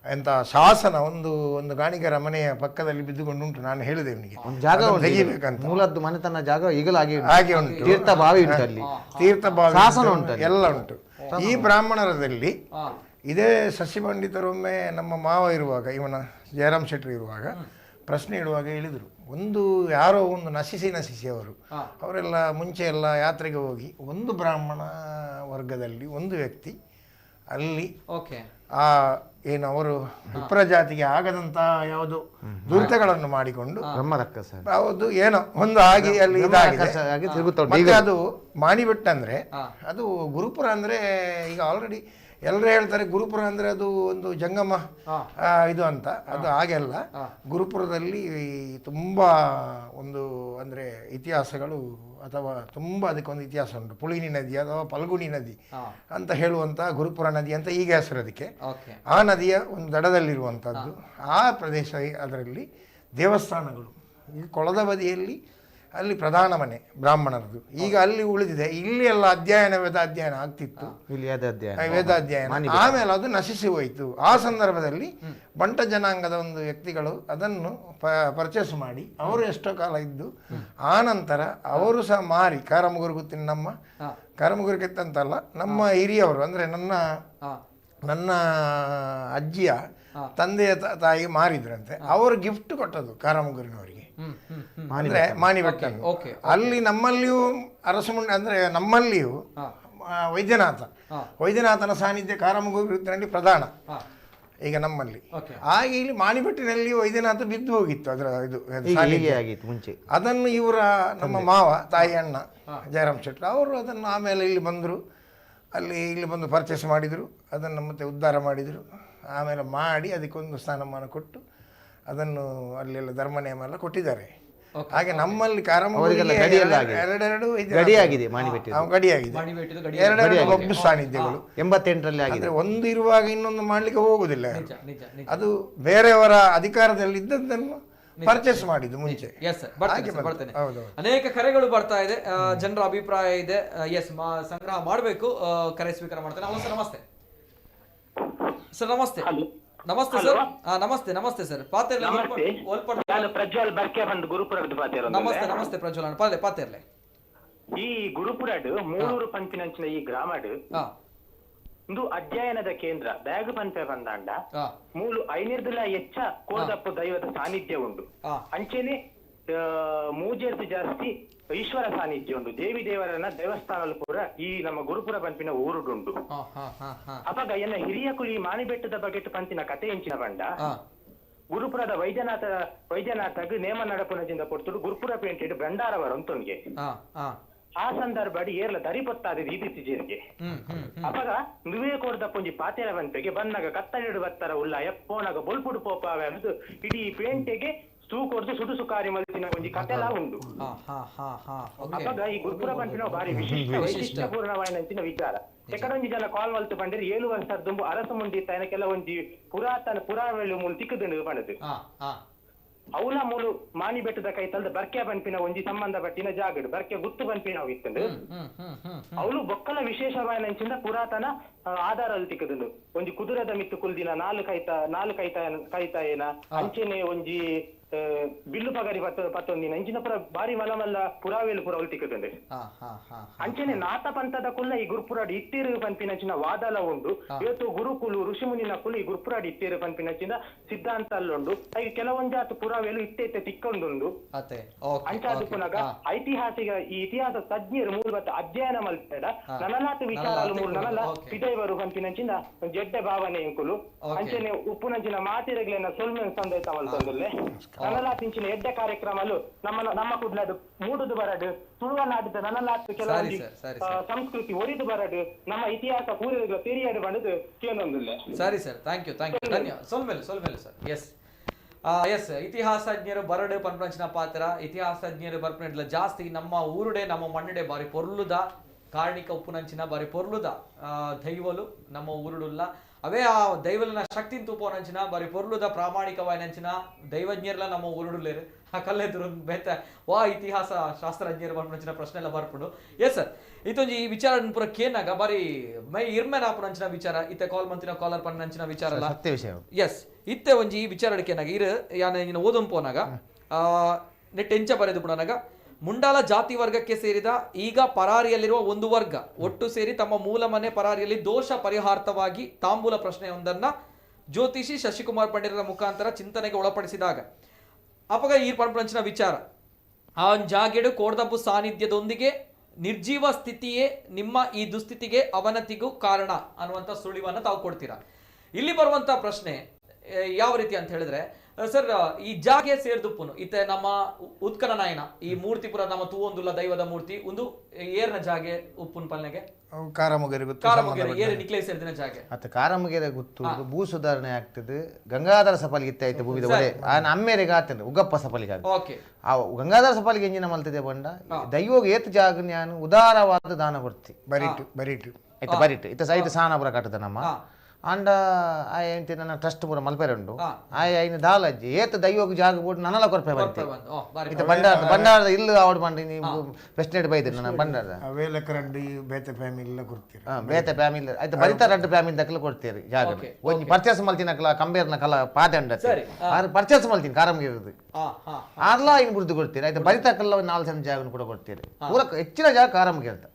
ಎಂತ ಶಾಸನ ಒಂದು ಗಾಣಿಗರ ಮನೆಯ ಪಕ್ಕದಲ್ಲಿ ಬಿದ್ದುಕೊಂಡುಂಟು. ನಾನು ಹೇಳಿದೆ ಇವನಿಗೆ ಜಾಗ ತೆಗಿಬೇಕಂತ. ಮೂಲದ್ದು ಮನೆತನ ಜಾಗ ಈಗಲೂ ಹಾಗೆ ಉಂಟು. ತೀರ್ಥಭಾವಿ ಉಂಟು, ಅಲ್ಲಿ ತೀರ್ಥಭಾವಿ ಶಾಸನ ಉಂಟು, ಎಲ್ಲ ಉಂಟು. ಈ ಬ್ರಾಹ್ಮಣರದಲ್ಲಿ ಇದೇ ಸಸಿ ಪಂಡಿತರೊಮ್ಮೆ ನಮ್ಮ ಮಾವ ಇರುವಾಗ, ಇವನ ಜಯರಾಮ್ ಶೆಟ್ಟಿ ಇರುವಾಗ ಪ್ರಶ್ನೆ ಇಡುವಾಗ ಹೇಳಿದರು, ಒಂದು ಯಾರೋ ಒಂದು ನಶಿಸಿ ಅವರು ಅವರೆಲ್ಲ ಮುಂಚೆ ಎಲ್ಲ ಯಾತ್ರೆಗೆ ಹೋಗಿ ಒಂದು ಬ್ರಾಹ್ಮಣ ವರ್ಗದಲ್ಲಿ ಒಂದು ವ್ಯಕ್ತಿ ಅಲ್ಲಿ ಆ ಏನು ಅವರು ವಿಪ್ರ ಜಾತಿಗೆ ಆಗದಂತ ಯಾವುದು ದುರಿತಗಳನ್ನು ಮಾಡಿಕೊಂಡು ಹೌದು ಏನೋ ಒಂದು ಆಗಿ ಅಲ್ಲಿ ಇದಾಗಿದೆ. ಅದು ಮಾಣಿಬೆಟ್ಟ ಅಂದ್ರೆ ಅದು ಗುರುಪುರ ಅಂದ್ರೆ ಈಗ ಆಲ್ರೆಡಿ ಎಲ್ಲರೂ ಹೇಳ್ತಾರೆ ಗುರುಪುರ ಅಂದ್ರೆ ಅದು ಒಂದು ಜಂಗಮ ಇದು ಅಂತ. ಅದು ಹಾಗೆಲ್ಲ. ಗುರುಪುರದಲ್ಲಿ ತುಂಬಾ ಒಂದು ಅಂದ್ರೆ ಇತಿಹಾಸಗಳು ಅಥವಾ ತುಂಬ ಅದಕ್ಕೊಂದು ಇತಿಹಾಸ ಉಂಟು. ಪುಳಿನಿ ನದಿ ಅಥವಾ ಫಲ್ಗುಣಿ ನದಿ ಅಂತ ಹೇಳುವಂಥ ಗುರುಪುರ ನದಿ ಅಂತ ಈಗ ಹೆಸರು ಅದಕ್ಕೆ. ಆ ನದಿಯ ಒಂದು ದಡದಲ್ಲಿರುವಂಥದ್ದು ಆ ಪ್ರದೇಶ. ಅದರಲ್ಲಿ ದೇವಸ್ಥಾನಗಳು ಈ ಕೊಳದ ಬದಿಯಲ್ಲಿ ಅಲ್ಲಿ ಪ್ರಧಾನ ಮನೆ ಬ್ರಾಹ್ಮಣರದು. ಈಗ ಅಲ್ಲಿ ಉಳಿದಿದೆ. ಇಲ್ಲಿ ಎಲ್ಲ ವೇದಾಧ್ಯಯನ ಆಗ್ತಿತ್ತು, ವೇದಾಧ್ಯಯನ. ಆಮೇಲೆ ಅದು ನಶಿಸಿ ಹೋಯಿತು. ಆ ಸಂದರ್ಭದಲ್ಲಿ ಬಂಟ ಜನಾಂಗದ ಒಂದು ವ್ಯಕ್ತಿಗಳು ಅದನ್ನು ಪರ್ಚೇಸ್ ಮಾಡಿ ಅವರು ಎಷ್ಟೋ ಕಾಲ ಇದ್ದು ಆ ನಂತರ ಅವರು ಸಹ ಮಾರಿ ಕಾರಮುಗೂರು ಗೊತ್ತಿನ ನಮ್ಮ ಕಾರಮುಗೂರು ಕೆತ್ತಂತಲ್ಲ, ನಮ್ಮ ಹಿರಿಯವರು ಅಂದ್ರೆ ನನ್ನ ಅಜ್ಜಿಯ ತಂದೆಯ ತಾಯಿ ಮಾರಿದ್ರಂತೆ. ಅವರು ಗಿಫ್ಟ್ ಕೊಟ್ಟದ್ದು ಕಾರಮುಗೂರಿನವರಿಗೆ ಅಂದ್ರೆ ಮಾಣಿಬೆಟ್ಟ. ಅಲ್ಲಿ ನಮ್ಮಲ್ಲಿಯೂ ಅರಸಮುಂಡೆ ಅಂದ್ರೆ ನಮ್ಮಲ್ಲಿಯೂ ವೈದ್ಯನಾಥನ ಸಾನ್ನಿಧ್ಯ ಕಾರಮುಗೂರಿನಲ್ಲಿ ಪ್ರಧಾನ ಈಗ ನಮ್ಮಲ್ಲಿ. ಹಾಗೆ ಇಲ್ಲಿ ಮಾಣಿಬೆಟ್ಟಿನಲ್ಲಿ ವೈದ್ಯನಾಥ ಬಿದ್ದು ಹೋಗಿತ್ತು ಅದರ ಇದು ಮುಂಚೆ. ಅದನ್ನು ಇವರ ನಮ್ಮ ಮಾವ ತಾಯಿ ಅಣ್ಣ ಜಯರಾಮ್ ಶೆಟ್ಟಿ ಅವರು ಅದನ್ನು ಆಮೇಲೆ ಇಲ್ಲಿ ಬಂದರು. ಅಲ್ಲಿ ಇಲ್ಲಿ ಬಂದು ಪರ್ಚೇಸ್ ಮಾಡಿದರು, ಅದನ್ನು ಮತ್ತೆ ಉದ್ಧಾರ ಮಾಡಿದರು. ಆಮೇಲೆ ಮಾಡಿ ಅದಕ್ಕೊಂದು ಸ್ಥಾನಮಾನ ಕೊಟ್ಟು ಅದನ್ನು ಅಲ್ಲೆಲ್ಲ ಧರ್ಮ ನಿಯಮ ಎಲ್ಲ ಕೊಟ್ಟಿದ್ದಾರೆ. ಹಾಗೆ ನಮ್ಮಲ್ಲಿ ಅವರಿಗೆಲ್ಲ ಗಡಿಯೆಲ್ಲ ಆಗಿದೆ. ಗಡಿಯಾಗಿದೆ ಗಡಿಯಾಗಿದೆ ಮಾಣಿಬೆಟ್ಟದು ಗಡಿ ಎರಡೆರಡು ಒಬ್ಬ ಸಾನ್ನಿಧ್ಯಗಳು 88ರಲ್ಲಿ ಆಗಿದೆ. ಅಂದರೆ ಒಂದು ಇರುವಾಗ ಇನ್ನೊಂದು ಮಾಡಲಿಕ್ಕೆ ಹೋಗುವುದಿಲ್ಲ. ನಿಜ ನಿಜ ನಿಜ. ಅದು ಬೇರೆಯವರ ಅಧಿಕಾರದಲ್ಲಿ ಇದ್ದದ್ದನ್ನು ಪರ್ಚೇಸ್ ಮಾಡಿದ್ದು ಮುಂಚೆ. ಎಸ್ ಸರ್, ಬರ್ತೇನೆ ಸರ್, ಬರ್ತೇನೆ. ಹೌದು. ಅನೇಕ ಕರೆಗಳು ಬರ್ತಾ ಇದೆ, ಜನರ ಅಭಿಪ್ರಾಯ ಇದೆ. ಎಸ್, ಸಂಗ್ರಹ ಮಾಡಬೇಕು. ಕರೆ ಸ್ವೀಕಾರ ಮಾಡ್ತೇನೆ. ಹಲೋ ಸರ್, ನಮಸ್ತೆ ಸರ್. ನಮಸ್ತೆ ನಮಸ್ತೆ ಸರ್. ನಮಸ್ತೆ ನಮಸ್ತೆ ಸರ್. ಪಾತೆರ್ಲೆ ನಾನು ಪ್ರಜ್ವಲ್ ಬರ್ಕೆ ಬಂದು ಗುರುಪುರದ ಪಾತೆರ. ನಮಸ್ತೆ ನಮಸ್ತೆ ಪ್ರಜ್ವಲ್ ಪಾತೆರ್ಲೆ. ಈ ಗುರುಪುರಡು ಮೂಳೂರು ಪಂಪಿನಂಚಿನ ಈ ಗ್ರಾಮಡು ಒಂದು ಅಧ್ಯಯನದ ಕೇಂದ್ರ ಬ್ಯಾಗ್ ಪಂಪೆ ಬಂದಾಂಡ ಮೂಲು 500 ಹೆಚ್ಚ ಕೋದಪ್ಪು ದೈವದ ಸಾನ್ನಿಧ್ಯ ಉಂಟು. ಅಂಚೆನೆ ಮೂಜೇರ್ದು ಜಾಸ್ತಿ ಈಶ್ವರ ಸಾನ್ನಿಧ್ಯ ಉಂಟು. ದೇವಿ ದೇವರನ್ನ ದೇವಸ್ಥಾನಲು ಪೂರ ಈ ನಮ್ಮ ಗುರುಪುರ ಪಂಪಿನ ಊರುಡುಂಟು. ಅಪಗ ಎನ್ನ ಹಿರಿಯ ಕುಲಿ ಮಾಣಿಬೆಟ್ಟದ ಬಗೆಟ್ ಪಂಪಿನ ಕತೆ ಎಂಚಿನ ಬಂಡ ಗುರುಪುರದ ವೈದ್ಯನಾಥಗ್ ನೇಮ ನಡಪುನದಿಂದ ಕೊಡ್ತುಡು ಗುರುಪುರ ಪೇಂಟೆಡ್ ಭಂಡಾರವರ ಅಂತೊಂಗೆ ಆ ಸಂದರ್ಭ ಏರ್ಲ ದರಿಪೊತ್ತಾದ ರೀತಿ ತಿಜೇರಿಗೆ ಅಪಗ ನುವೇ ಕೊಡ್ದ ಪುಂಜಿ ಪಾತೆರ ಬಂಪೆಗೆ ಬನ್ನಗ ಕತ್ತಲಿಡು ಬತ್ತರ ಉಲ್ಲ ಎಪ್ಪೋನಗ ಬೊಲ್ಪುಡು ಪೋಪಾವೆ ಅನ್ನೋದು ಇಡೀ ಪೇಂಟೆಗೆ ಸೂ ಕೊಡ್ದು ಸುಡುಸು ಕಾರ್ಯ ಮಲ್ತಿನ ಒಂಜಿ ಕತೆಲ ಉಂಡು. ಅಪಗ ಈ ಗುರುಪುರ ಪಂಪಿನ ಬಾರಿ ವಿಶಿಷ್ಟ ವೈಶಿಷ್ಟ್ಯಪೂರ್ಣವಾಯಿನಂಚಿನ ವಿಚಾರ. ಎಕಡೊಂಜಿ ಜನ ಕಾಲ್ ಮಲ್ತು ಬಂದಿರಿ 7 ವರ್ಷದ ದುಂಬು ಅರಸ ಮುಂಡಿ ತನಕೆಲ್ಲ ಒಂಜಿ ಪುರಾತನ ಪುರಾವೆಳು ಮೂಲ ತಿಕ್ಕುದು ಪಣದು ಅವಲ ಮೂಲು ಮಾನಿ ಬೆಟ್ಟದ ಕೈ ತಲ್ದ ಬರ್ಕೆ ಪಂಪಿನ ಒಂಜಿ ಸಂಬಂಧ ಪಟ್ಟಿನ ಜಾಗಡು ಬರ್ಕೆ ಗುತ್ತು ಪಂಪಿನ ಇತ್ತಂಡು ಅವಳು ಬೊಕ್ಕಲ ವಿಶೇಷವಾಯಿನಂಚಿಂದ ಪುರಾತನ ಆಧಾರ ತಿಕ್ಕದು ಒಂಜಿ ಕುದುರದ ಮಿತ್ತು ಕುಲ್ದಿನ ನಾಲ್ಕು ಕೈತ ಏನ ಅಂಚೆನೆ ಒಂಜಿ ಬಿಲ್ಲು ಪಗರಿ ಪತ್ತೊಂದಿನ ಅಂಚಿನ ಪುರ ಬಾರಿ ಮಲಮಲ್ಲ ಪುರಾವೇಲು ಪುರ ಅವಳು ತಿಕ್ಕದಂಡೆ ಅಂಚೆನೆ ನಾಥ ಪಂಥದ ಕುಲ್ಲ ಈ ಗುರುಪುರಾಡಿ ಇತ್ತೇರು ಪಂಪಿನಂಚಿನ ವಾದಲ ಉಂಡು. ಇವತ್ತು ಗುರುಕುಲು ಋಷಿಮುನಿನ ಕುಲು ಈ ಗುರುಪುರಾಡಿ ಇತ್ತೇರು ಪಂಪಿನಂಚಿನ ಸಿದ್ಧಾಂತ ಅಲ್ಲುಂಡು. ಹಾಗೆ ಕೆಲವೊಂಜಾತು ಪುರಾವೇಲು ಇತ್ತೆ ತಿಕ್ಕೊಂಡುಂಡು. ಅಂಚಾದ ಪುನಗ ಐತಿಹಾಸಿಕ ಈ ಇತಿಹಾಸ ತಜ್ಞರು ಮೂಲಭೂತ ಅಧ್ಯಯನ ಮಲ್ಪೇಡ ನನಲಾತ ವಿಚಾರಾಲು ಮೂರು ನನಲ ಪಿದೈವರು ಪಂಪಿನಂಚಿನ ಜಡ್ಡೆ ಭಾವನೆ ಎಂಕುಲು ಅಂಚೆನೆ ಉಪ್ಪುನಂಚಿನ ಮಾತಿರಗ್ಲೇನ ಸೊಲ್ಮೆನ್ ಸಂದೇಶ ಮಲ್ತಂದುಲ್ಲೆ ನನಲಾತಿಂಚಿನ ಎಡ್ಡೆ ಕಾರ್ಯಕ್ರಮಲು ನಮ್ಮ ಕುಡ್ಲಡು ಮೂಡುದು ಬರಡು ತುಳುವ ನಾಡಿದ ನನಲಾತ ಕೆಲವೊಂದು ಸಂಸ್ಕೃತಿ ಒರಿದು ಬರಡು ನಮ್ಮ ಇತಿಹಾಸ ಪೂರ್ವ ತೆರಿಯಡು ಬಂದು ಕೇಳೊಂದಿಲ್ಲ. ಸರಿ ಸರ್, ಥ್ಯಾಂಕ್ ಯು ಧನ್ಯವಾದ. ಸೊಲ್ಮೇಲೆ ಸರ್. ಎಸ್ ಇತಿಹಾಸಜ್ಞರು ಬರಡು ಪನ್ಪಂಚಿನ ಪಾತ್ರ ಇತಿಹಾಸಜ್ಞರು ಬರ್ಪಣಿಡ್ಲ ಜಾಸ್ತಿ ನಮ್ಮ ಊರುಡೆ ನಮ್ಮ ಮಣ್ಣಡೆ ಬಾರಿ ಪೊರ್ಲುದ ಕಾರ್ಣಿಕ ಉಪ್ಪುನಂಚಿನ ಬಾರಿ ಪೊರ್ಲುದ ದೈವಲು ನಮ್ಮ ಊರುಡುಲ್ಲ ಅವೇ ಆ ದೈವಲನ ಶಕ್ತಿ ತೂಪೋನಂಚಿನ ಬಾರಿ ಪೊರ್ಲುದ ಪ್ರಾಮಾಣಿಕವಾಯಿನಂಚಿನ ದೈವಜ್ಞರ್ಲ ನಮ್ಮ ಊರುಡುಲೇರು ಆ ಕಲ್ಲೆದ್ರು ಬೇತ ಇತಿಹಾಸ ಶಾಸ್ತ್ರಜ್ಞರು ಬರ್ಪಂಚಿನ ಪ್ರಶ್ನೆ ಎಲ್ಲ ಬರ್ಪುಂಡು. ಎಸ್ ಸರ್, ಇತ್ತೊಂಜಿ ಈ ವಿಚಾರ ಪೂರ ಕೇನಾಗ ಬಾರಿ ಮೈ ಇರ್ಮೇನ ಆಪುನಂಚಿನ ವಿಚಾರ ಇತ್ತೆ ಕಾಲ್ ಮಂತಿನ ಕಾಲರ್ ಪನ್ನಂಚಿನ ವಿಚಾರ ಅಲ್ಲ ಸತ್ಯ ವಿಷಯ. ಎಸ್ ಇತ್ತೆ ಒಂಜಿ ಈ ವಿಚಾರ ಕೇನಾಗ ಇರು ಯಾನ ಓದಂ ಪೋನಾಗ ನೆಟ್ ಎಂಚ ಬರೆದು ಬಿಡೋನಾಗ ಮುಂಡಾಲ ಜಾತಿ ವರ್ಗಕ್ಕೆ ಸೇರಿದ ಈಗ ಪರಾರಿಯಲ್ಲಿರುವ ಒಂದು ವರ್ಗ ಒಟ್ಟು ಸೇರಿ ತಮ್ಮ ಮೂಲ ಮನೆ ಪರಾರಿಯಲ್ಲಿ ದೋಷ ಪರಿಹಾರ್ಥವಾಗಿ ತಾಂಬೂಲ ಪ್ರಶ್ನೆಯೊಂದನ್ನ ಜ್ಯೋತಿಷಿ ಶಶಿಕುಮಾರ್ ಪಂಡಿತರ ಮುಖಾಂತರ ಚಿಂತನೆಗೆ ಒಳಪಡಿಸಿದಾಗ ಅಪಗ ಈ ಪಂಪಂಚಿನ ವಿಚಾರ ಆ ಜಾಗೆಡು ಕೋಡ್ದಪ್ಪು ಸಾನ್ನಿಧ್ಯದೊಂದಿಗೆ ನಿರ್ಜೀವ ಸ್ಥಿತಿಯೇ ನಿಮ್ಮ ಈ ದುಸ್ಥಿತಿಗೆ ಅವನತಿಗೂ ಕಾರಣ ಅನ್ನುವಂಥ ಸುಳಿವನ್ನ ತಾವು ಕೊಡ್ತೀರಾ. ಇಲ್ಲಿ ಬರುವಂತ ಪ್ರಶ್ನೆ ಯಾವ ರೀತಿ ಅಂತ ಹೇಳಿದ್ರೆ ಸರ್, ಈ ಜಾಗೆ ಸೇರ್ದುಪ್ಪುನು ಇತ್ತೆ ನಮ್ಮ ಉತ್ಕಲ ನಾಯನ ಈ ಮೂರ್ತಿಪುರ ನಮ್ಮ ತೂವೊಂದುಲ್ಲ ದೈವದ ಮೂರ್ತಿ ಒಂದು ಏರ್ನ ಜಾಗೆ ಉಪ್ಪುನ್ ಪಲ್ನೆಗೆ ಕಾರಮುಗೆರೆ ಏರ್ ನಿಕ್ಲೇ ಸೇರಿದಿನ ಜಾಗೆ ಮತ್ತೆ ಕಾರಮುಗೆರೆ ಗೊತ್ತು ಭೂ ಸುಧಾರಣೆ ಆಗ್ತದೆ. ಗಂಗಾಧರ ಸಫಲಿಗೆ ಇತ್ತಾಯ್ತು ಭೂಮಿದ ಒಡೆ ಅಮ್ಮೇರೆಗೆ ಆತಂದ್ರೆ ಉಗಪ್ಪ ಸಫಲಿಗೆ ಓಕೆ ಆ ಗಂಗಾಧರ ಸಫಲಿಗೆ ಎಂಜಿನ ಮಲ್ತಿದೆ ಬಂಡ ದೈವೋಗ ಏತ್ ಜಾಗ ನಾನು ಉದಾರವಾದ ದಾನ ಕೊಡ್ತಿ ಬರಿಟು ಆಯ್ತು ಬರಿಟ್ಟು ಇತ್ತ ಸೈಟ್ ಸಾನಾಪುರ ಕಟ್ಟದ ನಮ್ಮ ಅಂಡ ಆಯ್ತು ನನ್ನ ಟ್ರಸ್ಟ್ ಪೂರ ಮಲ್ಪೆರೆ ಉಂಡು ಆಯ್ನ ದಾಲಜ್ಜಿ ಏತ್ ದೈವೋಗ ಜಾಗ ಬೋಟ್ ನನ್ನಲ ಕೊರ್ಪೆ ಬರ್ತಿ ಇತ್ತ ಬಂಡಾರದ ಇಲ್ಲು ಆವಡ್ ಬಂಡಿ ನೀವು ಪ್ರೆಸ್ಟೆಂಟ್ ಬೈದ್ರಿ ನನ್ನ ಬಂಡಾರದ ವೇಲಕರಡ್ಡಿ ಬೇತೆ ಫ್ಯಾಮಿಲಿ ಎಲ್ಲ ಕೊಡ್ತೀರಿ ಬೇತೆ ಫ್ಯಾಮಿಲಿ ಆಯ್ತು ಬರಿತ ರಡ್ಡು ಫ್ಯಾಮಿಲಿ ದಕ್ಕಲು ಕೊಡ್ತೀರಿ ಜಾಗ ಒಂಜಿ ಪರ್ಚೇಸ್ ಮಲ್ತಿನಕಲ ಕಂಬೇರ್ನ ಕಲ ಪಾತೆ ಉಂಡತಿ ಆರು ಪರ್ಚೇಸ್ ಮಲ್ತೀನಿ ಕಾರಮಗಿರದು ಆರ್ಲ ಇನ್ ಬುರ್ದು ಕೊಡ್ತೀರಿ ಆಯ್ತು ಬರಿತಕಲ್ಲ 4 ಸೆಂಟ್ ಜಾಗ ಕೂಡ ಕೊಡ್ತೀರಿ ಪೂರ ಹೆಚ್ಚಿನ ಜಾಗ ಕಾರಮಗಿರ್ತ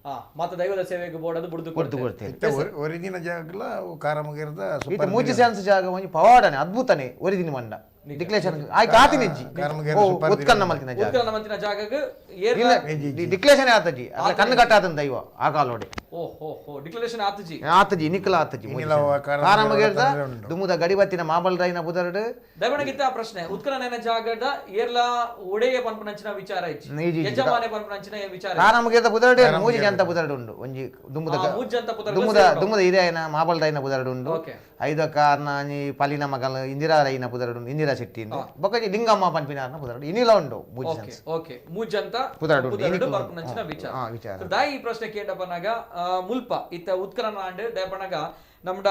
ಮತ್ತೆ ದೈವದ ಸೇವೆಗೆ ಬೋರ್ಡ್ ಬುರ್ದು ಕೊಡ್ತೀರಿ ಒರಿಜಿನ ಜಾಗಲ ಕಾರಮಗಿರದ ಇತ್ತ ಮೂಜಿ ಸೆನ್ಸ್ ಜಾಗ ಒಂಜಿ ಪವಾಡನೆ ಅದ್ಭುತನೆ ಒರಿಜಿನ ಮಂಡ ಡಿಕ್ಲೇಷನ್ ಆಯ್ತು ಆತಿನೆಜ್ಜಿ ಉತ್ಕನ್ನ ಮಲ್ತಿನ ಜಾಗ ಜಾಗಕ್ಕೆ ಡಿಕ್ಲೇಷನ್ ಆತಜ್ಜಿ ಅಲ್ಲ ಕಣ್ಣು ಕಟ್ಟಾತನ್ ದೈವ ಆ ಕಾಲೋಡೆ ಓಹೋ ಡಿಕ್ಲರೇಷನ್ ಆತಜಿ ಆತಜಿ ನಿಖಲ ಆತಜಿ ಕಾರಮಗೇರ್ದ ದುಮ್ಮದ ಗಡಿಬತ್ತಿನ ಮಾಬಲ್ ರೈನ ಬುದರ್ಡ್ ದಯವಿಟ್ಟು ಆ ಪ್ರಶ್ನೆ ಉತ್ಕಲನ ಜಾಗದ ಏರ್ಲ ಒಡೆಯ ಪನ್ಪನಂಚಿನ ವಿಚಾರ ಇಜ್ಜಿ ಯಜಮಾನೆ ಪನ್ಪನಂಚಿನ ವಿಚಾರ ಕಾರಮಗೇರ್ದ ಬುದರ್ಡ್ ಮೂಜಿ ಜಂತ ಬುದರ್ಡ್ ಉಂಡು ಒಂಜಿ ದುಮ್ಮದ ಹಿರಿಯನ ಮಾಬಲ್ ರೈನ ಬುದರ್ಡ್ ಉಂಡು ಐದಕ್ಕ ಅರ್ನಾನಿ ಪಲಿನ ಮಗಲ್ ಇಂದಿರಾ ರೈನ ಬುದರ್ಡ್ ಉಂಡು ಇಂದಿರಾ ಶೆಟ್ಟಿ ಬೊಕಜಿ ಲಿಂಗಮ್ಮ ಪನ್ಪಿನಾರ್ನ ಬುದರ್ಡ್ ಇನಿಲ ಉಂಡು ಓಕೆ ಮೂಜಂತ ಬುದರ್ಡ್ ಪನ್ಪನಂಚಿನ ವಿಚಾರ ದಾಯಿ ಈ ಪ್ರಶ್ನೆ ಕೇಂಡಪನಾಗ ಮುಲ್ಪ ಇತ್ತ ಉತ್ಕಲನ ಆಂಡ್ ದಯಪನಗ ನಮ್ಡ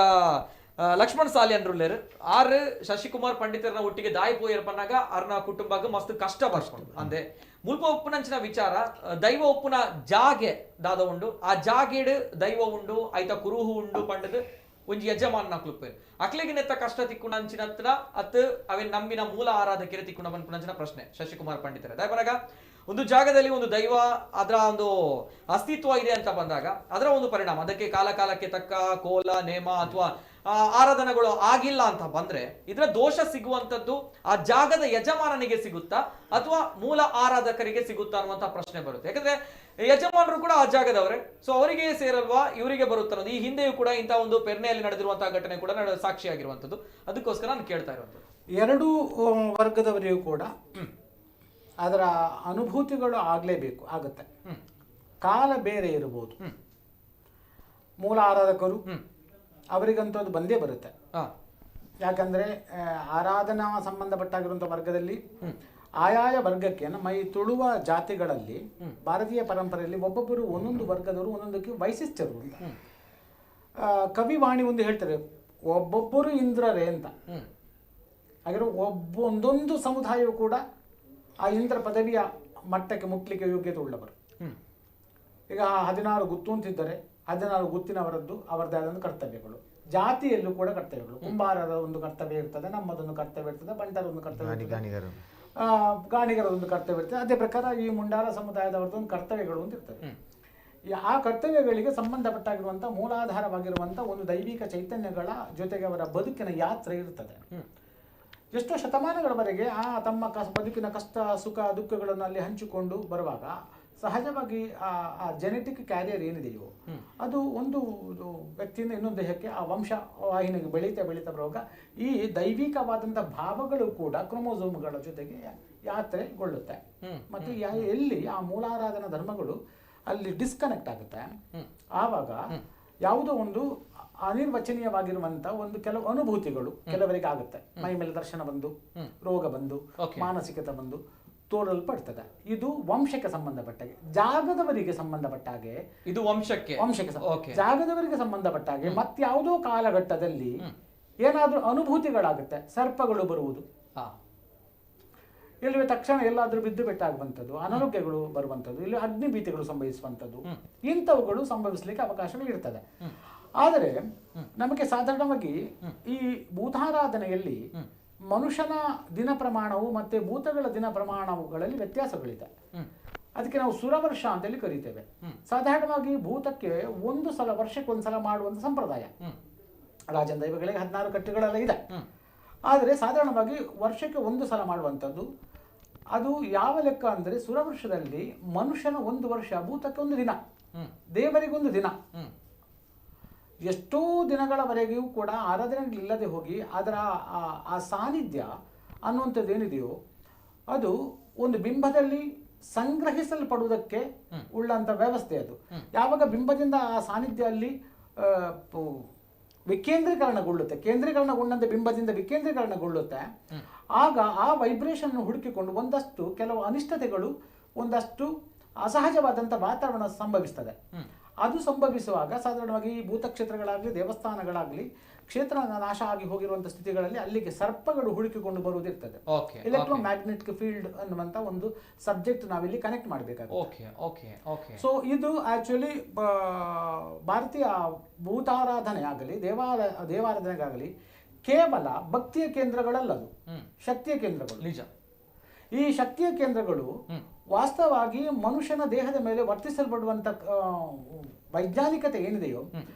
ಲಕ್ಷ್ಮಣ್ ಸಾಲಿ ಅಂದ್ರುಲ್ಲೇರು ಆರು ಶಶಿಕುಮಾರ್ ಪಂಡಿತರನ್ನ ಒಟ್ಟಿಗೆ ದಾಯಿ ಪೋಯರ್ಪನ್ನಾಗ ಅರ್ನ ಕುಟುಂಬಕ್ಕೆ ಮಸ್ತ್ ಕಷ್ಟ ಬರ್ಸ್ಕೊಂಡು ಅಂದೆ ಮುಲ್ಪ ಒಪ್ಪುನಂಚಿನ ವಿಚಾರ ದೈವ ಒಪ್ಪುನ ಜಾಗೆ ದಾದ ಉಂಡು ಆ ಜಾಗೇಡು ದೈವ ಉಂಡು ಐತ ಕುರುಹು ಉಂಡು ಪಂಡದು ಒಂಜಿ ಯಜಮಾನ ಕ್ಲುಪ್ಪೇರು ಅಕ್ಲೆಗೆ ನೆತ್ತ ಕಷ್ಟ ತಿಕ್ಕುನಂಚಿನತ್ರ ಅತ್ ಅವೆ ನಂಬಿನ ಮೂಲ ಆರಾಧಕರು ತಿಕ್ಕುಣ ಪಂಪನಂಚಿನ ಪ್ರಶ್ನೆ ಶಶಿಕುಮಾರ್ ಪಂಡಿತರ ದಯಪನಾಗ ಒಂದು ಜಾಗದಲ್ಲಿ ಒಂದು ದೈವ ಅದರ ಒಂದು ಅಸ್ತಿತ್ವ ಇದೆ ಅಂತ ಬಂದಾಗ ಅದರ ಒಂದು ಪರಿಣಾಮ ಅದಕ್ಕೆ ಕಾಲಕ್ಕೆ ತಕ್ಕ ಕೋಲ ನೇಮ ಅಥವಾ ಆರಾಧನೆಗಳು ಆಗಿಲ್ಲ ಅಂತ ಬಂದ್ರೆ ಇದರ ದೋಷ ಸಿಗುವಂತದ್ದು ಆ ಜಾಗದ ಯಜಮಾನನಿಗೆ ಸಿಗುತ್ತಾ ಅಥವಾ ಮೂಲ ಆರಾಧಕರಿಗೆ ಸಿಗುತ್ತಾ ಅನ್ನುವಂತ ಪ್ರಶ್ನೆ ಬರುತ್ತೆ. ಯಾಕಂದ್ರೆ ಯಜಮಾನರು ಕೂಡ ಆ ಜಾಗದವರೇ, ಸೊ ಅವರಿಗೆ ಸೇರಲ್ವಾ ಇವರಿಗೆ ಬರುತ್ತೆ ಅನ್ನೋದು ಈ ಹಿಂದೆಯೂ ಕೂಡ ಇಂಥ ಒಂದು ಪೆರ್ನೆಯಲ್ಲಿ ನಡೆದಿರುವಂತಹ ಘಟನೆ ಕೂಡ ಸಾಕ್ಷಿಯಾಗಿರುವಂತದ್ದು. ಅದಕ್ಕೋಸ್ಕರ ನಾನು ಕೇಳ್ತಾ ಇರುವಂತದ್ದು ಎರಡೂ ವರ್ಗದವರಿಗೂ ಕೂಡ ಅದರ ಅನುಭೂತಿಗಳು ಆಗಲೇಬೇಕು, ಆಗುತ್ತೆ. ಕಾಲ ಬೇರೆ ಇರಬಹುದು, ಮೂಲ ಆರಾಧಕರು ಅವರಿಗಂತೂ ಅದು ಬಂದೇ ಬರುತ್ತೆ. ಯಾಕಂದ್ರೆ ಆರಾಧನಾ ಸಂಬಂಧಪಟ್ಟಾಗಿರುವಂಥ ವರ್ಗದಲ್ಲಿ ಆಯಾಯ ವರ್ಗಕ್ಕೆ ನಮ್ಮ ಈ ತುಳುವ ಜಾತಿಗಳಲ್ಲಿ ಭಾರತೀಯ ಪರಂಪರೆಯಲ್ಲಿ ಒಬ್ಬೊಬ್ಬರು ಒಂದೊಂದು ವರ್ಗದವರು ಒಂದೊಂದಕ್ಕೆ ವೈಶಿಷ್ಟ್ಯರು ಅಂತ. ಕವಿವಾಣಿ ಒಂದು ಹೇಳ್ತಾರೆ, ಒಬ್ಬೊಬ್ಬರು ಇಂದ್ರರೇ ಅಂತ. ಹಾಗೆ ಒಂದೊಂದು ಸಮುದಾಯವು ಕೂಡ ಆ ಇಂದ್ರ ಪದವಿಯ ಮಟ್ಟಕ್ಕೆ ಮುಟ್ಲಿಕ್ಕೆ ಯೋಗ್ಯತೆ ಉಳ್ಳವರು. ಈಗ 16 ಗುತ್ತು ಅಂತಿದ್ದರೆ 16 ಗುತ್ತಿನವರದ್ದು ಅವರದೇ ಆದ ಕರ್ತವ್ಯಗಳು. ಜಾತಿಯಲ್ಲೂ ಕೂಡ ಕರ್ತವ್ಯಗಳು, ಕುಂಬಾರರ ಒಂದು ಕರ್ತವ್ಯ ಇರ್ತದೆ, ನಮ್ಮದೊಂದು ಕರ್ತವ್ಯ ಇರ್ತದೆ, ಬಂಟರ ಒಂದು ಕರ್ತವ್ಯ ಇರ್ತದೆ, ಗಾಣಿಗರ ಒಂದು ಕರ್ತವ್ಯ ಇರ್ತದೆ. ಅದೇ ಪ್ರಕಾರ ಈ ಮುಂಡಾರ ಸಮುದಾಯದವರದೊಂದು ಕರ್ತವ್ಯಗಳು ಅಂತ ಇರ್ತದೆ. ಆ ಕರ್ತವ್ಯಗಳಿಗೆ ಸಂಬಂಧಪಟ್ಟಾಗಿರುವಂಥ ಮೂಲಾಧಾರವಾಗಿರುವಂಥ ಒಂದು ದೈವಿಕ ಚೈತನ್ಯಗಳ ಜೊತೆಗೆ ಅವರ ಬದುಕಿನ ಯಾತ್ರೆ ಇರ್ತದೆ. ಎಷ್ಟೋ ಶತಮಾನಗಳವರೆಗೆ ತಮ್ಮ ಬದುಕಿನ ಕಷ್ಟ ಸುಖ ದುಃಖಗಳನ್ನು ಅಲ್ಲಿ ಹಂಚಿಕೊಂಡು ಬರುವಾಗ ಸಹಜವಾಗಿ ಆ ಜೆನೆಟಿಕ್ ಕ್ಯಾರಿಯರ್ ಏನಿದೆಯೋ ಅದು ಒಂದು ವ್ಯಕ್ತಿಯಿಂದ ಇನ್ನೊಂದು ದೇಹಕ್ಕೆ ಆ ವಂಶ ವಾಹಿನಿಗೆ ಬೆಳೀತಾ ಬರುವಾಗ ಈ ದೈವಿಕವಾದಂಥ ಭಾವಗಳು ಕೂಡ ಕ್ರೋಮೋಸೋಮ್ಗಳ ಜೊತೆಗೆ ಯಾತ್ರೆಗೊಳ್ಳುತ್ತೆ. ಮತ್ತು ಎಲ್ಲಿ ಆ ಮೂಲಾರಾಧನಾ ಧರ್ಮಗಳು ಅಲ್ಲಿ ಡಿಸ್ಕನೆಕ್ಟ್ ಆಗುತ್ತೆ, ಆವಾಗ ಯಾವುದೋ ಒಂದು ಅನಿರ್ವಚನೀಯವಾಗಿರುವಂತ ಒಂದು ಕೆಲವು ಅನುಭೂತಿಗಳು ಕೆಲವರಿಗೆ ಆಗುತ್ತೆ. ಮೈ ಮೇಲೆ ದರ್ಶನ ಬಂದು, ರೋಗ ಬಂದು, ಮಾನಸಿಕತೆ ಬಂದು ತೋರಲ್ಪಡ್ತದೆ. ಇದು ವಂಶಕ್ಕೆ ಸಂಬಂಧಪಟ್ಟಾಗೆ. ಜಾಗದವರಿಗೆ ಸಂಬಂಧಪಟ್ಟಾಗೆ ಇದು ವಂಶಕ್ಕೆ ಜಾಗದವರಿಗೆ ಸಂಬಂಧಪಟ್ಟಾಗೆ ಮತ್ಯಾವುದೋ ಕಾಲಘಟ್ಟದಲ್ಲಿ ಏನಾದ್ರೂ ಅನುಭೂತಿಗಳಾಗುತ್ತೆ. ಸರ್ಪಗಳು ಬರುವುದು, ಇಲ್ಲಿ ತಕ್ಷಣ ಎಲ್ಲಾದ್ರೂ ಬಿದ್ದು ಬೆಟ್ಟಾಗುವಂಥದ್ದು, ಅನಾರೋಗ್ಯಗಳು ಬರುವಂಥದ್ದು, ಇಲ್ಲಿ ಅಗ್ನಿಭೀತಿಗಳು ಸಂಭವಿಸುವಂಥದ್ದು, ಇಂಥವುಗಳು ಸಂಭವಿಸಲಿಕ್ಕೆ ಅವಕಾಶಗಳು ಇರ್ತದೆ. ಆದರೆ ನಮಗೆ ಸಾಧಾರಣವಾಗಿ ಈ ಭೂತಾರಾಧನೆಯಲ್ಲಿ ಮನುಷ್ಯನ ದಿನ ಪ್ರಮಾಣವು ಮತ್ತೆ ಭೂತಗಳ ದಿನ ಪ್ರಮಾಣಗಳಲ್ಲಿ ವ್ಯತ್ಯಾಸಗಳಿದೆ. ಅದಕ್ಕೆ ನಾವು ಸುರವರ್ಷ ಅಂತೇಳಿ ಕರೀತೇವೆ. ಸಾಧಾರಣವಾಗಿ ಭೂತಕ್ಕೆ ಒಂದು ಸಲ, ವರ್ಷಕ್ಕೊಂದ್ಸಲ ಮಾಡುವಂಥ ಸಂಪ್ರದಾಯ. ರಾಜನ ದೈವಗಳಿಗೆ 16 ಕಟ್ಟುಗಳೆಲ್ಲ ಇದೆ. ಆದರೆ ಸಾಧಾರಣವಾಗಿ ವರ್ಷಕ್ಕೆ ಒಂದು ಸಲ ಮಾಡುವಂಥದ್ದು. ಅದು ಯಾವ ಲೆಕ್ಕ ಅಂದರೆ ಸುರವರ್ಷದಲ್ಲಿ ಮನುಷ್ಯನ ಒಂದು ವರ್ಷ, ಭೂತಕ್ಕೆ ಒಂದು ದಿನ, ದೇವರಿಗೊಂದು ದಿನ. ಎಷ್ಟೋ ದಿನಗಳವರೆಗೂ ಕೂಡ ಆರಾಧನೆಗಳಿಲ್ಲದೆ ಹೋಗಿ ಅದರ ಆ ಸಾನ್ನಿಧ್ಯ ಅನ್ನುವಂಥದ್ದು ಏನಿದೆಯೋ ಅದು ಒಂದು ಬಿಂಬದಲ್ಲಿ ಸಂಗ್ರಹಿಸಲ್ಪಡುವುದಕ್ಕೆ ಉಳ್ಳಂಥ ವ್ಯವಸ್ಥೆ. ಅದು ಯಾವಾಗ ಬಿಂಬದಿಂದ ಆ ಸಾನ್ನಿಧ್ಯ ಅಲ್ಲಿ ವಿಕೇಂದ್ರೀಕರಣಗೊಳ್ಳುತ್ತೆ, ಕೇಂದ್ರೀಕರಣಗೊಂಡಂತೆ ಬಿಂಬದಿಂದ ವಿಕೇಂದ್ರೀಕರಣಗೊಳ್ಳುತ್ತೆ, ಆಗ ಆ ವೈಬ್ರೇಷನ್ ಹುಡುಕಿಕೊಂಡು ಒಂದಷ್ಟು ಕೆಲವು ಅನಿಷ್ಟತೆಗಳು, ಒಂದಷ್ಟು ಅಸಹಜವಾದಂಥ ವಾತಾವರಣ ಸಂಭವಿಸ್ತದೆ. ಅದು ಸಂಭವಿಸುವಾಗ ಸಾಧಾರಣವಾಗಿ ಭೂತಕ್ಷೇತ್ರಗಳಾಗಲಿ ದೇವಸ್ಥಾನಗಳಾಗಲಿ ಕ್ಷೇತ್ರ ನಾಶ ಆಗಿ ಹೋಗಿರುವಂಥ ಸ್ಥಿತಿಗಳಲ್ಲಿ ಅಲ್ಲಿಗೆ ಸರ್ಪಗಳು ಹುಡುಕಿಕೊಂಡು ಬರುವುದಿರ್ತದೆ. ಎಲೆಕ್ಟ್ರೋಮ್ಯಾಗ್ನೆಟಿಕ್ ಫೀಲ್ಡ್ ಅನ್ನುವಂಥ ಒಂದು ಸಬ್ಜೆಕ್ಟ್ ನಾವಿಲ್ಲಿ ಕನೆಕ್ಟ್ ಮಾಡಬೇಕಾಗುತ್ತೆ. ಸೊ ಇದು ಆಕ್ಚುಲಿ ಭಾರತೀಯ ಭೂತಾರಾಧನೆ ಆಗಲಿ ದೇವಾರಾಧನೆಗಾಗಲಿ ಕೇವಲ ಭಕ್ತಿಯ ಕೇಂದ್ರಗಳಲ್ಲದು, ಶಕ್ತಿಯ ಕೇಂದ್ರಗಳು. ನಿಜ. ಈ ಶಕ್ತಿಯ ಕೇಂದ್ರಗಳು ವಾಸ್ತವವಾಗಿ ಮನುಷ್ಯನ ದೇಹದ ಮೇಲೆ ವರ್ತಿಸಲ್ಪಡುವಂಥ ವೈಜ್ಞಾನಿಕತೆ ಏನಿದೆಯೋ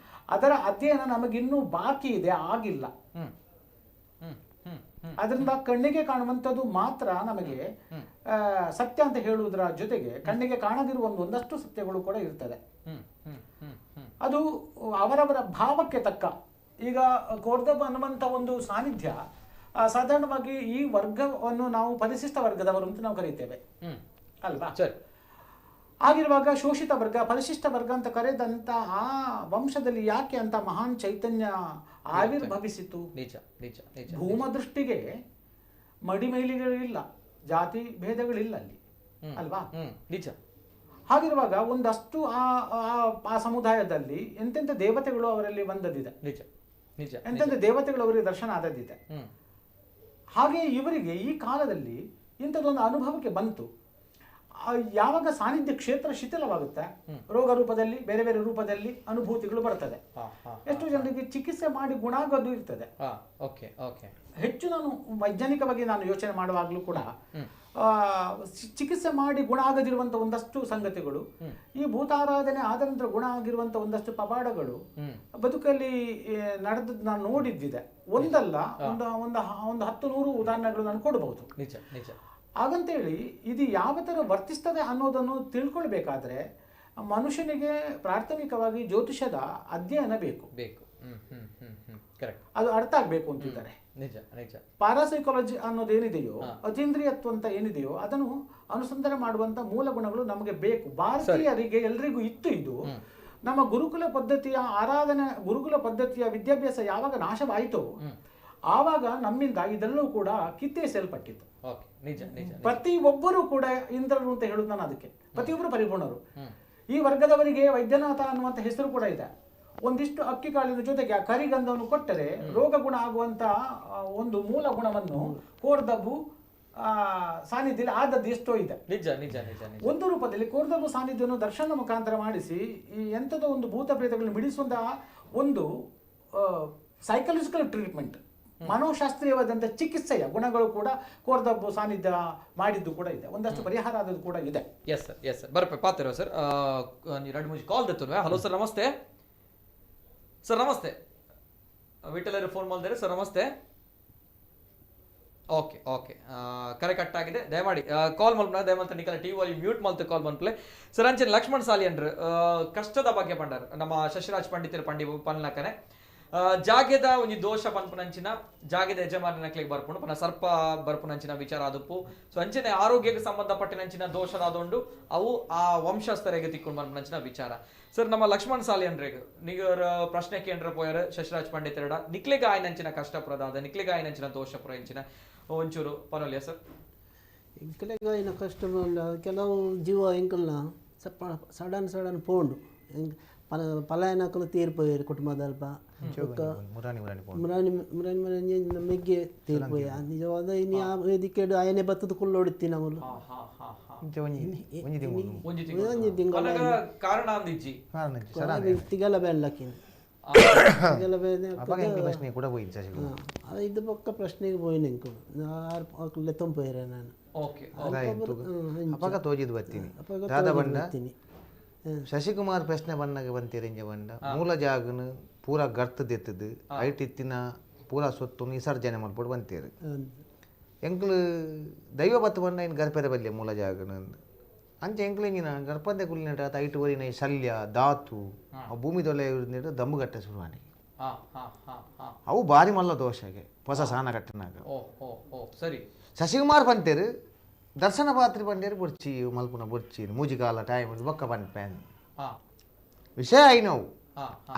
ಅದರ ಅಧ್ಯಯನ ನಮಗಿನ್ನೂ ಬಾಕಿ ಇದೆ, ಆಗಿಲ್ಲ. ಅದರಿಂದ ಕಣ್ಣಿಗೆ ಕಾಣುವಂಥದ್ದು ಮಾತ್ರ ನಮಗೆ ಸತ್ಯ ಅಂತ ಹೇಳುವುದರ ಜೊತೆಗೆ ಕಣ್ಣಿಗೆ ಕಾಣದಿರುವ ಒಂದಷ್ಟು ಸತ್ಯಗಳು ಕೂಡ ಇರ್ತದೆ. ಅದು ಅವರವರ ಭಾವಕ್ಕೆ ತಕ್ಕ. ಈಗ ಕೋರ್ದಬ್ ಅನ್ನುವಂಥ ಒಂದು ಸಾನ್ನಿಧ್ಯ ಸಾಧಾರಣವಾಗಿ ಈ ವರ್ಗವನ್ನು ನಾವು ಪರಿಶಿಷ್ಟ ವರ್ಗದವರು ಅಂತ ನಾವು ಕರೀತೇವೆ ಅಲ್ವಾ. ಸರಿ. ಆಗಿರುವಾಗ ಶೋಷಿತ ವರ್ಗ, ಪರಿಶಿಷ್ಟ ವರ್ಗ ಅಂತ ಕರೆದಂತ ಆ ವಂಶದಲ್ಲಿ ಯಾಕೆ ಅಂತ ಮಹಾನ್ ಚೈತನ್ಯ ಆವಿರ್ಭವಿಸಿತು? ನಿಜ ನಿಜ ನಿಜ. ಭೂಮ ದೃಷ್ಟಿಗೆ ಮಡಿಮೈಲಿಗಳಿಲ್ಲ, ಜಾತಿ ಭೇದಗಳಿಲ್ಲ ಅಲ್ಲಿ ಅಲ್ವಾ. ನಿಜ. ಹಾಗಿರುವಾಗ ಒಂದಷ್ಟು ಆ ಸಮುದಾಯದಲ್ಲಿ ಎಂತೆಂಥ ದೇವತೆಗಳು ಅವರಲ್ಲಿ ಬಂದದಿದೆ, ನಿಜ ನಿಜ. ಎಂತೆಂಥ ದೇವತೆಗಳು ಅವರಿಗೆ ದರ್ಶನ ಆದದ್ದಿದೆ. ಹಾಗೆ ಇವರಿಗೆ ಈ ಕಾಲದಲ್ಲಿ ಇಂಥದ್ದೊಂದು ಅನುಭವಕ್ಕೆ ಬಂತು. ಯಾವಾಗ ಸಾನ್ನಿಧ್ಯ ಕ್ಷೇತ್ರ ಶಿಥಿಲವಾಗುತ್ತೆ, ರೋಗ ರೂಪದಲ್ಲಿ ಬೇರೆ ಬೇರೆ ರೂಪದಲ್ಲಿ ಅನುಭೂತಿಗಳು ಬರ್ತದೆ. ಎಷ್ಟು ಜನರಿಗೆ ಚಿಕಿತ್ಸೆ ಮಾಡಿ ಗುಣ ಆಗೋದು ಇರ್ತದೆ. ಹೆಚ್ಚು ನಾನು ವೈಜ್ಞಾನಿಕವಾಗಿ ನಾನು ಯೋಚನೆ ಮಾಡುವಾಗಲೂ ಕೂಡ ಚಿಕಿತ್ಸೆ ಮಾಡಿ ಗುಣ ಆಗದಿರುವಂತ ಒಂದಷ್ಟು ಸಂಗತಿಗಳು, ಈ ಭೂತಾರಾಧನೆ ಆದ ನಂತರ ಗುಣ ಆಗಿರುವಂತ ಒಂದಷ್ಟು ಪವಾಡಗಳು ಬದುಕಲ್ಲಿ ನಡೆದದ್ದು ನಾನು ನೋಡಿದ್ದಿದೆ. ಒಂದಲ್ಲ, ಒಂದು 10-100 ಉದಾಹರಣೆಗಳು ನಾನು ಕೊಡಬಹುದು. ನಿಜ ನಿಜ. ಹಾಗಂತೇಳಿ ಇದು ಯಾವ ಥರ ವರ್ತಿಸ್ತದೆ ಅನ್ನೋದನ್ನು ತಿಳ್ಕೊಳ್ಬೇಕಾದ್ರೆ ಮನುಷ್ಯನಿಗೆ ಪ್ರಾಥಮಿಕವಾಗಿ ಜ್ಯೋತಿಷದ ಅಧ್ಯಯನ ಬೇಕು. ಅದು ಅರ್ಥ ಆಗ್ಬೇಕು ಅಂತಿದ್ದಾರೆ. ನಿಜ ನಿಜ. ಪ್ಯಾರಾಸೈಕಾಲಜಿ ಅನ್ನೋದೇನಿದೆಯೋ, ಅತೀಂದ್ರಿಯತ್ವ ಅಂತ ಏನಿದೆಯೋ ಅದನ್ನು ಅನುಸಂಧಾನ ಮಾಡುವಂತ ಮೂಲ ಗುಣಗಳು ನಮಗೆ ಬೇಕು. ಭಾರತೀಯರಿಗೆ ಎಲ್ರಿಗೂ ಇತ್ತು ಇದು. ನಮ್ಮ ಗುರುಕುಲ ಪದ್ಧತಿಯ ಆರಾಧನೆ, ಗುರುಕುಲ ಪದ್ಧತಿಯ ವಿದ್ಯಾಭ್ಯಾಸ ಯಾವಾಗ ನಾಶವಾಯಿತೋ ಆವಾಗ ನಮ್ಮಿಂದ ಇದೆಲ್ಲವೂ ಕೂಡ ಕಿತ್ತೇಸಲ್ಪಟ್ಟಿತ್ತು. ಪ್ರತಿಯೊಬ್ಬರು ಕೂಡ ಇಂದ್ರರು ಅಂತ ಹೇಳುದು ನಾನು ಅದಕ್ಕೆ. ಪ್ರತಿಯೊಬ್ಬರು ಪರಿಪೂರ್ಣರು. ಈ ವರ್ಗದವರಿಗೆ ವೈದ್ಯನಾಥ ಅನ್ನುವಂಥ ಹೆಸರು ಕೂಡ ಇದೆ. ಒಂದಿಷ್ಟು ಅಕ್ಕಿ ಕಾಳಿನ ಜೊತೆಗೆ ಆ ಕರಿಗಂಧವನ್ನು ಕೊಟ್ಟರೆ ರೋಗ ಗುಣ ಆಗುವಂತ ಒಂದು ಮೂಲ ಗುಣವನ್ನು ಕೋರ್ದಬ್ಬು ಸಾನ್ನಿಧ್ಯದಲ್ಲಿ ಆದದ್ದು ಎಷ್ಟೋ ಇದೆ. ನಿಜ ನಿಜ ನಿಜ. ಒಂದು ರೂಪದಲ್ಲಿ ಕೋರ್ದಬ್ಬು ಸಾನ್ನಿಧ್ಯವನ್ನು ದರ್ಶನ ಮುಖಾಂತರ ಮಾಡಿಸಿ ಈ ಎಂಥದೋ ಒಂದು ಭೂತ ಪ್ರೇತಗಳನ್ನು ಬಿಡಿಸುವಂತಹ ಒಂದು ಸೈಕಲಾಜಿಕಲ್ ಟ್ರೀಟ್ಮೆಂಟ್, ಮನೋಶಾಸ್ತ್ರೀಯವಾದಂಥ ಚಿಕಿತ್ಸೆಯ ಗುಣಗಳು ಕೂಡ ಕೋರ್ದಬ್ಬು ಸಾನ್ನಿಧ್ಯ ಮಾಡಿದ್ದು ಕೂಡ ಇದೆ. ಒಂದಷ್ಟು ಪರಿಹಾರ ಆದದ್ದು ಕೂಡ ಇದೆ. Yes sir, yes sir. ಬರ್ಪೆ ಪಾತಿರೋ ಸರ್. 2 ಕಾಲ್ ದತ್ತುವೆ. ಹಲೋ ಸರ್, ನಮಸ್ತೆ ಸರ್. ನಮಸ್ತೆ. ವಿಠಲರು ಫೋನ್ ಮಾಡಿದರೆ ಸರ್. ನಮಸ್ತೆ. ಓಕೆ ಓಕೆ, ಕರೆ ಕಟ್ ಆಗಿದೆ. ದಯಮಾಡಿ ಕಾಲ್ ಮಲ್ಪನ ದಯಮಂತ ನಿಕಲ ಟಿ ವಾಲ್ಯೂಮ್ ಮ್ಯೂಟ್ ಮಲ್ತು ಕಾಲ್ ಮಲ್ಪಲೆ ಸರ್. ಅಂಚನೆ ಲಕ್ಷ್ಮಣ್ ಸಾಲಿ ಅಂಡ್ರು ಕಷ್ಟದ ಬಗ್ಗೆ ಪಂಡಾರ ನಮ್ಮ ಶಶಿರಾಜ್ ಪಂಡಿತರ ಪನ್ಲಕನೆ ಜಾಗೆದ ಒಂಜಿ ದೋಷ ಪನ್ಪುನಂಚಿನ ಜಾಗೆದ ಯಜಮಾನನಕ್ಲಿಗೆ ಬರ್ಪುಂಡು ಪನ ಸರ್ಪ ಬರ್ಪುನಂಚಿನ ವಿಚಾರ ಆದುಪ್ಪು. ಸೊ ಅಂಚನೆ ಆರೋಗ್ಯಕ್ಕೆ ಸಂಬಂಧಪಟ್ಟಿನಂಚಿನ ದೋಷದಾದೊಂಡು ಅವು ಆ ವಂಶಸ್ಥರಿಗೆ ತಿಕ್ಕೊಂಡು ಬರ್ಪುನಂಚಿನ ವಿಚಾರ. ಸರ್ ನಮ್ಮ ಲಕ್ಷ್ಮಣ್ ಸಾಲಿ ಅಂಡ್ರೆಗ್ ನಿಗರ ಪ್ರಶ್ನೆ ಕೇಂದ್ರ ಪೋಯರ್ ಶಶಿರಾಜ್ ಪಂಡಿತರಡ ನಿಕ್ಲಿಗ ಆಯ್ನಂಚಿನ ಕಷ್ಟಪ್ರದಾದ ನಿಕ್ಲಿಗ ಆಯ್ನಂಚಿನ ದೋಷಪುರ ಇಂಚಿನ ಒಂಚೂರು ಪನೋಲ್ಯ ಸರ್. ಇಂಕಲೆಗಾಯಿನ ಕಷ್ಟ ಕೆಲವು ಜೀವ ಇಂಕಲ್ನ ಸಡನ್ ಪೋಂಡು ಪಲಾಯನಕಲು ತೀರ್ಪೋಯ್ರು ಕುಟುಂಬದಲ್ಪ ಮುರಾನಿ ಮೆಗ್ಗೆ ತೀರ್ಪೋಯ ನಿಜವಾದ ಇನ್ನು ಆ ವೇದಿಕೆಡು ಆಯನೆ ಬತ್ತದ ಕುಳ್ಳು ಹೊಡಿತಿ ನಾವು ತಿಗಲ ಬೇಡಕ್ಕಿಂತ ಇದು ಪಕ್ಕ ಪ್ರಶ್ನೆಗೆ ಪೋಯಿನ ಲೆತ್ತಂ ಪೋಯ್ರೆ ನಾನು ಬರ್ತೀನಿ. ಶಶಿಕುಮಾರ್ ಪ್ರಶ್ನೆ ಬಣ್ಣಗೆ ಬಂತೀರಿಂಜ ಬಂಡ ಮೂಲ ಜಾಗನು ಪೂರ ಗರ್ತದೆತ್ತದು ಐಟ್ ಇತ್ತಿನ ಪೂರ ಸೊತ್ತು ವಿಸರ್ಜನೆ ಮಾಡ್ಬಿಟ್ಟು ಬಂತೀರಿ. ಎಂಕ್ಲು ದೈವ ಬತ್ತು ಬಂಡ ಇನ್ನು ಗರ್ಪೆದ ಬಲ್ಲೆ ಮೂಲ ಜಾಗನು ಅಂಚೆ ಎಂಕ್ಲು ಇಂಜಿನ ಗರ್ಪದೆ ಕುಲಿನಟ ಐಟ್ ವರಿನ ಶಲ್ಯ ಧಾತು ಭೂಮಿ ತೊಲೆ ದಮ್ಮುಗಟ್ಟ ಶುರುವಾಣಿ ಅವು ಭಾರಿ ಮಲ್ಲ ದೋಷಗೆ ಹೊಸ ಸಾನ ಕಟ್ಟನಾಗ ಸರಿ. ಶಶಿಕುಮಾರ್ ಬಂತೇರು ದರ್ಶನ ಪಾತ್ರಿ ಬಂಡೇರು ಬುರ್ಚಿ ಮಲ್ಪುನ ಬುರ್ಚಿ ಮೂಜಿಕಾಲ ಟೈಮ್ ಬೊಕ್ಕ ಬಂದ್ಪೇನ್ ವಿಷಯ ಐನವು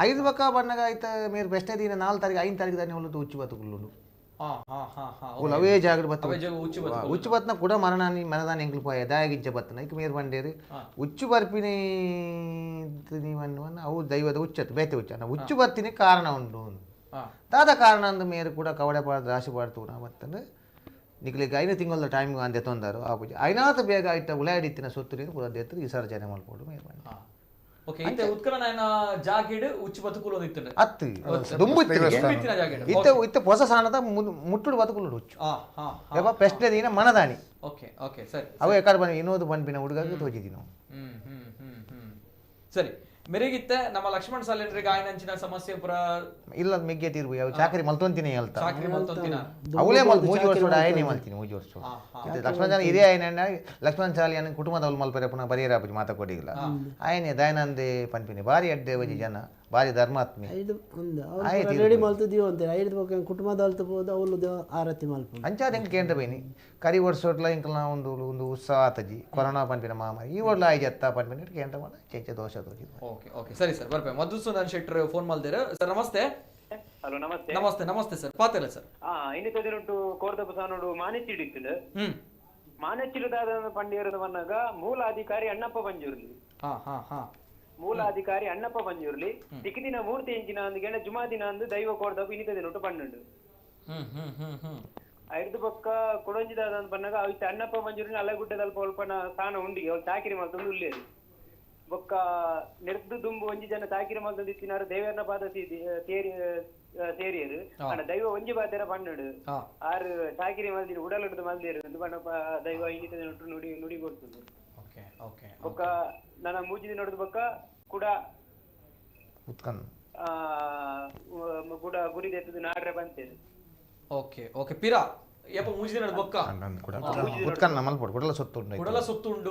5 ಬಕ್ಕ ಬಣ್ಣಗ ಆಯ್ತ ಮೇರು ಬೆಸ್ಟೇ ದಿನ 4 ತಾರೀಕು 5 ತಾರೀಕು ದಾನೆ ಹೊಲತು ಉಚ್ಚು ಬತ್ತುಗುಳ್ಳು ಅವೇ ಜಾಗಡ್ ಬತ್ತ ಉಚ್ಚು ಬತ್ನ ಕೂಡ ಮನದಾನಿ ಎಂಕ್ಲು ಪೋಯ ದಾಯಗಿಂಚ ಬತ್ತನ ಇಕ್ ಮೇರು ಬಂಡೇರು ಉಚ್ಚು ಬರ್ಪಿನಿ ಅವು ದೈವದ ಉಚ್ಚತ್ತು ಬೇತೆ ಉಚ್ಚ ಉಚ್ಚು ಬರ್ತೀನಿ ಕಾರಣ ಉಂಟು ದಾದ ಕಾರಣ ಅಂದ ಮೇರು ಕೂಡ ಕವಡೆ ಪಾಡ್ದು ರಾಶಿ ಪಾಡ್ತು ನಾ ಬತ್ತಂದ್ರೆ ನಿಕ್ಲಿಗೆ 5 ತಿಂಗಳ ಟೈಮ್ ಅಂದೆ ತೊಂದರು ಆ ಪೂಜೆ ಐನಾತ ಬೇಗ ಆಯ್ತ ಉಳಾಡಿತ್ತಿನ ಸೊತ್ತು ನೀರು ಪುರ ದೇತ್ರ ವಿಸರ್ಜನೆ ಮಾಡ್ಬೋದು ಮೇರು ಬಂಡ ಓಕೆ. ಇಂತೆ ಉತ್ಕಲನ ಜಾಗಿಡ್ ಉಚ್ಚು ಬತುಕುಲು ಇತ್ತು ಅತ್ತು ಇತ್ತ ಹೊಸ ಸಾಣದ ಮುಟ್ಟುಡು ಬತುಕುಲು ಉಚ್ಚು ಯಾಕ ಪ್ರಶ್ನೆ ದಿನ ಮನದಾನಿ. ಓಕೆ ಓಕೆ ಸರಿ. ಅವ ಯಾಕಡೆ ಬನ್ನಿ ಇನ್ನೊಂದು ಬಂಪಿನ ಹುಡುಗಾಗಿ ತೋಜಿದಿ ನಾವು. ಸರಿ. ಮೆರೆಗಿತ್ತೆ ನಮ್ಮ ಲಕ್ಷ್ಮಣ್ ಸಾಲೇಂದ್ರಿಗೆ ಆಯ್ನಂಚಿನ ಸಮಸ್ಯೆ ಪುರ ಇಲ್ಲ ಮೆಗ್ಗೆ ತೀರ್ಬು ಯಾವ ಚಾಕರಿ ಮಲ್ತೊಂತಿನಿ ಹೇಳ್ತಾ ಚಾಕರಿ ಮಲ್ತೊಂತಿನ ಅವಲೇ ಮೂಜಿ ವರ್ಷ ಆಯನೇ ಮಲ್ತೀನಿ ಮೂಜಿ ವರ್ಷ ಲಕ್ಷ್ಮಣ ಸಾಲಿ ಹಿರಿಯ ಆಯ್ನ ಲಕ್ಷ್ಮಣ್ ಸಾಲಿ ಕುಟುಂಬದವ್ರು ಮಲ್ಪರೆ ಪುನಃ ಬರಿಯರಾಪಿ ಮಾತಾಕೊಡಿಲ್ಲ ಆಯನೆ ದಯಾನಂದೇ ಪನ್ಪಿನಿ ಭಾರಿ ಅಡ್ಡೆ ವಜಿ ಜನ ಭಾರಿ ಧರ್ಮಾತ್ಮೆ ಐದು ಒಂದು ಅವ್ರು ರೆಡಿ ಮಲ್ತಿದ್ದೀವಿ ಅಂತೇಳಿ ಐದು ಬಗ್ಗೆ ಕುಟುಂಬದ ಅಲ್ತಬೋದು ಅವಳು ಆರತಿ ಮಲ್ಪು ಅಂಚಾದ ಹೆಂಗೆ ಕೇಂದ್ರ ಬೈನಿ ಕರಿ ವರ್ಷೋಟ್ಲ ಇಂಕಲ್ನ ಒಂದು ಉತ್ಸವ ಆತಜಿ ಕೊರೋನಾ ಪನ್ಪಿನ ಮಾಮಾರಿ ಈ ಒಳ್ಳೆ ಆಯ್ತು ಎತ್ತ ಪನ್ಪಿನ ಕೇಂದ್ರ ಮಾಡ ಚೇಚೆ ದೋಷ ತೋಜಿ ಓಕೆ ಸರಿ ಸರ್ ಬರ್ಪೆ ಮಧುಸೂದನ್ ಶೆಟ್ಟರ್ ಫೋನ್ ಮಾಡ್ತೀರಾ ಸರ್ ನಮಸ್ತೆ ಹಲೋ ನಮಸ್ತೆ ನಮಸ್ತೆ ಸರ್ ಪಾತಿಲ್ಲ ಸರ್ ಇನ್ನಿತ ದಿನಟ್ಟು ಕೋರ್ದಪ್ಪ ಸಾನೋಡು ಮಾನೆಚ್ಚಿಡಿತ್ತು ಹ್ಮ್ ಮಾನೆಚ್ಚಿಡದಾದ ಪಂಡಿಯರದ ಬಂದಾಗ ಮೂಲ ಅಧಿಕಾರಿ ಅಣ್ಣಪ್ಪ ಬಂಜೂರ್ಲಿ ಹಾ ಮೂಲ ಅಧಿಕಾರಿ ಅಣ್ಣಪ್ಪ ಬಂಜೂರ್ಲಿ ದಿಕ್ಕಿನ ಮೂರ್ತಿ ಎಂಚಿನ ಅಂದ್ಗೇಣ ಜುಮಾ ದಿನ ಅಂದು ದೈವ ಕೋರ್ದಪ್ಪ ಇನ್ನಿತ ದಿನಟ್ಟು ಪನ್ನೊಂಡು ಹ್ಮ್ ಐದು ಪಕ್ಕ ಕೊಡಂಜಿದಾದ ಅಂತ ಬಂದಾಗ ಅವತ್ತು ಅಣ್ಣಪ್ಪ ಮಂಜೂರಿನ ಅಲೆಗುಡ್ಡದಲ್ಲಿ ಪೋಲ್ಪನ ಸ್ಥಾನ ಉಂಡಿ ಅವ್ರು ಚಾಕಿರಿ ಮಾಡ್ತಂದು ಉಳ್ಳೇರು ಬೊಕ್ಕ ನೆರೆದು ದುಂಬು ಒಂಜಿ ಜನ ಚಾಕಿರಿ ಮಾಡ್ತಂದು ಇತ್ತಿನಾರು ದೇವರನ ಪಾದ ಸೇರಿಯರು ಅಣ್ಣ ದೈವ ಒಂಜಿ ಬಾತೆರ ಪನ್ನಡು ಆರು ಚಾಕಿರಿ ಮಲ್ದಿರು ಉಡಲಿಡ್ದು ಮಲ್ದಿರು ಎಂದು ಬಣ್ಣ ದೈವ ಇನ್ನಿತ ದಿನ ನುಡಿ ಕೊಡ್ತದೆ ಬೊಕ್ಕ ನನ್ನ ಮೂಜಿದ ನೋಡಿದ ಬೊಕ್ಕ ಕೂಡ ಉತ್ಕನ್ ಕೂಡ ಗುರಿದೆತ್ತದು ನಾಡ್ರೆ ಬಂತೇನೆ ಓಕೆ ಪಿರಾ ಯಪ್ಪ ಮೂಜಿದ ನಡು ಬೊಕ್ಕ ಉತ್ಕನ್ ಮಲ್ಪಡು ಕುಡಲ ಸೊತ್ತು ಕುಡಲ ಸೊತ್ತು ಉಂಡು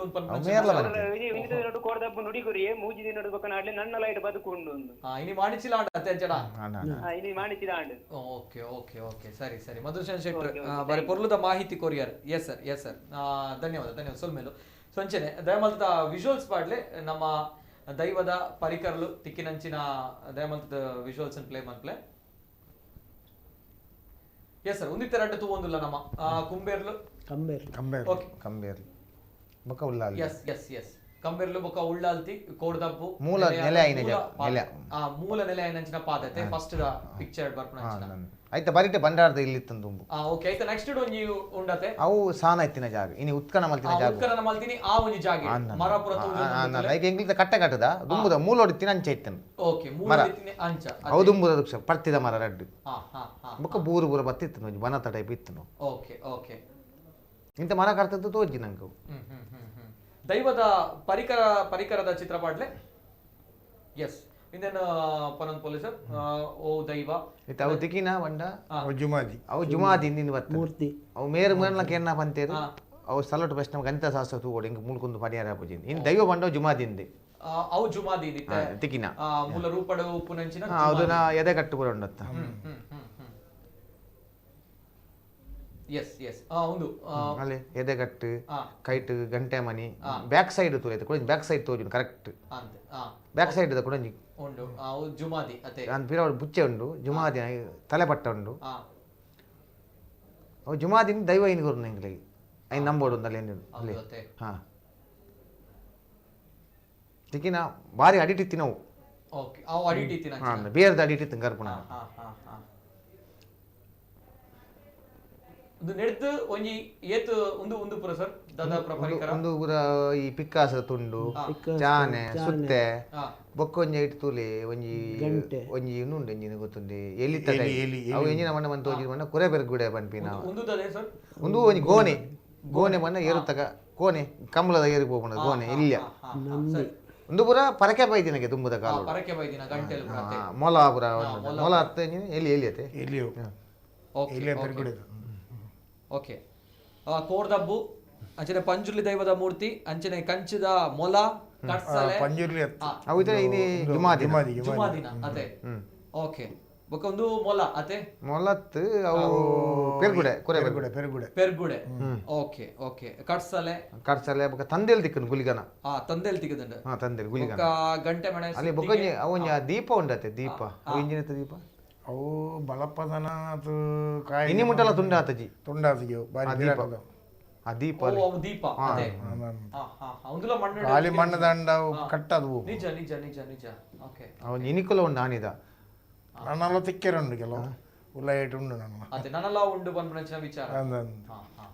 ನೋಡು ಕೋರ್ದಬ್ಬು ನುಡಿ ಗುರಿಯೇ ಮೂಜಿದ ನೋಡು ಬೊಕ್ಕ ನಾಡ್ಲಿ ನನ್ನ ಲೈಟ್ ಬದುಕು ಉಂಡು ಇನಿ ಮಾಡಿಚಿಲ್ಲ ಆಂಡ ಅತ್ತೆಂಚಡ ಇನಿ ಮಾಡಿಸಿದ ಆಂಡು ಓಕೆ ಸರಿ ಮಧುಸೂದನ್ ಶೆಟ್ಟರ್ ಬಾರಿ ಪೊರ್ಲುದ ಮಾಹಿತಿ ಕೊರಿಯರ್ ಎಸ್ ಸರ್ ಧನ್ಯವಾದ ಸೊಲ್ಮೇಲು ಸೊಂಚನೆ ದಯಮಲ್ತದ ವಿಜುವಲ್ಸ್ ಪಾಡ್ಲೆ ನಮ್ಮ ದೈವದ ಪರಿಕರಲು ತಿಕ್ಕಿನಂಚಿನ ದಯಮಲ್ತದ ವಿಜುವಲ್ಸ್ ಪ್ಲೇ ಮನ್ಪ್ಲೆ ಎಸ್ ಸರ್ ಒಂದಿತ್ತ ಎರಡು ತೂವೊಂದುಲ್ಲ ನಮ್ಮ ಕುಂಬೇರ್ಲು ಓಕೆ ಕಂಬೇರ್ಲಿ ಬೊಕ್ಕ ಉಲ್ಲಾಲಿ ಎಸ್ ಕಂಬೇರ್ಲು ಬೊಕ್ಕ ಉಳ್ಳಾಲ್ತಿ ಕೋಡ್ದಪ್ಪು ಮೂಲ ನೆಲೆ ಮೂಲ ನೆಲೆ ಐನಂಚಿನ ಪಾದತೆ ಫಸ್ಟ್ ಪಿಕ್ಚರ್ ಬರ್ಪುನ ಆಯ್ತಾ ಬರೀತೆ ಬಂಡಾರದ ಇಲ್ಲಿ ತಂದುಂಬು ಓಕೆ ಆಯ್ತಾ ನೆಕ್ಸ್ಟ್ ಒಂಜಿ ಉಂಡತೆ ಅವು ಸಾನ ಎತ್ತಿನ ಜಾಗ ಇನಿ ಉತ್ಕನ ಮಲ್ತಿನ ಜಾಗ ಉತ್ಕರನ ಮಲ್ತಿನಿ ಆ ಒಂಜಿ ಜಾಗ ಮರಪುರ ಲೈಕ್ ಎಂಗ್ಲಿದ ಕಟ್ಟದ ದುಂಬುದ ಮೂಲೋಡಿತ್ತಿನ ಅಂಚ ಇತ್ತನು ಓಕೆ ಮೂಲ ಇತ್ತಿನ ಅಂಚ ಅವು ದುಂಬುದ ವೃಕ್ಷ ಪರ್ತಿದ ಮರ ರಡ್ಡು ಹಾ ಬೊಕ್ಕ ಬೂರು ಬತ್ತಿತ್ತು ಒಂಜಿ ಬನತ ಟೈಪ್ ಇತ್ತನು ಓಕೆ ಇಂತ ಮರ ಕರ್ತದ್ದು ತೋಜಿ ನಂಗೆ ದೈವದ ಪರಿಕರದ ಚಿತ್ರ ಪಾಡ್ಲೆ ಎಸ್ ಇಂದೆನ್ ಪನೊಂದು ಪೊಲೀಸರ್ ಓ ದೈವ ಇತ್ತ ಅವು ತಿಕ್ಕಿನ ಬಂಡ ಜುಮಾದಿ ಅವು ಜುಮಾದಿ ಇಂದಿನ ಬತ್ತ ಮೂರ್ತಿ ಅವು ಮೇರು ಮೇರ್ಲಕ್ಕೆ ಏನ ಬಂತೇರು ಅವು ಸಲಟ್ ಪ್ರಶ್ನೆ ಗಣಿತ ಶಾಸ್ತ್ರ ತೂಗೋಡು ಹಿಂಗೆ ಮುಳ್ಕೊಂದು ಪರಿಹಾರ ಪೂಜಿಂದ ಇನ್ನು ದೈವ ಬಂಡ ಜುಮಾದಿಂದೆ ಅವು ಜುಮಾದಿ ತಿಕ್ಕಿನ ಮೂಲ ರೂಪಡು ಉಪ್ಪುನಂಚಿನ ಅದನ್ನ ಎದೆ ಕಟ್ಟು ಕೂಡ ಉಂಡತ್ತ ಎಸ್ ಒಂದು ಅಲ್ಲೇ ಎದೆಗಟ್ಟು ಕೈಟ್ ಗಂಟೆ ಮನಿ ಬ್ಯಾಕ್ ಸೈಡ್ ತೋರಿತು ಕೂಡ ಬ್ಯಾಕ್ ಸೈಡ್ ತೋಜು ಕರೆಕ್ಟ್ ಬ್ಯಾಕ್ ಸೈಡ್ ಕೂಡ ಉಂಡು ಜುಮಾದಿ ಅತೆ ಅಂದ್ ಪಿರವಡು ಬುಚ್ಚೆ ಉಂಡು ಜುಮಾದಿ ತಲೆಪಟ್ಟ ಉಂಡು ಅವು ಜುಮಾದಿನ ದೈವ ಏನು ಗುರು ನಂಗೆ ಐದು ನಂಬೋಡು ಒಂದಲ್ಲಿ ಏನು ಅಲ್ಲಿ ಹಾ ತಿಕ್ಕಿನ ಭಾರಿ ಅಡಿಟಿತ್ತಿ ನಾವು ಓಕೆ ಅವು ಅಡಿಟಿತ್ತಿ ಬೇರೆದ ಅಡಿಟಿತ್ತು ಗರ್ಭಣ ಒಂದು ನೆಡ್ದು ಒಂಜಿ ಏತು ಒಂದು ಪುರ ಸರ್ ದಾದಾಪುರ ಪರಿಕರ ಒಂದು ಪುರ ಈ ಪಿಕ್ಕಾಸ ತುಂಡು ಜಾನೆ ಸುತ್ತೆ ಬೊಕ್ಕ ಒಂಜಿ ಇಟ್ಟು ತೂಲೆ ಒಂಜಿ ಇನ್ನುಂಡು ಎಂಜಿನ ಗೊತ್ತುಂಡೆ ಎಲ್ಲಿ ಅವು ಎಂಜಿನ ಮಣ್ಣ ಬಂತು ಹೋಗಿ ಮಣ್ಣ ಕುರೆ ಬೆರ್ಗುಡೆ ಪನ್ಪಿನ ಒಂದು ಒಂಜಿ ಗೋನೆ ಮಣ್ಣ ಏರುತ್ತಗ ಕೋನೆ ಕಂಬಳದ ಏರಿ ಹೋಗೋಣ ಗೋನೆ ಇಲ್ಲ ಒಂದು ಪುರ ಪರಕೆ ಬೈದಿನಗೆ ತುಂಬದ ಕಾಲು ಮೊಲ ಪುರ ಮೊಲ ಹತ್ತ ಎಲ್ಲಿ ಅತ್ತೆ ಓಕೆ ಕೋರ್ದಬ್ಬು ಅಂಚನೆ ಪಂಜುರ್ಲಿ ದೈವದ ಮೂರ್ತಿ ಅಂಚನೆ ಕಂಚದ ಮೊಲ ಕಟ್ಸಲೆ ಪಂಜುರ್ಲಿ ಅವು ಇದ್ರೆ ini ಜುಮಾದಿನ ಅತೆ ಓಕೆ ಬೊಕ ಒಂದು ಮೊಲ ಅತೆ ಮೊಲತ್ ಅವು ಪೆರ್ಗುಡೆ ಕುರೆ ಪೆರ್ಗುಡೆ ಓಕೆ ಕಟ್ಸಲೆ ಬೊಕ ತಂದೆಲ್ ತಿಕ್ಕನ್ ಗುಲಿಗನ ತಂದೆಲ್ ತಿಕ್ಕದಂಡ ತಂದೆಲ್ ಗುಲಿಗನ ಗಂಟೆ ಮಣೆ ಅಲ್ಲಿ ಬೊಕ ಅವನ ದೀಪ ಉಂಡತೆ ದೀಪ ಅವು ಇಂಜಿನತ ದೀಪ ಅವು ಬಲಪದನ ಅದು ಕಾಯಿ ಇನಿ ಮುಟ್ಟಲ ತುಂಡಾತಜಿ ಬಾರಿ ದೀಪ ಆ ದೀಪ ದೀಪ ಅದೇ ಒಂದುಲ ಮಣ್ಣು ಖಾಲಿ ಮಣ್ಣದಂಡ ಕಟ್ಟದು ನಿಜ ಓಕೆ ಅವನ್ ಇನಿಕುಲ ಉಂಡು ಆನಿದ ನನ್ನೆಲ್ಲ ತಿಕ್ಕೆರುಂಡು ಕೆಲವು ಉಳ್ಳಾಯಿಟ್ಟು ಉಂಡು ನನ್ನ ಅದೇ ನನ್ನೆಲ್ಲ ಉಂಡು ಬಂದ ವಿಚಾರ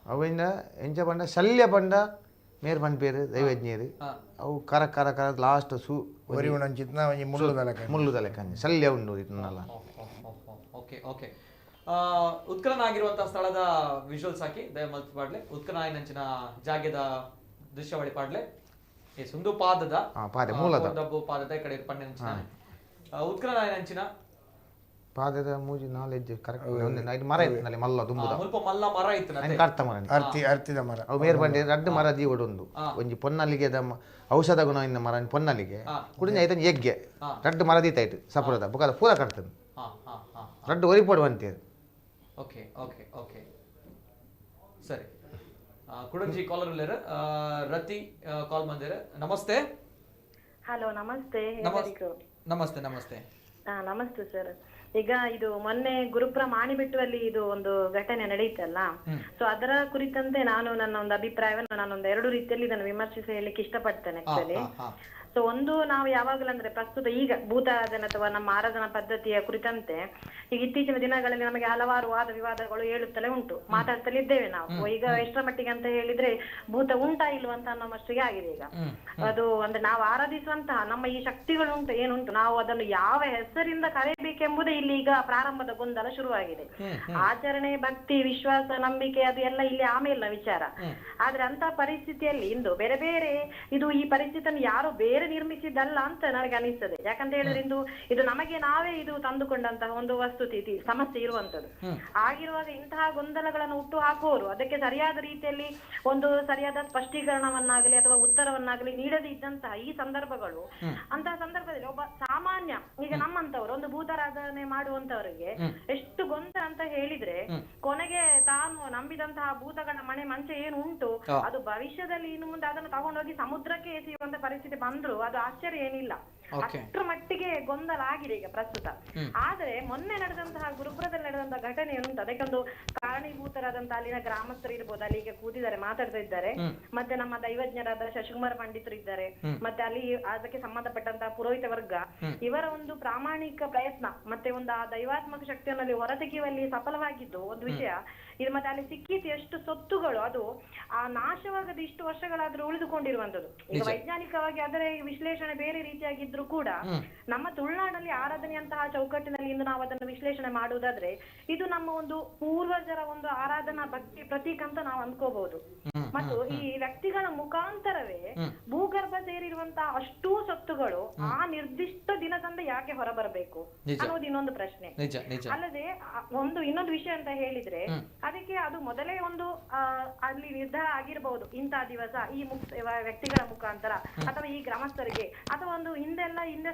ಅವಿಂದ ಎಂಚ ಬಂಡ ಶಲ್ಯ ಬಂಡ ಮೇರ್ ಪನ್ಪೇರು ದೈವಜ್ಞರು ಅವು ಕರ ಲಾಸ್ಟ್ ಸೂ ಒರಿ ಉಂಚಿತ್ನ ಮುಳ್ಳು ತಲೆ ಕಂಜಿ ಶಲ್ಯ ಉಂಡು ಇದನ್ನೆಲ್ಲ ಓಕೆ ಉತ್ಕಲನಾಗಿರುವಂತಹ ಸ್ಥಳದ ವಿಜುವಲ್ಸ್ ಹಾಕಿ ದಯಮಲ್ತ್ ಪಾಡ್ಲೆ ಉತ್ಕಲನಾಯಿನಂಚಿನ ಜಾಗದ ದೃಶ್ಯಾವಳಿ ಪಾಡ್ಲೆ ಎಸ್ ಒಂದು ಪಾದದ ಮೂಲದ ಪಾದದ ಈ ಕಡೆ ಪಣ್ಣಂಚಿನ ಉತ್ಕಲನಾಯಿನಂಚಿನ ಪಾದದ ಮೂಜಿ ನಾಲೆಡ್ಜ್ ಕರೆಕ್ಟ್ ಇದು ಮರ ಇತ್ತು ಮಲ್ಲ ತುಂಬುದ ಮುಲ್ಪ ಮಲ್ಲ ಮರ ಇತ್ತು ಅನ್ ಕರ್ತ ಮರ ಅರ್ತಿದ ಮರ ಅವು ಮೇರ್ ಬಂಡಿ ರಡ್ಡು ಮರ ದೀವೊಂದು ಒಂಜಿ ಪೊನ್ನಲ್ಲಿಗೆ ಔಷಧ ಗುಣವಿಂದ ಮರ ಪೊನ್ನಲ್ಲಿಗೆ ಕುಡಿನ ಐತನ್ ಎಗ್ಗೆ ರಡ್ಡು ಮರ ದೀತಾಯ್ತು ಸಪುರದ ಬುಕ್ಕದ ಪೂರ ಕಟ್ತದೆ ರಡ್ಡು ಒರಿಪಡುವಂತೆ ಓಕೆ ಓಕೆ ಓಕೆ ಸರಿ ಕುಡಂಜಿ ಕಾಲರ್ ಇಲ್ಲರ ರತಿ ಕಾಲ್ ಬಂದಿರ ನಮಸ್ತೆ ಹಲೋ ನಮಸ್ತೆ ನಮಸ್ತೆ ನಮಸ್ತೆ ನಮಸ್ತೆ ಸರ್. ಈಗ ಇದು ಮೊನ್ನೆ ಗುರುಪುರ ಮಾಣಿಬೆಟ್ಟುವಲ್ಲಿ ಇದು ಒಂದು ಘಟನೆ ನಡೆಯಿತಲ್ಲ, ಸೊ ಅದರ ಕುರಿತಂತೆ ನಾನು ನನ್ನ ಒಂದು ಅಭಿಪ್ರಾಯವನ್ನು ನಾನೊಂದು 2 ರೀತಿಯಲ್ಲಿ ಇದನ್ನು ವಿಮರ್ಶಿಸಿ ಹೇಳಲಿಕ್ಕೆ ಇಷ್ಟಪಡ್ತೇನೆ ಆಕ್ಚುಲಿ. ಸೊ ಒಂದು, ನಾವು ಯಾವಾಗಲೂ ಅಂದ್ರೆ ಪ್ರಸ್ತುತ ಈಗ ಭೂತಾರಾಧನೆ ಅಥವಾ ನಮ್ಮ ಆರಾಧನಾ ಪದ್ಧತಿಯ ಕುರಿತಂತೆ ಈಗ ಇತ್ತೀಚಿನ ದಿನಗಳಲ್ಲಿ ನಮಗೆ ಹಲವಾರು ವಾದ ವಿವಾದಗಳು ಹೇಳುತ್ತಲೇ ಉಂಟು, ಮಾತಾಡ್ತಲೇ ಇದ್ದೇವೆ ನಾವು. ಈಗ ಎಷ್ಟರ ಮಟ್ಟಿಗೆ ಅಂತ ಹೇಳಿದ್ರೆ ಭೂತ ಉಂಟಾ ಇಲ್ವಾ ಅಂತ ಅನ್ನೋ ಮಟ್ಟಿಗೆ ಆಗಿದೆ ಈಗ. ಅದು ಅಂದ್ರೆ ನಾವು ಆರಾಧಿಸುವಂತಹ ನಮ್ಮ ಈ ಶಕ್ತಿಗಳು ಉಂಟು ಏನುಂಟು, ನಾವು ಅದನ್ನು ಯಾವ ಹೆಸರಿಂದ ಕರೆಯಬೇಕೆಂಬುದೇ ಇಲ್ಲಿ ಈಗ ಪ್ರಾರಂಭದ ಗೊಂದಲ ಶುರುವಾಗಿದೆ. ಆಚರಣೆ, ಭಕ್ತಿ, ವಿಶ್ವಾಸ, ನಂಬಿಕೆ ಅದು ಎಲ್ಲ ಇಲ್ಲಿ ಆಮೇಲಿನ ವಿಚಾರ. ಆದ್ರೆ ಅಂತ ಪರಿಸ್ಥಿತಿಯಲ್ಲಿ ಇಂದು ಬೇರೆ ಬೇರೆ ಇದು ಈ ಪರಿಸ್ಥಿತಿಯನ್ನು ಯಾರು ಬೇರೆ ನಿರ್ಮಿಸಿದ್ದಲ್ಲ ಅಂತ ನನಗೆ ಅನಿಸ್ತದೆ. ಯಾಕಂತ ಹೇಳಿದ್ರೆ ಇದು ನಮಗೆ ನಾವೇ ಇದು ತಂದುಕೊಂಡಂತಹ ಒಂದು ವಸ್ತುಸ್ಥಿತಿ ಸಮಸ್ಯೆ ಇರುವಂತದ್ದು. ಆಗಿರುವಾಗ ಇಂತಹ ಗೊಂದಲಗಳನ್ನು ಹುಟ್ಟು ಹಾಕುವವರು ಅದಕ್ಕೆ ಸರಿಯಾದ ರೀತಿಯಲ್ಲಿ ಒಂದು ಸರಿಯಾದ ಸ್ಪಷ್ಟೀಕರಣವನ್ನಾಗಲಿ ಅಥವಾ ಉತ್ತರವನ್ನಾಗಲಿ ನೀಡದೇ ಇದ್ದಂತಹ ಈ ಸಂದರ್ಭಗಳು, ಅಂತಹ ಸಂದರ್ಭದಲ್ಲಿ ಒಬ್ಬ ಸಾಮಾನ್ಯ ಈಗ ನಮ್ಮಂತವರು ಒಂದು ಭೂತಾರಾಧನೆ ಮಾಡುವಂತವರಿಗೆ ಎಷ್ಟು ಗೊಂದಲ ಅಂತ ಹೇಳಿದ್ರೆ, ಕೊನೆಗೆ ತಾನು ನಂಬಿದಂತಹ ಭೂತಗಳ ಮನೆ ಮಂಚ ಏನು ಉಂಟು ಅದು ಭವಿಷ್ಯದಲ್ಲಿ ಇನ್ನು ಮುಂದೆ ಅದನ್ನು ತಗೊಂಡೋಗಿ ಸಮುದ್ರಕ್ಕೆ ಎಸೆಯುವಂತ ಪರಿಸ್ಥಿತಿ ಬಂದ್ರು ಅದು ಆಶ್ಚರ್ಯ ಏನಿಲ್ಲ. ಅಷ್ಟರ ಮಟ್ಟಿಗೆ ಗೊಂದಲ ಆಗಿದೆ ಈಗ ಪ್ರಸ್ತುತ. ಆದ್ರೆ ಮೊನ್ನೆ ನಡೆದಂತಹ ಗುರುಪುರದಲ್ಲಿ ನಡೆದಂತಹ ಘಟನೆ ಏನುಂಟು ಅದಕ್ಕೊಂದು ಕಾರಣೀಭೂತರಾದಂತಹ ಅಲ್ಲಿನ ಗ್ರಾಮಸ್ಥರು ಇರ್ಬೋದು, ಅಲ್ಲಿಗೆ ಕೂತಿದ್ದಾರೆ, ಮಾತಾಡ್ತಾ ಇದ್ದಾರೆ. ಮತ್ತೆ ನಮ್ಮ ದೈವಜ್ಞರಾದ ಶಶಿಕುಮಾರ್ ಪಂಡಿತರು ಇದ್ದಾರೆ, ಮತ್ತೆ ಅಲ್ಲಿ ಅದಕ್ಕೆ ಸಂಬಂಧಪಟ್ಟಂತಹ ಪುರೋಹಿತ ವರ್ಗ, ಇವರ ಒಂದು ಪ್ರಾಮಾಣಿಕ ಪ್ರಯತ್ನ ಮತ್ತೆ ಒಂದು ಆ ದೈವಾತ್ಮಕ ಶಕ್ತಿಯಲ್ಲಿ ಹೊರತೆಗೆಯುವಲ್ಲಿ ಸಫಲವಾಗಿದ್ದು ಒಂದು ವಿಷಯ ಇದು. ಮತ್ತೆ ಅಲ್ಲಿ ಸಿಕ್ಕಿತು ಎಷ್ಟು ಸೊತ್ತುಗಳು ಅದು ಆ ನಾಶವಾಗದ ಇಷ್ಟು ವರ್ಷಗಳಾದ್ರೂ ಉಳಿದುಕೊಂಡಿರುವಂತದ್ದು. ಈಗ ವೈಜ್ಞಾನಿಕವಾಗಿ ಅದರ ವಿಶ್ಲೇಷಣೆ ಬೇರೆ ರೀತಿಯಾಗಿದ್ರು ಕೂಡ ನಮ್ಮ ತುಳುನಾಡಲ್ಲಿ ಆರಾಧನೆಯಂತಹ ಚೌಕಟ್ಟಿನಲ್ಲಿ ಇಂದು ನಾವು ಅದನ್ನು ವಿಶ್ಲೇಷಣೆ ಮಾಡುವುದಾದ್ರೆ ಇದು ನಮ್ಮ ಒಂದು ಪೂರ್ವಜರ ಒಂದು ಆರಾಧನಾ ಭಕ್ತಿ ಪ್ರತೀಕ ಅಂತ ನಾವು ಅಂದ್ಕೋಬಹುದು. ಮತ್ತು ಈ ವ್ಯಕ್ತಿಗಳ ಮುಖಾಂತರವೇ ಭೂಗರ್ಭ ಸೇರಿರುವಂತಹ ಅಷ್ಟೂ ಸೊತ್ತುಗಳು ಆ ನಿರ್ದಿಷ್ಟ ದಿನದಂದು ಯಾಕೆ ಹೊರಬರಬೇಕು ಅನ್ನೋದು ಇನ್ನೊಂದು ಪ್ರಶ್ನೆ. ಅಲ್ಲದೆ ಇನ್ನೊಂದು ವಿಷಯ ಅಂತ ಹೇಳಿದ್ರೆ ಅದಕ್ಕೆ ಅದು ಮೊದಲೇ ಒಂದು ಅಲ್ಲಿ ನಿರ್ಧಾರ ಆಗಿರಬಹುದು, ಇಂತಹ ದಿವಸ ಈ ವ್ಯಕ್ತಿಗಳ ಮುಖಾಂತರ ಅಥವಾ ಈ ಗ್ರಾಮಸ್ಥರಿಗೆ ಅಥವಾ ಒಂದು ಹಿಂದೆ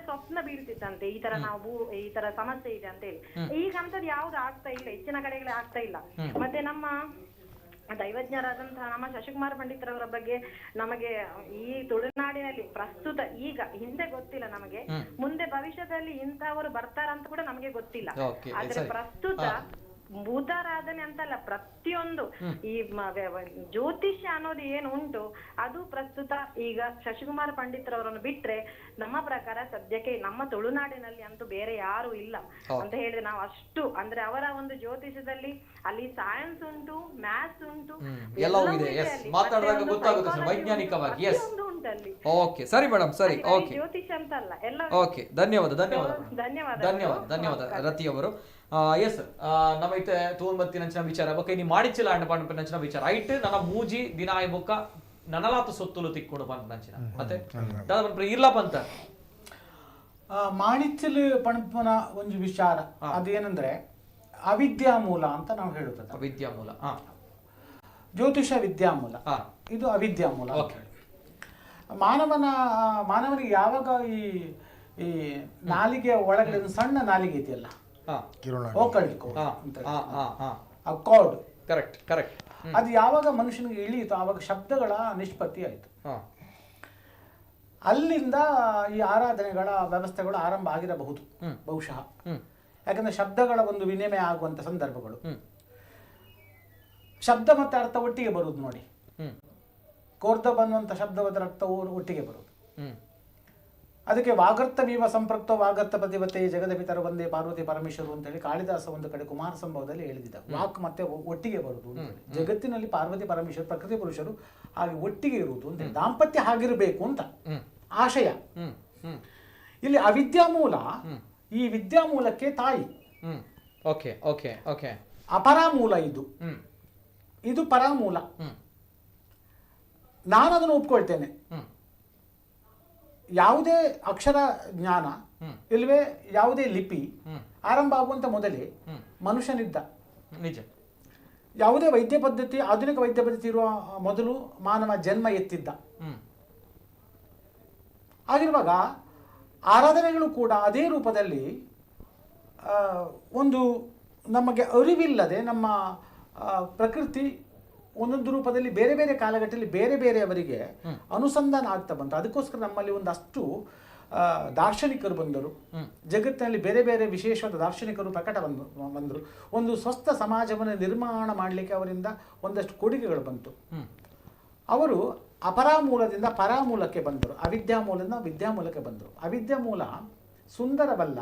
ಸ್ವಪ್ನ ಬೀಳ್ತಿತ್ತಂತೆ ಈ ತರ ನಾವು ಈ ತರ ಸಮಸ್ಯೆ ಇದೆ ಅಂತ ಹೇಳಿ. ಈಗ ಅಂತದ್ದು ಯಾವ್ದು ಆಗ್ತಾ ಇಲ್ಲ, ಹೆಚ್ಚಿನ ಕಡೆಗಳೇ ಆಗ್ತಾ ಇಲ್ಲ. ಮತ್ತೆ ನಮ್ಮ ದೈವಜ್ಞರಾದಂತಹ ನಮ್ಮ ಶಶಿಕುಮಾರ್ ಪಂಡಿತರವರ ಬಗ್ಗೆ ನಮಗೆ ಈ ತುಳುನಾಡಿನಲ್ಲಿ ಪ್ರಸ್ತುತ ಈಗ ಹಿಂದೆ ಗೊತ್ತಿಲ್ಲ ನಮಗೆ, ಮುಂದೆ ಭವಿಷ್ಯದಲ್ಲಿ ಇಂಥವರು ಬರ್ತಾರಂತ ಕೂಡ ನಮಗೆ ಗೊತ್ತಿಲ್ಲ. ಆದ್ರೆ ಪ್ರಸ್ತುತ ಭೂತಾರಾಧನೆ ಅಂತಲ್ಲ, ಪ್ರತಿಯೊಂದು ಈ ಜ್ಯೋತಿಷ್ಯ ಅನ್ನೋದು ಏನು ಉಂಟು ಅದು ಪ್ರಸ್ತುತ ಈಗ ಶಶಿಕುಮಾರ್ ಪಂಡಿತರವರನ್ನು ಬಿಟ್ರೆ ನಮ್ಮ ಪ್ರಕಾರ ಸದ್ಯಕ್ಕೆ ನಮ್ಮ ತುಳುನಾಡಿನಲ್ಲಿ ಅಂತೂ ಬೇರೆ ಯಾರು ಇಲ್ಲ ಅಂತ ಹೇಳಿದ್ರೆ ನಾವು ಅಷ್ಟು ಅಂದ್ರೆ ಅವರ ಒಂದು ಜ್ಯೋತಿಷ್ಯದಲ್ಲಿ ಅಲ್ಲಿ ಸೈನ್ಸ್ ಉಂಟು, ಮ್ಯಾಥ್ಸ್ ಉಂಟು, ವೈಜ್ಞಾನಿಕವಾಗಿ ಓಕೆ. ಸರಿ ಮೇಡಮ್, ಸರಿ, ಓಕೆ, ಜ್ಯೋತಿಷ್ಯ ಅಂತಲ್ಲ ಎಲ್ಲ. ಓಕೆ, ಧನ್ಯವಾದ ಧನ್ಯವಾದ ಧನ್ಯವಾದ ಧನ್ಯವಾದ ಧನ್ಯವಾದ ರತಿ ಅವರು. ಎಸ್ ನಮೈತೆ ತೂನ್ಬತ್ತಿನಂಚಿನ ವಿಚಾರ ಬೊಕ್ಕ ಇನಿ ಮಾಡಿಚ್ಚಿಲ್ಲ ಅಂಡ ಪಂಪಿನಂಚಿನ ವಿಚಾರ ಐಟ್ ನನ್ನ ಮೂಜಿ ದಿನ ಆಯ್ ಬೊಕ್ಕ ನನಲಾತು ಸೊತ್ತುಲು ತಿಕ್ಕೊಡು ಪಂಪಿನಂಚಿನ ಮತ್ತೆ ದಾದ ಇರ್ಲ ಪಂತ ಮಾಣಿಚ್ಚಲು ಪಣಪನ ಒಂದು ವಿಚಾರ ಅದೇನಂದ್ರೆ ಅವಿದ್ಯಾಮೂಲ ಅಂತ ನಾವು ಹೇಳುತ್ತದೆ. ಅವಿದ್ಯಾಮೂಲ, ಜ್ಯೋತಿಷ ವಿದ್ಯಾಮೂಲ, ಇದು ಅವಿದ್ಯಾಮೂಲ. ಮಾನವನಿಗೆ ಯಾವಾಗ ಈ ನಾಲಿಗೆ ಒಳಗಡೆ ಒಂದು ಸಣ್ಣ ನಾಲಿಗೆ ಇದೆಯಲ್ಲ, ಕಾರ್ಡ್, ಕರೆಕ್ಟ್, ಅದು ಯಾವಾಗ ಮನುಷ್ಯನಿಗೆ ಇಳಿಯಿತು ಆವಾಗ ಶಬ್ದಗಳ ನಿಷ್ಪತ್ತಿ ಆಯಿತು. ಅಲ್ಲಿಂದ ಈ ಆರಾಧನೆಗಳ ವ್ಯವಸ್ಥೆಗಳು ಆರಂಭ ಆಗಿರಬಹುದು ಬಹುಶಃ. ಯಾಕಂದ್ರೆ ಶಬ್ದಗಳ ಒಂದು ವಿನಿಮಯ ಆಗುವಂತ ಸಂದರ್ಭಗಳು, ಶಬ್ದ ಮತ್ತೆ ಅರ್ಥ ಒಟ್ಟಿಗೆ ಬರುವುದು ನೋಡಿ. ಕೋರ್ದ ಬಂದುವಂತ ಶಬ್ದವಾದ ಅರ್ಥವು ಒಟ್ಟಿಗೆ ಬರುವುದು. ಅದಕ್ಕೆ ವಾಗರ್ತವೀವ ಸಂಪೃಕ್ತ ವಾಗರ್ತ ಪ್ರತಿಪತ್ತೆ ಜಗದಪಿತರ ಒಂದೇ ಪಾರ್ವತಿ ಪರಮೇಶ್ವರು ಅಂತ ಹೇಳಿ ಕಾಳಿದಾಸ ಒಂದು ಕಡೆ ಕುಮಾರ ಸಂಭವದಲ್ಲಿ ಹೇಳಿದ್ದ. ವಾಕ್ ಮತ್ತೆ ಒಟ್ಟಿಗೆ ಬರುವುದು ಅಂತ ಹೇಳಿ, ಜಗತ್ತಿನಲ್ಲಿ ಪಾರ್ವತಿ ಪರಮೇಶ್ವರ ಪ್ರಕೃತಿ ಪುರುಷರು ಹಾಗೆ ಒಟ್ಟಿಗೆ ಇರುವುದು ಅಂತ ಹೇಳಿ, ದಾಂಪತ್ಯ ಆಗಿರಬೇಕು ಅಂತ ಆಶಯ. ಇಲ್ಲಿ ಅವಿದ್ಯಾಮೂಲ, ಈ ವಿದ್ಯಾಮೂಲಕ್ಕೆ ತಾಯಿ, ಅಪರಾಮೂಲ, ಇದು ಪರಾಮೂಲ. ನಾನು ಅದನ್ನು ಒಪ್ಕೊಳ್ತೇನೆ. ಯಾವುದೇ ಅಕ್ಷರ ಜ್ಞಾನ ಇಲ್ವೇ ಯಾವುದೇ ಲಿಪಿ ಆರಂಭ ಆಗುವಂತ ಮೊದಲೇ ಮನುಷ್ಯನಿದ್ದ. ನಿಜ. ಯಾವುದೇ ವೈದ್ಯ ಪದ್ಧತಿ, ಆಧುನಿಕ ವೈದ್ಯ ಪದ್ಧತಿ ಇರುವ ಮೊದಲು ಮಾನವ ಜನ್ಮ ಎತ್ತಿದ್ದ. ಆಗಿರುವಾಗ ಆರಾಧನೆಗಳು ಕೂಡ ಅದೇ ರೂಪದಲ್ಲಿ ಒಂದು ನಮಗೆ ಅರಿವಿಲ್ಲದೆ ನಮ್ಮ ಪ್ರಕೃತಿ ಒಂದೊಂದು ರೂಪದಲ್ಲಿ ಬೇರೆ ಬೇರೆ ಕಾಲಘಟ್ಟದಲ್ಲಿ ಬೇರೆ ಬೇರೆಯವರಿಗೆ ಅನುಸಂಧಾನ ಆಗ್ತಾ ಬಂತು. ಅದಕ್ಕೋಸ್ಕರ ನಮ್ಮಲ್ಲಿ ಒಂದಷ್ಟು ದಾರ್ಶನಿಕರು ಬಂದರು, ಜಗತ್ತಿನಲ್ಲಿ ಬೇರೆ ಬೇರೆ ವಿಶೇಷವಾದ ದಾರ್ಶನಿಕರು ಬಂದರು. ಒಂದು ಸ್ವಸ್ಥ ಸಮಾಜವನ್ನು ನಿರ್ಮಾಣ ಮಾಡಲಿಕ್ಕೆ ಅವರಿಂದ ಒಂದಷ್ಟು ಕೊಡುಗೆಗಳು ಬಂತು. ಅವರು ಅಪರಾಮೂಲದಿಂದ ಪರಾಮೂಲಕ್ಕೆ ಬಂದರು, ಅವಿದ್ಯಾಮೂಲದಿಂದ ವಿದ್ಯಾಮೂಲಕ್ಕೆ ಬಂದರು. ಅವಿದ್ಯಾಮೂಲ ಸುಂದರವಲ್ಲ,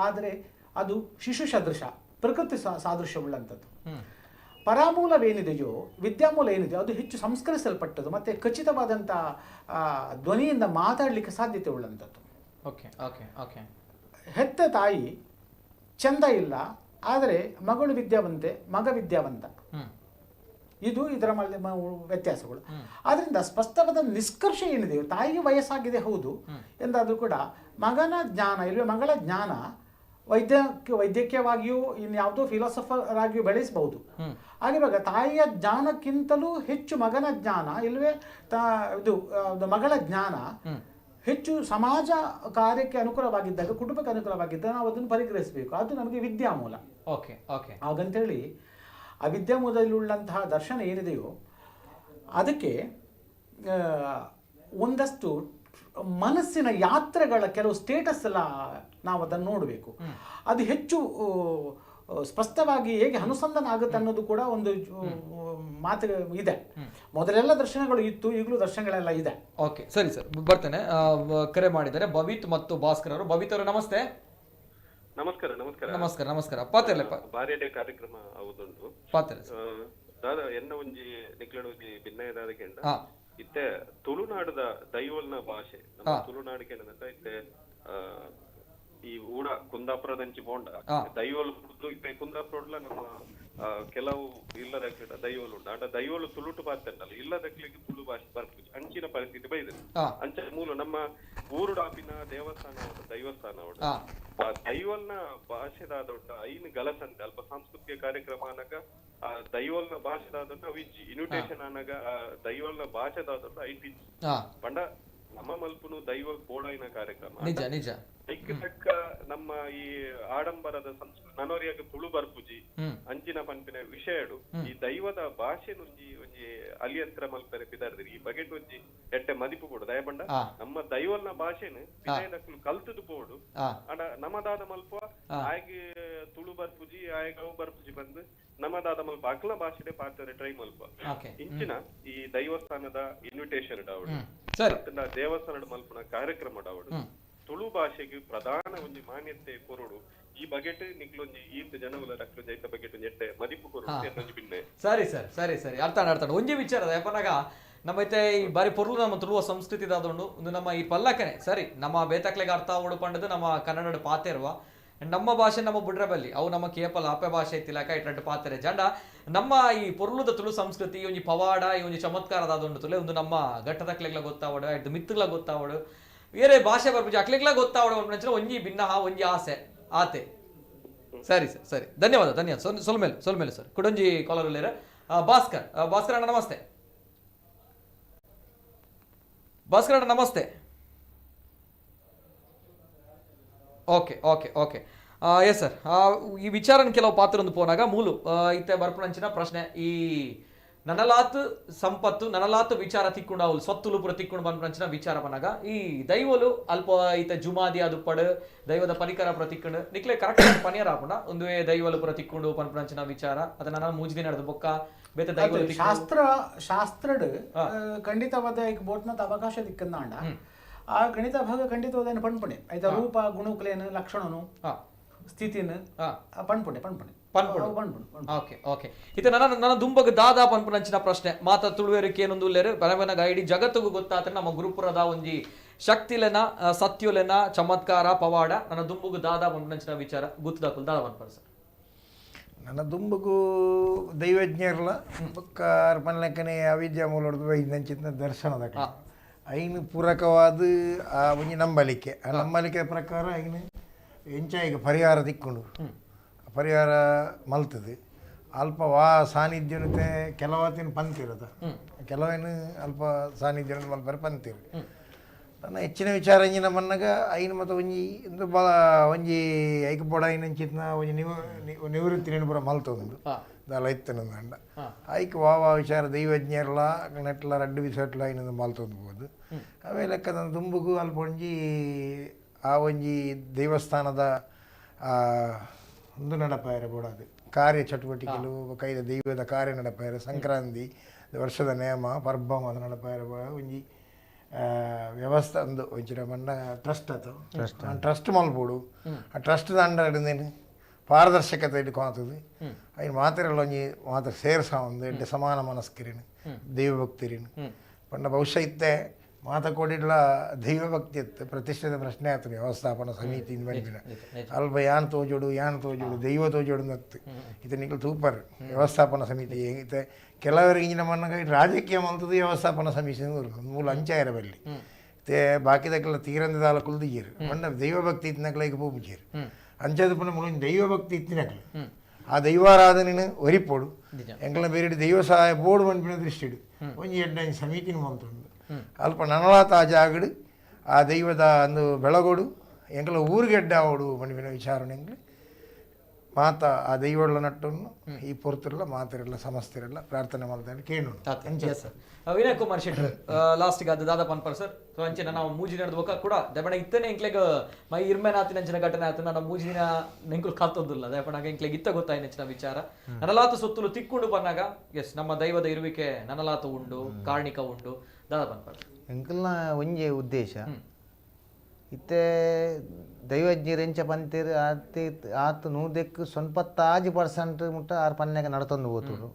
ಆದರೆ ಅದು ಶಿಶು ಸದೃಶ, ಪ್ರಕೃತಿ ಸಾದೃಶ್ಯವುಳ್ಳಂಥದ್ದು. ಪರಾಮೂಲವೇನಿದೆಯೋ, ವಿದ್ಯಾಮೂಲ ಏನಿದೆಯೋ ಅದು ಹೆಚ್ಚು ಸಂಸ್ಕರಿಸಲ್ಪಟ್ಟದ್ದು ಮತ್ತು ಖಚಿತವಾದಂಥ ಧ್ವನಿಯಿಂದ ಮಾತಾಡಲಿಕ್ಕೆ ಸಾಧ್ಯತೆ ಉಳ್ಳಂಥದ್ದು. ಹೆತ್ತ ತಾಯಿ ಚಂದ ಇಲ್ಲ, ಆದರೆ ಮಗಳು ವಿದ್ಯಾವಂತೆ, ಮಗ ವಿದ್ಯಾವಂತ. ಇದು ಇದರ ವ್ಯತ್ಯಾಸಗಳು. ಆದ್ರಿಂದ ಸ್ಪಷ್ಟವಾದ ನಿಷ್ಕರ್ಷ ಏನಿದೆಯೋ, ತಾಯಿಗೆ ವಯಸ್ಸಾಗಿದೆ ಹೌದು ಎಂದಾದರೂ ಕೂಡ ಮಗನ ಜ್ಞಾನ ಇಲ್ಲವೇ ಮಗಳ ಜ್ಞಾನ ವೈದ್ಯಕೀಯವಾಗಿಯೂ ಇನ್ಯಾವುದೋ ಫಿಲಾಸಫರ್ ಆಗಿಯೂ ಬೆಳೆಸಬಹುದು. ಆಗಿರುವಾಗ ತಾಯಿಯ ಜ್ಞಾನಕ್ಕಿಂತಲೂ ಹೆಚ್ಚು ಮಗನ ಜ್ಞಾನ ಇಲ್ಲವೇ ಮಗಳ ಜ್ಞಾನ ಹೆಚ್ಚು ಸಮಾಜ ಕಾರ್ಯಕ್ಕೆ ಅನುಕೂಲವಾಗಿದ್ದಾಗ, ಕುಟುಂಬಕ್ಕೆ ಅನುಕೂಲವಾಗಿದ್ದಾಗ ನಾವು ಅದನ್ನು ಪರಿಗ್ರಹಿಸಬೇಕು. ಅದು ನಮಗೆ ವಿದ್ಯಾಮೂಲ. ಹಾಗಂತೇಳಿ ಆ ವಿದ್ಯಾಮೂಲದಲ್ಲಿರುಳ್ಳಂತಹ ದರ್ಶನ ಏನಿದೆಯೋ ಅದಕ್ಕೆ ಒಂದಷ್ಟು ಮನಸ್ಸಿನ ಯಾತ್ರೆಗಳ ಕೆಲವು ಸ್ಟೇಟಸ್ ಎಲ್ಲ ನಾವು ಅದನ್ನು ನೋಡಬೇಕು. ಅದು ಹೆಚ್ಚು ಸ್ಪಷ್ಟವಾಗಿ ಹೇಗೆ ಅನುಸಂಧಾನ ಆಗುತ್ತೆ ಅನ್ನೋದು ಕೂಡ ಒಂದು ಮಾತು ಇದೆ. ಮೊದಲೆಲ್ಲ ದರ್ಶನಗಳು ಇತ್ತು, ಈಗಲೂ ದರ್ಶನಗಳೆಲ್ಲ ಇದೆ. ಓಕೆ, ಸರಿ ಸರ್, ಬರ್ತೇನೆ. ಕರೆ ಮಾಡಿದ್ದಾರೆ ಭವಿತ್ ಮತ್ತು ಭಾಸ್ಕರ್ ಅವರು. ಭವಿತ್ ಅವರು ನಮಸ್ತೆ. ನಮಸ್ಕಾರ. ನಮಸ್ಕಾರ. ನಮಸ್ಕಾರ. ನಮಸ್ಕಾರ. ಪಾತೆರ್ಲೆ ಬಾರಿಯಡೆ ಕಾರ್ಯಕ್ರಮ ಆವುದುಂಟು ಪಾತೆರ್ಲೆ ದಾದ ಎನ್ನ ಒಂಜಿ ನಿಕ್ಲಡ ಒಂಜಿ ಭಿನ್ನಯದಾದ ಕೆಂಡ ಇತ್ತೆ ತುಳುನಾಡದ ದೈವಲ್ನ ಭಾಷೆ ನಮ್ಮ ತುಳುನಾಡಿಗೆ ಏನಂತ ಇತ್ತೆ ಈ ಊಡ ಕುಂದಾಪುರದಂಚಿ ಬೋಂಡ ದೈವಲು ಇತ್ತೆ ಕುಂದಾಪುರಡ್ಲ ನಮ್ಮ ಕೆಲವು ಇಲ್ಲದ ದೈವಲು ಉಂಡ ಆಟ ದೈವಲು ತುಳುಟು ಪಾತಂಡಲ್ಲ ಇಲ್ಲದಕ್ಲಿಗೆ ತುಳು ಭಾಷೆ ಬರ್ತೀವಿ ಅಂಚಿನ ಪರಿಸ್ಥಿತಿ ಬೈದೆ ಅಂಚ ಮೂಲ ನಮ್ಮ ಊರುಡಾಪಿನ ದೈವಸ್ಥಾನ ದೈವಲ್ನ ಭಾಷೆದಾದೊಡ್ಡ ಐನ್ ಗಲಸಂತೆ ಅಲ್ಪ ಸಾಂಸ್ಕೃತಿಕ ಕಾರ್ಯಕ್ರಮ ಅನಗ ದೈವಲ್ನ ಭಾಷೆದಾದೊಡ್ಡ ವಿಜ್ಜಿ ಇನ್ವಿಟೇಷನ್ ಅನಗ ದೈವಲ್ನ ಭಾಷೆದಾದೊಡ್ಡ ಐಟಿ ಪಂಡ ನಮ್ಮ ಮಲ್ಪುನು ದೈವ ಬೋಡಾಯಿನ ಕಾರ್ಯಕ್ರಮ ನಿಜ ನಿಜ ತಕ್ಕ ನಮ್ಮ ಈ ಆಡಂಬರದ ಸಂಸ್ಕೃತಿ ನನೋರಿಯಾಗ ತುಳು ಬರ್ಪುಜಿ ಅಂಚಿನ ಪಂಪಿನ ವಿಷಯಡು ಈ ದೈವದ ಭಾಷೆ ಒಂಜಿ ಒಂಜಿ ಅಲಿಯಂತ್ರ ಮಲ್ಪರೆ ಪಿದಾರ್ದಿರಿ ಈ ಬಗೆಟ್ ಒಂಜಿ ಎಟ್ಟೆ ಮದಿಪು ಕೊಡು ದಯಪಂಡ ನಮ್ಮ ದೈವಲ್ನ ಭಾಷೆನು ವಿನಯದಕ್ಕಲು ಕಲ್ತದು ಪೋಡು ಅಡ ನಮ್ಮದಾದ ಮಲ್ಪ ಆಯ್ಗೆ ತುಳು ಬರ್ಪುಜಿ ಆಯ್ಗ ಅವು ಬರ್ಪುಜಿ ಬಂದು ನಮ್ಮದಾದ ಮಲ್ಪ ಅಕ್ಲ ಭಾಷೆ ಪಾತ್ರೆ ಟ್ರೈ ಮಲ್ಪ ಇಂಚಿನ ಈ ದೈವಸ್ಥಾನದ ಇನ್ವಿಟೇಷನ್ ಡಾವಡು ದೇವಸ್ಥಾನದ ಮಲ್ಪನ ಕಾರ್ಯಕ್ರಮ ಡಾವಡು ತುಳು ಭಾಷೆಗೆ ಪ್ರಧಾನ ಒಂದು ಮಾನ್ಯತೆ ಕೊರಡು ಈ ಬಗೆಟ್ ನಿಕ್ಲೊಂಜಿ ಈತ ಜನವಲ ರಕ್ತ ಜೈತ ಬಗೆಟ್ ಎಟ್ಟೆ ಮದಿಪು ಕೊರಡು ಭಿನ್ನ. ಸರಿ ಸರ್, ಸರಿ ಸರಿ, ಅರ್ಥ ಒಂಜಿ ವಿಚಾರದ ಯಾಪನಾಗ ನಮ್ಮೈತೆ ಈ ಬಾರಿ ಪೊರ್ಲು ನಮ್ಮ ತುಳುವ ಸಂಸ್ಕೃತಿ ದಾದೊಂಡು ಒಂದು ನಮ್ಮ ಈ ಪಲ್ಲಕ್ಕನೆ ಸರಿ ನಮ್ಮ ಬೇತಕ್ಲೆಗೆ ಅರ್ಥ ಉಡುಪಂಡದು ನಮ್ಮ ಕನ್ನಡ ಪಾತೆರುವ ನಮ್ಮ ಭಾಷೆ ನಮ್ಮ ಬುಡ್ರೆ ಬಲ್ಲಿ ಅವು ನಮ್ಮ ಕೇಪಲ್ ಆಪೆ ಭಾಷೆ ಇತ್ತಿಲಕ ಇಟ್ಟು ಪಾತ್ರೆ ಜಂಡ ನಮ್ಮ ಈ ಪೊರ್ಲುದ ತುಳು ಸಂಸ್ಕೃತಿ ಒಂಜಿ ಪವಾಡ ಈ ಒಂಜಿ ಚಮತ್ಕಾರದಾದೊಂಡು ತುಲೆ ಒಂದು ನಮ್ಮ ಘಟ್ಟದಕ್ಲೆಗ್ಲ ಗೊತ್ತಾವಡು ಇದು ಮಿತ್ತುಗ್ಲ ಗೊತ್ತಾವಡು ಬೇರೆ ಭಾಷೆ ಬರ್ಬಿಟ್ಟು ಅಕ್ಲೆಗ್ಲ ಗೊತ್ತಾವಡು ಒಂಜಿ ಭಿನ್ನ ಒಂಜಿ ಆಸೆ ಆತೆ. ಸರಿ ಸರ್, ಸರಿ, ಧನ್ಯವಾದ. ಸೊಲ್ಮೇಲೆ ಸರ್ ಕುಡೊಂಜಿ ಕಾಲರ್ ಉಳ್ಳೇರ ಭಾಸ್ಕರ್ ಅಣ್ಣ ನಮಸ್ತೆ. ಭಾಸ್ಕರ್ ಅಣ್ಣ ನಮಸ್ತೆ. ಓಕೆ ಎಸ್ ಸರ್, ಈ ವಿಚಾರನ ಕೆಲವು ಪಾತ್ರೊಂದು ಪೋನಾಗ ಮೂಲು ಇತ್ತೆ ಬರ್ಪಣಂಚಿನ ಪ್ರಶ್ನೆ ಈ ನನಲಾತ್ ಸಂಪತ್ತು ನನಲಾತ್ ವಿಚಾರ ತಿಕ್ಕೊಂಡು ಅವಳು ಸೊತ್ತುಲು ಪುರ ತಿಕ್ಕೊಂಡು ಬಂದ್ಪಂಚಿನ ವಿಚಾರ ಬನ್ನಾಗ ಈ ದೈವಲು ಅಲ್ಪ ಈತ ಜುಮಾದಿ ಅದು ಪಡು ದೈವದ ಪರಿಕರ ಪುರ ತಿಕ್ಕೊಂಡು ನಿಕ್ಲೆ ಕರೆಕ್ಟ್ ಪನಿಯರ್ ಹಾಕೊಂಡ ಒಂದು ದೈವಲು ಪುರ ತಿಕ್ಕೊಂಡು ಬಂದ್ಪಂಚಿನ ವಿಚಾರ ಅದನ್ನ ನಾನು ಮೂಜಿದಿ ನಡೆದು ಬೊಕ್ಕ ಬೇತೆ ದೈವಲು ಶಾಸ್ತ್ರಡ್ ಖಂಡಿತವಾದ ಬೋಟ್ನ ಅವಕಾಶ ದಿಕ್ಕಂದಾಂಡ ಆ ಗಣಿತ ಭಾಗ ಖಂಡಿತವಾದ ಪಣ್ಪುಣೆ ಆಯ್ತಾ ರೂಪ ಗುಣಕ್ಲೇನು ಲಕ್ಷಣನು ಸ್ಥಿತಿನ ಪಣ್ಪುಣೆ ಓಕೆ ಇತ ನನ್ನ ದುಂಬಗ ದಾದಾ ಪನ್ಪುನಂಚಿನ ಪ್ರಶ್ನೆ ಮಾತ ತುಳುವೇರಿಕೆ ಏನೊಂದು ಉಲ್ಲೇರು ಬರವನಾಗ ಇಡೀ ಜಗತ್ತಿಗೂ ಗೊತ್ತಾತ ನಮ್ಮ ಗುರುಪುರದ ಒಂಜಿ ಶಕ್ತಿಲೆನ ಸತ್ಯುಲೆನ ಚಮತ್ಕಾರ ಪವಾಡ ನನ್ನ ದುಂಬುಗು ದಾದಾ ಪನ್ಪುನಂಚಿನ ವಿಚಾರ ಗುತ್ತದಾಕುಲ್ ದಾದಾ ಪನ್ಪರ ಸರ್. ನನ್ನ ದುಂಬುಗು ದೈವಜ್ಞರ್ಲ ಬೊಕ್ಕ ಅರ್ಪಣಲೆಕ್ಕನೆ ಅವಿದ್ಯಾ ಮೂಲದ ವೈದ್ಯಂಚಿನ ದರ್ಶನದ ಐನು ಪೂರಕವಾದ ಆ ಒಂಜಿ ನಂಬಲಿಕೆ ಆ ನಂಬಲಿಕೆ ಪ್ರಕಾರ ಐನು ಎಂಚ ಈಗ ಪರಿಹಾರ ತಿಕ್ಕೊಂಡು ಪರಿಹಾರ ಮಲ್ತದೆ ಅಲ್ಪ ವಾ ಸಾನ್ನಿಧ್ಯತೆ ಕೆಲವತ್ತಿನ ಪಂತಿರದ ಕೆಲವೇನು ಅಲ್ಪ ಸಾನ್ನಿಧ್ಯ ಮಲ್ಪರೆ ಪಂತಿರು ನನ್ನ ಹೆಚ್ಚಿನ ವಿಚಾರ ಇಂಜಿನ ಮನ್ನಾಗ ಐನು ಮತ್ತು ಒಂಜಿ ಇಂದು ಭಾಳ ಒಂಜಿ ಐಕ ಪೊಡ ಐನಂಚಿತ್ನ ಒಂಜಿ ನಿವೃತ್ತಿ ನೆನಪುರ ಮಲ್ತೊಂದು ದಾಲ ಇತ್ತನಂದ ಅಂಡ ಐಕ್ ವಾ ವಿಚಾರ ದೈವಜ್ಞರ್ಲ ನೆಟ್ಲ ರಡ್ಡು ಬಿಸಟ್ಲ ಐನಂದು ಮಲ್ತೊಂದು ಹೋದು ಅವೇ ಲೆಕ್ಕದ ದುಂಬುಗು ಅಲ್ಪ ಒಂಜಿ ಆ ಒಂಜಿ ದೇವಸ್ಥಾನದ ಒಂದು ನಡಪಾಯರ ಬೋಡದು ಕಾರ್ಯ ಚಟುವಟಿಕೆಗಳು ಕೈದ ದೈವದ ಕಾರ್ಯ ನಡಪಾಯರ ಸಂಕ್ರಾಂತಿ ವರ್ಷದ ನೇಮ ಪರ್ಬಮ ಅದು ನಡಪಾಯರ ಒಂಜಿ ವ್ಯವಸ್ಥೆ ಒಂದು ಒಂಚಿನ ಮಣ್ಣ ಟ್ರಸ್ಟ್ ಅದು ಟ್ರಸ್ಟ್ ಮಲ್ಪೋಡು ಆ ಟ್ರಸ್ಟ್ ಅಂಡರ್ ಇಡಂದೇನು ಪಾರದರ್ಶಕತೆ ಇಟ್ಕೊತದು ಅಯ್ಯ ಮಾತೆಲ್ಲ ಒಂಜಿ ಮಾತ್ರ ಸೇರ್ಸ ಒಂದು ಎಡ್ಡೆ ಸಮಾನ ಮನಸ್ಕರಿನು ದೈವಭಕ್ತಿರಿನು ಪಂಡ ಬಹುಶಃ ಇತ್ತೆ ಮಾತ ಕೊಡಿಡ್ಲ ದೈವಭಕ್ತಿ ಇತ್ತು ಪ್ರತಿಷ್ಠಿತ ಪ್ರಶ್ನೆ ಆಯ್ತು ವ್ಯವಸ್ಥಾಪನಾ ಸಮಿತಿಯಿಂದ ಬಂದಿನ ಅಲ್ಪ ಯಾನ್ ತೋಜೋಡು ದೈವ ತೋಜೋಡು ನತ್ತು ಇದು ನಿಖಲ್ ತೂಪರ್ ವ್ಯವಸ್ಥಾಪನಾ ಸಮಿತಿ ಈತ ಕೆಲವರಿಗೆ ಇಂಜಿನ ಮಣ್ಣಗ ರಾಜಕೀಯ ಮಲ್ತದ್ದು ವ್ಯವಸ್ಥಾಪನಾ ಸಮಿತಿ ಮೂಲ ಅಂಚಾಯರ ಬಲ್ಲಿ ಮತ್ತೆ ಬಾಕಿದಕ್ಕೆಲ್ಲ ತೀರಂದಾಲ ಕುಲ್ದಿಯರು ಪಂಡ ದೈವಭಕ್ತಿ ಇತ್ತಿನಕ್ಲ ಈಗ ಪೂಜೆರು ಅಂಚದ ಪುನಃ ಮುಳ ದೈವಭಕ್ತಿ ಇತ್ತಿನಕ್ಲ ಆ ದೈವಾರಾಧನೆ ಒರಿಪೋಡು ಎಂಕಲ್ನ ಬೇರೆ ದೈವ ಸಹಾಯ ಬೋರ್ಡು ಬಂದ್ಬಿನ ದೃಷ್ಟಿಡು ಒಂಜಿ ಎಡ್ಡ ಸಮಿತಿನ ಮಲ್ತುಂಡು ಅಲ್ಪ ನನಲಾತ ಆ ಜಾಗಡು ಆ ದೈವದ ಒಂದು ಬೆಳಗೋಡು ಎಂಕಲ ಊರಿಗೆಡ್ಡ ಅವಡು ಮಣಿವಿನ ವಿಚಾರಣೆ ಮಾತ ಆ ದೈವಗಳ ನಟ್ಟನ್ನು ಈ ಪೊರ್ತರೆಲ್ಲ ಮಾತರೆಲ್ಲ ಸಮಸ್ತೆರೆಲ್ಲ ಪ್ರಾರ್ಥನೆ ಮಾಡ್ತಾರೆ ಕೇಳು ವಿನಯ್ ಕುಮಾರ್ ಶೆಟ್ಟಿ ಲಾಸ್ಟಿಗೆ ಅದು ದಾದ ಪನ್ಪರ್ ಸರ್ ಸೊ ಅಂಚಿನ ನಾವು ಮೂಜಿ ನಡೆದ ಬೊಕ್ಕ ಕೂಡ ದಯಪಡ ಇತ್ತನೇ ಇಂಕ್ಲೆಗ್ ಮೈ ಇರ್ಮೇನ ಆತಿನ ಅಂಚಿನ ಘಟನೆ ಆಯ್ತು ನನ್ನ ಮೂಜಿನ ನೆಂಕುಲು ಕಾತೊಂದಿಲ್ಲ ದಯಪಡಾಗ ಇಂಕ್ಲೆಗ್ ಇತ್ತ ಗೊತ್ತಾಯ್ತು ಹೆಚ್ಚಿನ ವಿಚಾರ ನನಲಾತು ಸುತ್ತಲೂ ತಿಕ್ಕೊಂಡು ಬಂದಾಗ ಎಸ್ ನಮ್ಮ ದೈವದ ಇರುವಿಕೆ ನನಲಾತು ಉಂಡು ಕಾರ್ಣಿಕ ಉಂಡು ದಾದ ಪನ್ಪರ್ ಎಂಕಲ್ನ ಒಂಜೆ ಉದ್ದೇಶ ಇತ್ತೆ ದೈವಜ್ಞರು ಎಂಚ ಪಂತೀರು ಆತು ನೂದೆಕ್ಕು 95% ಮುಟ್ಟ ಆರು ಪನ್ನೆಗ ನಡತೊಂದು ಹೋತುಡು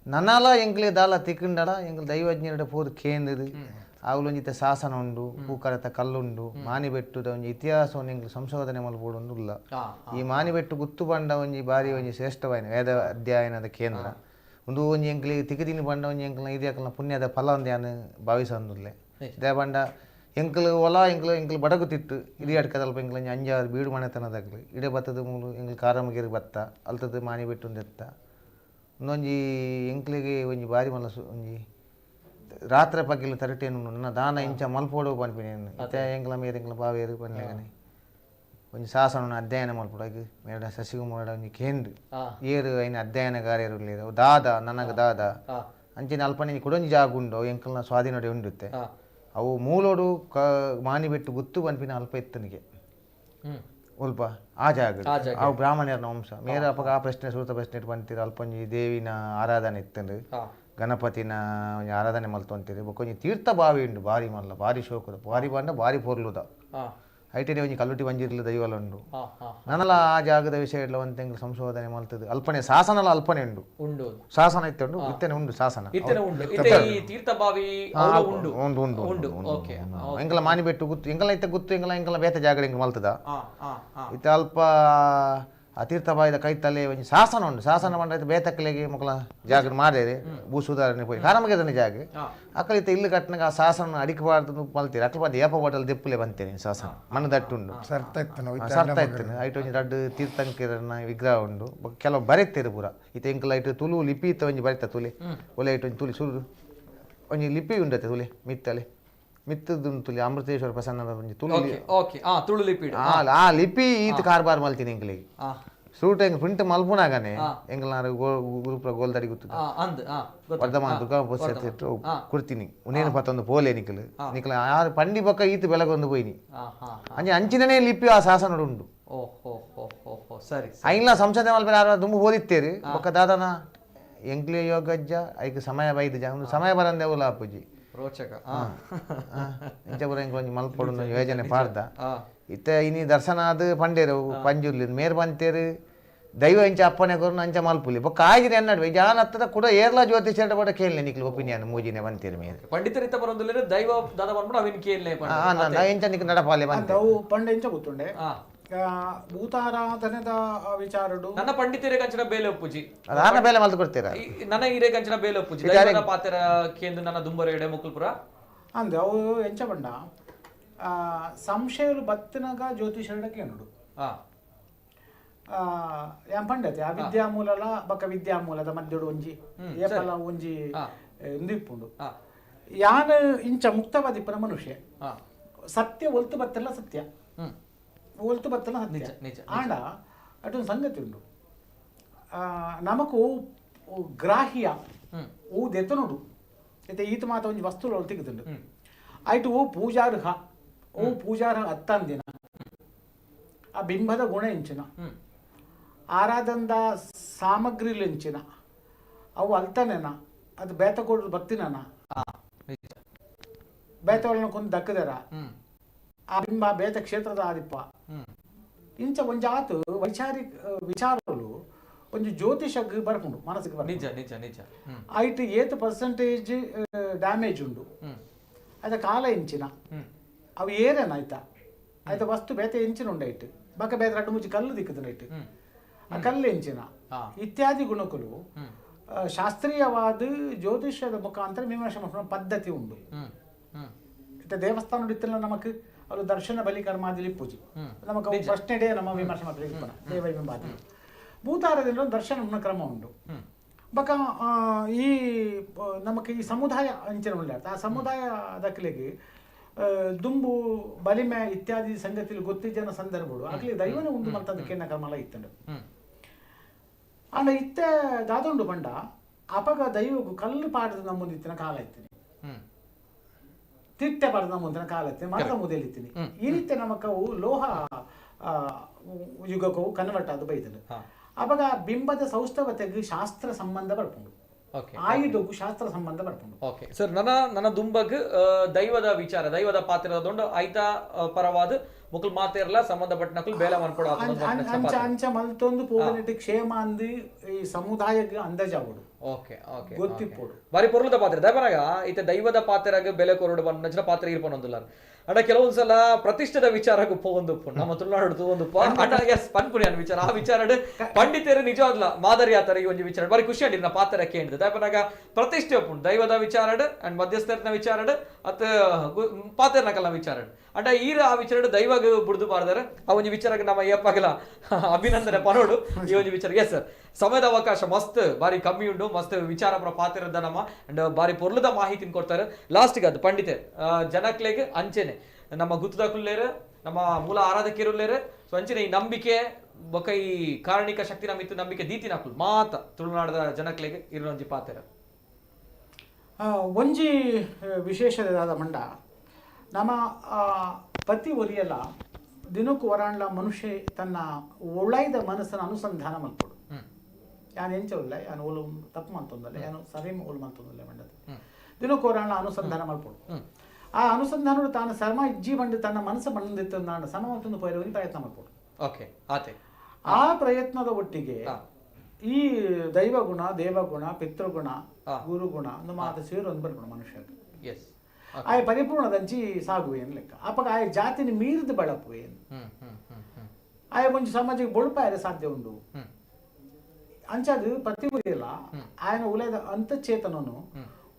ನನಾಲ ಎಂಕ್ಲೆ ದಾಲ ತಿಕ್ಕಂಡಡ ಎಂಕ್ಲು ದೈವಜ್ಞರ ಪೋದು ಕೇಂದ್ರ ಅವಲೊಂಜಿತ ಶಾಸನ ಉಂಡು ಪೂಕರತ ಕಲ್ಲುಂಡು ಮಾನಿಬೆಟ್ಟುದ ಒಂಜಿ ಇತಿಹಾಸವನ್ನು ಎಂಕ್ಲು ಸಂಶೋಧನೆ ಮಲ್ಪೋಡು ಇಲ್ಲ ಈ ಮಾನಿಬೆಟ್ಟು ಗುತ್ತು ಬಂಡ ಒಂಜಿ ಬಾರಿ ಒಂಜಿ ಶ್ರೇಷ್ಠವಾಯಿನ ವೇದ ಅಧ್ಯಯನದ ಕೇಂದ್ರ ಒಂದು ಒಂಜಿ ಎಂಕ್ಲಿಗೆ ತಿಕ್ಕದಿನಿ ಬಂಡ ಒಂಜಿ ಎಂಕ್ಲ ಇದ್ಯಾಕಲ್ನ ಪುಣ್ಯದ ಫಲ ಒಂದು ಯಾನು ಭಾವಿಸಂದುಲ್ಲೆ ಇದೇ ಬಂಡ ಎಂಕ್ಲು ಹೊಲ ಎಂಕ್ಲು ಬಡಗುತ್ತಿತ್ತು ಇದು ಅಡ್ಕದಲ್ಪ ಎಂಕ್ಲ ಅಂಜಾರು ಬೀಡು ಮನೆತನದಾಗ್ಲಿ ಇಡೇ ಬತ್ತದ ಮೂಲು ಎಂಕ್ಲು ಕಾರಮಗಿರಿ ಬತ್ತ ಅಲ್ತದ ಮಾನಿಬೆಟ್ಟು ಒಂದು ಎತ್ತ ಇನ್ನೊಂಜಿ ಎಂಕ್ಲಿಗೆ ಒಂಜಿ ಬಾರಿ ಮನಸ್ಸು ಒಂಜಿ ರಾತ್ರಿ ಪಗ್ಗಿಲು ತರಟೇನು ನನ್ನ ದಾನ ಇಂಚ ಮಲ್ಪೋಡು ಪನ್ಪಿನೇನು ಇತ್ತೆ ಎಂಕ್ಲ ಮೇರೆ ಎಂಕ್ಲ ಬಾವೇರು ಪನ್ಲೆಗನೆ ಒಂಜಿ ಶಾಸನ ಅಧ್ಯಯನ ಮಲ್ಪಡಾಗ ಮೇಡ ಶಶಿಕುಮಾರ ಒಂಜಿ ಕೇಂದ್ರ ಏರು ಐನ ಅಧ್ಯಯನಗಾರರು ಇರಲಿಲ್ಲ ದಾದ ನನಗೆ ದಾದ ಅಂಚಿನ ಅಲ್ಪನೆ ಕೊಡೊಂಜಿ ಜಾಗ ಉಂಡು ಎಂಕ್ಲನ ಸ್ವಾಧೀನಡೆ ಉಂಡುತ್ತೆ ಅವು ಮೂಲೋಡು ಮಾನಿಬೆಟ್ಟು ಗುತ್ತು ಪನ್ಪಿನ ಅಲ್ಪ ಎತ್ತನಿಗೆ ಸ್ವಲ್ಪ ಆ ಜಾಗ ಅವು ಬ್ರಾಹ್ಮಣ್ಯರ ವಂಶ ಮೇರೆ ಅಪಗ ಆ ಪ್ರಶ್ನೆ ಸೂತ ಪ್ರಶ್ನೆ ಬಂತೀರ ಅಲ್ಪಂಜಿ ದೇವಿನ ಆರಾಧನೆ ಇತ್ತಂದು ಗಣಪತಿನ ಒಂಜಿ ಆರಾಧನೆ ಮಲ್ತೊಂತೀರಿ ಬೊಕೊಂಜಿ ತೀರ್ಥ ಬಾವಿ ಉಂಡು ಬಾರಿ ಮಲ್ಲ ಬಾರಿ ಶೋಕದ ಬಾರಿ ಬಂಡ ಬಾರಿ ಪೊರ್ಲುದ ಐಟನೆ ಒಂಜಿ ಕಲ್ಲುಟಿ ಬಂಜಿರ್ಲ ದೈವಲ ಉಂಡು ನನಲ ಆ ಜಾಗದ ವಿಷಯ ಎಲ್ಲ ಒಂದು ತಿಂಗಳು ಸಂಶೋಧನೆ ಮಲ್ತದ್ದು ಅಲ್ಪನೆ ಶಾಸನಲ ಅಲ್ಪನೆ ಉಂಡು ಶಾಸನ ಇತ್ತುಂಡು ಇತ್ತನೆ ಉಂಡು ಶಾಸನ ಉಂಡು ಎಂಕಲ ಮಾನಿಬೆಟ್ಟು ಗುತ್ತು ಎಂಕಲ ಇತ್ತ ಗುತ್ತು ಎಂಕಲ ಬೇತೆ ಜಾಗ ಎಂಕ ಮಲ್ತದ ಇತ್ತ ಅಲ್ಪ ಆ ತೀರ್ಥಬಾಯಿದ ಕೈತಲೆ ಒಂಜಿ ಶಾಸನ ಉಂಡು ಶಾಸನ ಬಂಡ ಬೇತಕ್ಕಲೆಗೆ ಮಕ್ಕಳ ಜಾಗ ಮಾರೇರಿ ಭೂ ಸುಧಾರಣೆ ಪೋಯಿ ಕಾರಮಗೆದನೆ ಜಾಗ ಅಕ್ಕಲಿತ್ತ ಇಲ್ಲು ಕಟ್ಟಿನಾಗ ಆ ಶಾಸನ ಅಡಿಕಬಾರ್ದು ಮಲ್ತೀರಿ ಅಕ್ಕಲ ಬಾದ ಏಪ ಬಾಟಲ್ ದೆಪ್ಪುಲೆ ಬಂತೇನೆ ಶಾಸನ ಮಣ್ಣು ದಟ್ಟುಂಡು ಸರ್ತ ಇತ್ತೇನೆ ಐಟ್ ಒಂಜಿ ದೊಡ್ಡ ತೀರ್ಥಂಕರನ ವಿಗ್ರಹ ಉಂಡು ಕೆಲವು ಬರೆತ್ತೇರು ಪೂರ ಇತ್ತ ಎಂಕಲ ಐಟು ತುಳು ಲಿಪಿ ಇತ್ತ ಒಂಜಿ ಬರಿತ ತುಲೆ ಒಲೆ ಐಟು ಒಂಜಿ ತುಳಿ ಸುರು ಒಂಜಿ ಲಿಪಿ ಉಂಡತೆ ತುಲೆ ಮಿತ್ತಲೆ ಮಿತ್ತದು ತುಳಿ ಅಮೃತೇಶ್ವರ ಪ್ರಸನ್ನದ ಒಂಜಿ ತುಳು ಲಿಪಿ ಆ ಲಿಪಿ ಈತ ಕಾರ್ಬಾರ್ ಮಲ್ತೀನಿ ಎಂಕ್ಲಿಗೆ ಸೂಟ್ ಹೆಂಗ್ ಪ್ರಿಂಟ್ ಮಲ್ಪುನಾಗನೆ ಎಂಗ್ಲಾರು ಗುರುಪುರ ಗೋಲ್ದಾಡಿ ಗುತ್ತು ವರ್ಧಮಾನ ದುರ್ಗಾ ಪೋಸ್ಟು ಕುರ್ತೀನಿ ಉನೇನು ಪತ್ತೊಂದು ಪೋಲೆ ನಿಖಲ್ ನಿಖಲ್ ಯಾರು ಪಂಡಿ ಪಕ್ಕ ಈತ ಬೆಳಗೊಂದು ಪೋಯ್ನಿ ಅಂಚೆ ಅಂಚಿನನೇ ಲಿಪಿ ಆ ಶಾಸನ ಉಂಡು ಐನ್ಲ ಸಂಸದೆ ಮಲ್ಪೆ ಯಾರು ದುಂಬು ಓದಿತ್ತೇರಿ ಪಕ್ಕ ದಾದನ ಎಂಕ್ಲೆ ಯೋಗಜ್ಜ ಐಕ್ ಸಮಯ ಬೈದ ಒಂದು ಸಮಯ ಬರಂದೇವಲ್ಲ ಅಪ್ಪುಜಿ ರೋಚಕ ಇಂಚಪುರ ಎಂಕ್ಲೊಂಜಿ ಮಲ್ಪೊಡು ಯೋಜನೆ ಪಾಡ್ದ ಇತ್ತೆ ಇನಿ ದರ್ಶನ ಅದು ಪಂಡೇರು ಪಂಜುರ್ಲಿ ಮೇರ್ ಬಂತೇರು ದೈವ ಇಂಚ ಅಪ್ಪನೆ ಕೊರು ಅಂಚ ಮಲ್ಪುಲಿ ಬೊಕ್ಕ ಆಗಿದೆ ಅನ್ನಡ್ವೆ ಜಾನ ಹತ್ತದ ಕೂಡ ಏರ್ಲ ಜ್ಯೋತಿಷ ಬಡ ಕೇಳಲೆ ನಿಕ್ಲು ಒಪಿನಿಯನ್ ಮೂಜಿನೆ ಬಂತೀರಿ ಮೇರೆ ಪಂಡಿತರಿತ ಬರೋದಿಲ್ಲ ದೈವ ದಾದ ಬಂದ್ಬಿಡು ಅವಿನ ಕೇಳಲೆ ನಾ ಇಂಚ ನಿಕ್ ನಡಪಾಲೆ ಬಂತೆ ಅವು ಪಂಡ ಇಂಚ ಗೊತ್ತುಂಡೆ ಭೂತಾರಾಧನೆದ ವಿಚಾರಡು ನನ್ನ ಪಂಡಿತರೇ ಕಂಚನ ಬೇಲೆ ಒಪ್ಪುಜಿ ನನ್ನ ಬೇಲೆ ಮಲ್ತು ಕೊಡ್ತೀರಾ ನನ್ನ ಹಿರೇ ಕಂಚನ ಬೇಲೆ ಒಪ್ಪುಜಿ ದೈವನ ಪಾತ್ರ ಕೇಂದ್ರ ನನ್ನ ದುಂಬರ ಎಡೆ ಮುಕ್ಕಲ್ಪುರ ಅಂದೆ ಅವು ಎಂಚ ಬಂಡ ಸಂಶಯಲು ಬತ್ತಿನಾಗ ಜ್ಯೋತಿಷರಡ ಕೇನುಡು ಯಾನ್ ಪಂಡತೆ ಆ ವಿದ್ಯಾಮೂಲಲ ಬೊಕ ವಿದ್ಯಾಮೂಲದ ಮಧ್ಯಡು ಒಂಜಿ ಏಪಲ ಒಂಜಿ ಇಂದಿಪ್ಪುಂಡು ಯಾನ್ ಇಂಚ ಮುಕ್ತವಾದಿಪ್ಪನ ಮನುಷ್ಯ ಸತ್ಯ ಒಲ್ತು ಬತ್ತಲ್ಲ ಸತ್ಯ ಒಲ್ತು ಬತ್ತಲ್ಲ ಸತ್ಯ ಆಂಡ ಅಟೊಂದು ಸಂಗತಿ ಉಂಡು ನಮಕು ಗ್ರಾಹ್ಯ ಓ ದೆತ್ತನೋಡು ಇತ್ತೆ ಈತ ಮಾತ ಒಂಜಿ ವಸ್ತುಗಳು ತೆಗೆದುಂಡು ಆಯ್ತು ಓ ಪೂಜಾರ್ಹ ಅತ್ತಂದಿನ ಆ ಬಿಂಬದ ಗುಣ ಎಂಚಿನ ಆರಾಧನದ ಸಾಮಗ್ರಿಲು ಎಂಚಿನ ಅವು ಅಲ್ತನೇನ ಅದು ಬೇತಗೋಡು ಬರ್ತೀನನ ಬೇತಗಳನ್ನ ಕೊಂದು ದಕ್ಕದರ ಆ ಬಿಂಬ ಬೇತ ಕ್ಷೇತ್ರದ ಆದಿಪ್ಪ ಇಂಚ ಒಂಜಾತು ವೈಚಾರಿಕ ವಿಚಾರಗಳು ಒಂಜಿ ಜ್ಯೋತಿಷಗ್ ಬರ್ಕೊಂಡು ಮನಸ್ಸಿಗೆ ನಿಜ ನಿಜ ನಿಜ ಆಯ್ತು ಏತ್ ಪರ್ಸೆಂಟೇಜ್ ಡ್ಯಾಮೇಜ್ ಉಂಡು ಆಯ್ತ ಕಾಲ ಇಂಚಿನ ಅವು ಏರೇನ ಆಯ್ತಾ ಆಯ್ತ ವಸ್ತು ಬೇತೆ ಇಂಚಿನ ಉಂಡಾಯ್ತು ಬಕ್ಕ ಬೇತೆ ರಡ್ಡು ಮುಚ್ಚಿ ಕಲ್ಲು ದಿಕ್ಕದನೈತು ಆ ಕಲ್ಲು ಎಂಚಿನ ಇತ್ಯಾದಿ ಗುಣಕಲು ಶಾಸ್ತ್ರೀಯವಾದ ಜ್ಯೋತಿಷ್ಯದ ಮುಖಾಂತರ ಮೀಮಾಂಸೆ ಮಾಡುವ ಪದ್ಧತಿ ಉಂಡು ಇತ್ತ ದೇವಸ್ಥಾನ ಇತ್ತಲ್ಲ ನಮಕ್ ಅದು ದರ್ಶನ ಬಲಿ ಕರ್ಮಾದಿಲಿ ಪೂಜೆ ನಮಕ್ ಫಸ್ಟ್ ಡೇ ನಮ್ಮ ಮೀಮಾಂಸೆ ಮಾಡ್ಲಿಕ್ಕೆ ದೇವಬಿಂಬಾದಿ ಭೂತಾರದಿಂದ ದರ್ಶನ ಕ್ರಮ ಉಂಡು ಬಕ ಈ ನಮಕ್ ಈ ಸಮುದಾಯ ಅಂಚನೆ ಉಳ್ಳ ಆ ಸಮುದಾಯ ದಕ್ಕಲಿಗೆ ದುಂಬು ಬಲಿಮೆ ಇತ್ಯಾದಿ ಸಂಗತಿಗಳು ಗೊತ್ತಿದ್ದ ಸಂದರ್ಭಗಳು ಆಗ್ಲಿ ದೈವನೇ ಉಂಡು ಮಲ್ತದಕ್ಕೆ ಕ್ರಮ ಇತ್ತಂಡು ಆಂಡ ಇತ್ತೆ ದಾದೊಂಡು ಪಂಡ ಅಪಗ ದೈವಗೂ ಕಲ್ಲು ಪಾಡದ ನಮ್ಮುದಿತ್ತಿನ ಕಾಲ ಇತ್ತೀನಿ ತಿಟ್ಟೆ ಪಾಡದ ನಮ್ಮುದಿನ ಕಾಲ ಇತ್ತೀನಿ ಮರದ ಮುದೆಲಿತ್ತೀನಿ ಈ ರೀತಿ ನಮಕವು ಲೋಹ ಯುಗಕ್ಕವು ಕನ್ವರ್ಟ್ ಆದ ಬೈದನು ಅವಾಗ ಬಿಂಬದ ಸೌಷ್ಠವತೆಗೆ ಶಾಸ್ತ್ರ ಸಂಬಂಧ ಬರ್ಕೊಂಡು ಆಯುಧಕ್ಕೂ ಶಾಸ್ತ್ರ ಸಂಬಂಧ ಬರ್ಕೊಂಡು ಓಕೆ ಸರ್ ನನ್ನ ದುಂಬಗ್ ದೈವದ ವಿಚಾರ ದೈವದ ಪಾತ್ರದೊಂದು ಐತ ಪರವಾದ ಮುಕುಲ್ ಮಾತೇರ್ಲ ಸಂಬಂಧಪಟ್ಟ ನಕಲ್ ಬೇಲ ಮಾಡ್ಕೊಡ ಅಂಚ ಅಂಚ ಮಲ್ತೊಂದು ಪೋಗನೆಟ್ ಕ್ಷೇಮ ಅಂದಿ ಈ ಸಮುದಾಯಕ್ಕೆ ಅಂದಾಜಾವಡು ಓಕೆ ಓಕೆ ಗೊತ್ತಿಪ್ಪೋಡು ಬಾರಿ ಪೊರ್ಲದ ಪಾತ್ರ ದಯಪನಾಗ ಈತ ದೈವದ ಪಾತ್ರಗ ಬೆಲೆ ಕೊರಡು ನಚ್ಚಿನ ಪಾತ್ರ ಇರ್ಪೊಂದಿಲ್ಲ ಅಡ ಕೆಲವೊಂದ್ಸಲ ಪ್ರತಿಷ್ಠದ ವಿಚಾರಕ್ಕೂ ಪೋಂದು ನಮ್ಮ ತುಳುನಾಡು ಒಂದು ಪನ್ಪುರಿ ವಿಚಾರ ಆ ವಿಚಾರ ಪಂಡಿತರು ನಿಜವಾಗ್ಲ ಮಾದರಿ ಆತರ ಈ ಒಂದು ವಿಚಾರ ಬಾರಿ ಖುಷಿ ಅಂಡಿ ನಾ ಪಾತ್ರ ಕೇಳಿದೆ ದಯಪನಾಗ ಪ್ರತಿಷ್ಠೆ ಒಪ್ಪುಂಡು ದೈವದ ವಿಚಾರಡ್ ಅಂಡ್ ಮಧ್ಯಸ್ಥರನ ವಿಚಾರಡ್ ಅತ್ತ ಪಾತ್ರನ ಕಲ್ಲ ವಿಚಾರಡ್ ಅಂಡ ಈರ ಆ ವಿಚಾರ ದೈವಗ ಬುಡ್ದು ಬಾರ್ದಾರೆ ಆ ಒಂದು ವಿಚಾರಕ್ಕೆ ನಮ್ಮ ಏಪಾಗಲ ಅಭಿನಂದನೆ ಪನೋಡು ಈ ಒಂದು ವಿಚಾರ ಎಸ್ ಸರ್ ಸಮಯದ ಅವಕಾಶ ಮಸ್ತ್ ಬಾರಿ ಕಮ್ಮಿ ಉಂಡು ಮಸ್ತ್ ವಿಚಾರ ಪಾತ್ರದ ನಮ್ಮ ಅಂಡ್ ಬಾರಿ ಪೊರ್ಲದ ಮಾಹಿತಿ ಕೊಡ್ತಾರೆ ಲಾಸ್ಟ್ಗೆ ಅದು ಪಂಡಿತೆ ಜನಕ್ಲೆಗೆ ಅಂಚೆನೆ ನಮ್ಮ ಗುತ್ತದ ಕುಲ್ಲೇರು ನಮ್ಮ ಮೂಲ ಆರಾಧಕಿರುಲ್ಲೇರು ಸೊ ಅಂಚೆನೆ ಈ ನಂಬಿಕೆ ಬೊಕ ಈ ಕಾರಣಿಕ ಶಕ್ತಿ ನಮ್ಮಿತ್ತು ನಂಬಿಕೆ ದೀತಿ ನಾಕುಲ್ ಮಾತ ತುಳುನಾಡದ ಜನಕ್ಲೆಗೆ ಇರೋಂಜಿ ಪಾತ್ರ ಒಂಜಿ ವಿಶೇಷವಾದ ಮಂಡ ನಮ್ಮ ಪತಿ ಒಲಿಯಲ್ಲ ದಿನಕ್ಕೂ ವರಾಂಡ್ಲ ಮನುಷ್ಯ ತನ್ನ ಒಳ್ಳೆಯದ ಮನಸ್ಸನ್ನು ಅನುಸಂಧಾನ ಮಲ್ಪಡು ಯಾನು ಎಂಚವಿಲ್ಲ ಯಾನು ಓಲು ತಪ್ಪು ಮಂತೊಂದಲ್ಲ ಯಾನು ಸರಿ ಓಲು ಮಂತೊಂದಲ್ಲ ಮಂಡದ ದಿನಕ್ಕೂ ವರಾಂಡ್ಲ ಅನುಸಂಧಾನ ಮಲ್ಪಡು ಆ ಅನುಸಂಧಾನ ತಾನು ಸರ್ಮ ಇಜ್ಜಿ ಬಂದು ತನ್ನ ಮನಸ್ಸು ಬಂದಿತ್ತು ನಾನು ಸಮ ಮತ್ತೊಂದು ಪೈರವರಿಗೆ ಪ್ರಯತ್ನ ಮಾಡ್ಕೊಡು ಓಕೆ ಆತೆ ಆ ಪ್ರಯತ್ನದ ಒಟ್ಟಿಗೆ ಈ ದೈವಗುಣ ದೇವಗುಣ ಪಿತೃಗುಣ ಗುರುಗುಣ ಒಂದು ಮಾತು ಸೇರು ಒಂದು ಬರ್ಗುಣ ಮನುಷ್ಯ ಆಯ ಪರಿಪೂರ್ಣದಂಚಿ ಸಾಗುವೇನು ಲೆಕ್ಕ ಅಪಗ ಆಯ ಜಾತಿನ ಮೀರಿದ ಬಳಪುವೇನು ಆಯ ಮುಂಚೆ ಸಮಾಜಕ್ಕೆ ಬೊಳ್ಪಾಯರೆ ಸಾಧ್ಯ ಉಂಡು ಅಂಚದು ಪ್ರತಿಭೆಯಲ್ಲ ಆಯನ ಉಲಯದ ಅಂತಚೇತನನು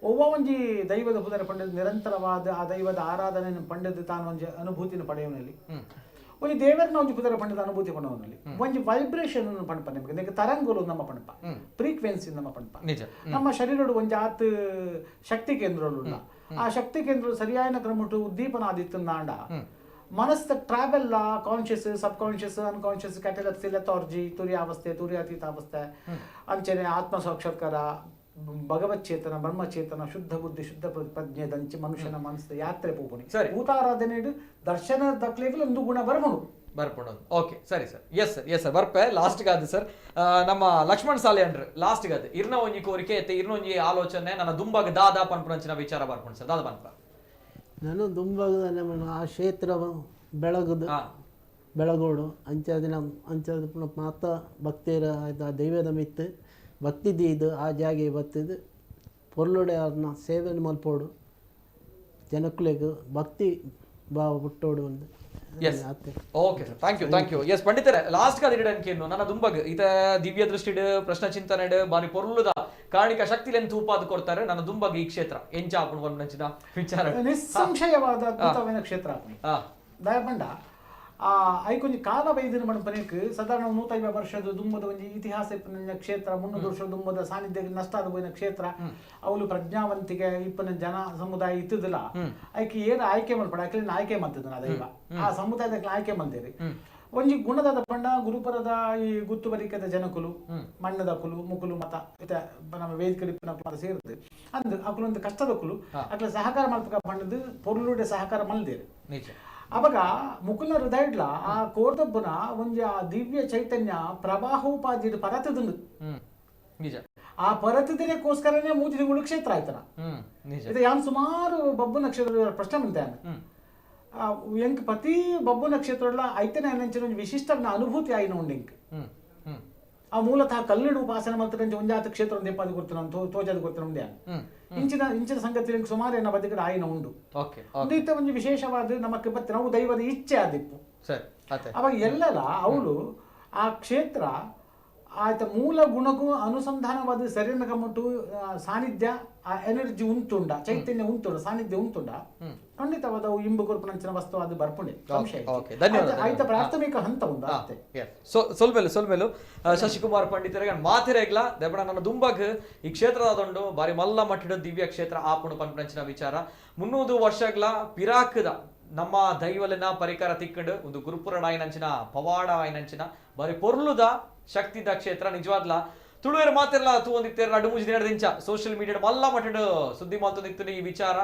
ಒವ್ವ ಒಂಜಿ ದೈವದ ಪುದರ ಪಂಡದ ನಿರಂತರವಾದ ಆ ದೈವದ ಆರಾಧನೆಯನ್ನು ಪಂಡದ ತಾನು ಒಂಜಿ ಅನುಭೂತಿನ ಪಡೆಯುವನಲ್ಲಿ ಒಂಜಿ ದೇವರನ್ನ ಒಂಜಿ ಪುದರ ಪಂಡದ ಅನುಭೂತಿ ಪಡೆಯುವನಲ್ಲಿ ಒಂಜಿ ವೈಬ್ರೇಷನ್ ಪಣಪ ನಿಮಗೆ ತರಂಗಗಳು ನಮ್ಮ ಪಣಪ ಫ್ರೀಕ್ವೆನ್ಸಿ ನಮ್ಮ ಪಣಪ ನಮ್ಮ ಶರೀರಡು ಒಂಜಿ ಆತ್ ಶಕ್ತಿ ಕೇಂದ್ರಗಳು ಆ ಶಕ್ತಿ ಕೇಂದ್ರ ಸರಿಯಾದ ಕ್ರಮಟ್ಟು ಉದ್ದೀಪನ ಆದಿತ್ತು ನಾಂಡ ಮನಸ್ಸ ಟ್ರಾವೆಲ್ ಕಾನ್ಶಿಯಸ್ ಸಬ್ ಕಾನ್ಶಿಯಸ್ ಅನ್ಕಾನ್ಶಿಯಸ್ ಕ್ಯಾಟಲಪ್ಸಿ ಲೆಥಾರ್ಜಿ ತುರ್ಯಾವಸ್ಥೆ ತುರ್ಯಾತೀತಾವಸ್ಥೆ ಅಂಚನೆ ಆತ್ಮ ಸಾಕ್ಷಾತ್ಕಾರ ಭಗವತ್ ಚೇತನ ಬ್ರಹ್ಮಚೇತನ ಶುದ್ಧ ಬುದ್ಧಿ ಶುದ್ಧ ಪ್ರಜ್ಞೆ ದಂಚಿ ಮನುಷ್ಯನ ಮನಸ್ಸು ಯಾತ್ರೆ ಪೋಪುನಿ ಭೂತಾರಾಧನೆ ದರ್ಶನ ದಕ್ಲಿಗೆ ಒಂದು ಗುಣ ಬರ್ಬೋದು ಬರ್ಪಡೋದು ಓಕೆ ಸರಿ ಸರ್ ಎಸ್ ಸರ್ ಬರ್ಪೆ ಲಾಸ್ಟ್ಗೆ ಅದು ಸರ್ ನಮ್ಮ ಲಕ್ಷ್ಮಣ್ ಸಾಲೆ ಅಂಡ್ರು ಲಾಸ್ಟ್ಗೆ ಅದು ಇರ್ನ ಒಂಜಿ ಕೋರಿಕೆ ಐತೆ ಇರ್ನ ಒಂಜಿ ಆಲೋಚನೆ ನನ್ನ ದುಂಬಾಗ ದಾದಾ ಪನ್ಪುನಂಚಿನ ವಿಚಾರ ಬರ್ಕೊಂಡು ಸರ್ ದಾದ ಪನ್ಪ ನಾನು ದುಂಬಾಗದ ಆ ಕ್ಷೇತ್ರ ಬೆಳಗೋಡು ಅಂಚದ ಮಾತ ಭಕ್ತಿರ ದೈವದ ಮಿತ್ತು ಭಕ್ತಿ ದೀದು ಆ ಜಾಗೆ ಬತ್ತಿದ್ದು ಪೊರ್ಲೊಡೆ ಅದನ್ನ ಸೇವೆಯನ್ನು ಮಲ್ಪೋಡು ಜನಕ್ಕಳಿಗೆ ಭಕ್ತಿ ಭಾವ ಬಿಟ್ಟೋಡು ಒಂದು okay sir thank you yes ಪಂಡಿತರೆ ಲಾಸ್ಟ್ ಗೆ ಅದಿಡನ್ಕೇನು ನನ್ನ ದುಂಬಗ್ ಈತ ದಿವ್ಯ ದೃಷ್ಟಿಡ್ ಪ್ರಶ್ನ ಚಿಂತನೆ ಬಾರಿ ಪೊರ್ಲುದ ಕಾರಣಿಕ ಶಕ್ತಿಲೆನ್ ತೂಪಾದು ಕೊಡ್ತಾರೆ ನನ್ನ ದುಂಬಗ್ ಈ ಕ್ಷೇತ್ರ ಎಂಚ ಆಪುಣ ನಂಚಿನ ವಿಚಾರ ನಿಸ್ಸಂಶಯವಾದ ಅದ್ಭುತమైన ಕ್ಷೇತ್ರ ದಯಪಂಡ ಐಕೊಂಜಿ ಕಾಲ ವೈದ್ಯರು ಮನಪನೇಕ್ ಸಾಧಾರಣ 150 ವರ್ಷದ ದುಂಬದ ಒಂಜಿ ಇತಿಹಾಸ ಇಪ್ಪನ ಕ್ಷೇತ್ರ 300 ವರ್ಷದ ದುಂಬದ ಸಾನ್ನಿಧ್ಯ ನಷ್ಟ ಆದ ಹೋಯಿನ ಕ್ಷೇತ್ರ ಅವಳು ಪ್ರಜ್ಞಾವಂತಿಗೆ ಇಪ್ಪನ ಜನ ಸಮುದಾಯ ಇತ್ತದಿಲ್ಲ ಐಕಿ ಏನು ಆಯ್ಕೆ ಮಾಡ್ಬೇಡ ಆಯ್ಕೆ ಆಯ್ಕೆ ಮಾಡ್ತಿದ್ದಾನ ದೈವ ಆ ಸಮುದಾಯದ ಆಯ್ಕೆ ಮಾಡ್ತೀರಿ ಒಂಜಿ ಗುಣದ ಪಂಡ ಗುರುಪರದ ಈ ಗುತ್ತುವರಿಕೆದ ಜನಕುಲು ಮಣ್ಣದ ಕುಲು ಮುಕುಲು ಮತ ಇತ ನಮ್ಮ ವೇದಿಕೆ ಮತ ಸೇರ್ತದೆ ಅಂದ್ ಅಕುಲೊಂದು ಕಷ್ಟದ ಕುಲು ಅಕ್ಲ ಸಹಕಾರ ಮಾಡ್ಬೇಕ ಪಂಡದು ಪೊರ್ಲುಡೆ ಸಹಕಾರ ಮಲ್ದೇರು ಅವಾಗ ಮುಕುಲ ಹೃದಯಡ್ಲ ಆ ಕೋರ್ದಬ್ಬನ ಒಂಜಿ ಆ ದಿವ್ಯ ಚೈತನ್ಯ ಪ್ರವಾಹೋಪಾದಿ ಪರತದಂದು ಆ ಪರತದಿನಕ್ಕೋಸ್ಕರನೇ 3 ತಿಂಗಳು ಕ್ಷೇತ್ರ ಆಯ್ತನ ಇದು ಯಾನ್ ಸುಮಾರು ಬಬ್ಬು ನಕ್ಷತ್ರ ಪ್ರಶ್ನೆ ಮಂತಾನ ಎಂಕ್ ಪ್ರತಿ ಬಬ್ಬು ನಕ್ಷತ್ರ ಐತನೇ ಅನ್ನಂಚಿನ ಒಂದು ವಿಶಿಷ್ಟ ಅನುಭೂತಿ ಆಯ್ನ ಉಂಡೆಂಕ್ ಆ ಮೂಲತಃ ಕಲ್ಲಿಡು ಉಪಾಸನ ಮಾಡ್ತಾರೆ ಒಂಜಾತ ಕ್ಷೇತ್ರ ಒಂದು ಎಪ್ಪಾದಿ ಕೊಡ್ತಾನ ತೋಜಾದ ಕೊಡ್ತಾನ ಉಂಡೆ ಇಂಚಿನ ಸಂಗತಿ ಸುಮಾರು ಏನ ಬದಿಗಡೆ ಆಯ್ನ ಉಂಡು ಇಂತ ಒಂದು ವಿಶೇಷವಾದ ನಮಕ್ಕೆ ಬತ್ತೆ ನಾವು ದೈವದ ಇಚ್ಛೆ ಆದಿಪ್ಪು ಅವಾಗ ಎಲ್ಲರ ಅವಳು ಆ ಕ್ಷೇತ್ರ ಆಯ್ತ ಮೂಲ ಗುಣಗೂ ಅನುಸಂಧಾನವಾದ ಸರಿನ ಕಮ್ಮಟ್ಟು ಸಾನ್ನಿಧ್ಯ ಆ ಎನರ್ಜಿ ಉಂತುಂಡ ಚೈತನ್ಯ ಉಂತುಂಡ ಸಾನ್ನಿಧ್ಯ ಉಂತುಂಡ ಖಂಡಿತವಾದ ಇಂಬು ಗುರುಪನಂಚಿನ ವಸ್ತು ಅದು ಬರ್ಪುಂಡೆ ಸಂಶಯ ಆಯ್ತ ಪ್ರಾಥಮಿಕ ಹಂತ ಉಂಟು ಅಷ್ಟೇ ಸೊಲ್ಮೇಲು ಶಶಿಕುಮಾರ್ ಪಂಡಿತರಿಗೆ ಮಾತಿರೇಗ್ಲ ದೆಬಡ ನನ್ನ ದುಂಬಗ್ ಈ ಕ್ಷೇತ್ರದಾದೊಂಡು ಬಾರಿ ಮಲ್ಲ ಮಟ್ಟಿಡ ದಿವ್ಯ ಕ್ಷೇತ್ರ ಆಪುಣ ಪಂಪಂಚಿನ ವಿಚಾರ 300 ವರ್ಷಗಳ ಪಿರಾಕದ ನಮ್ಮ ದೈವಲಿನ ಪರಿಕರ ತಿಕ್ಕಂಡು ಒಂದು ಗುರುಪುರ ಆಯ್ನಂಚಿನ ಪವಾಡ ಆಯ್ನಂಚಿನ ಬಾರಿ ಪೊರ್ಲುದ ಶಕ್ತಿದ ಕ್ಷೇತ್ರ ನಿಜವಾದ್ಲ ತುಳುವೇರು ಮಾತಿರಲ್ಲ ತೂಂದಿತ್ತೇರ ನಡು ಮುಜಿ ದಿನದಿಂಚ ಸೋಷಿಯಲ್ ಮೀಡಿಯಾ ಮಲ್ಲ ಮಟ್ಟಿಡು ಸುದ್ದಿ ಮಾತೊಂದಿತ್ತು ಈ ವಿಚಾರ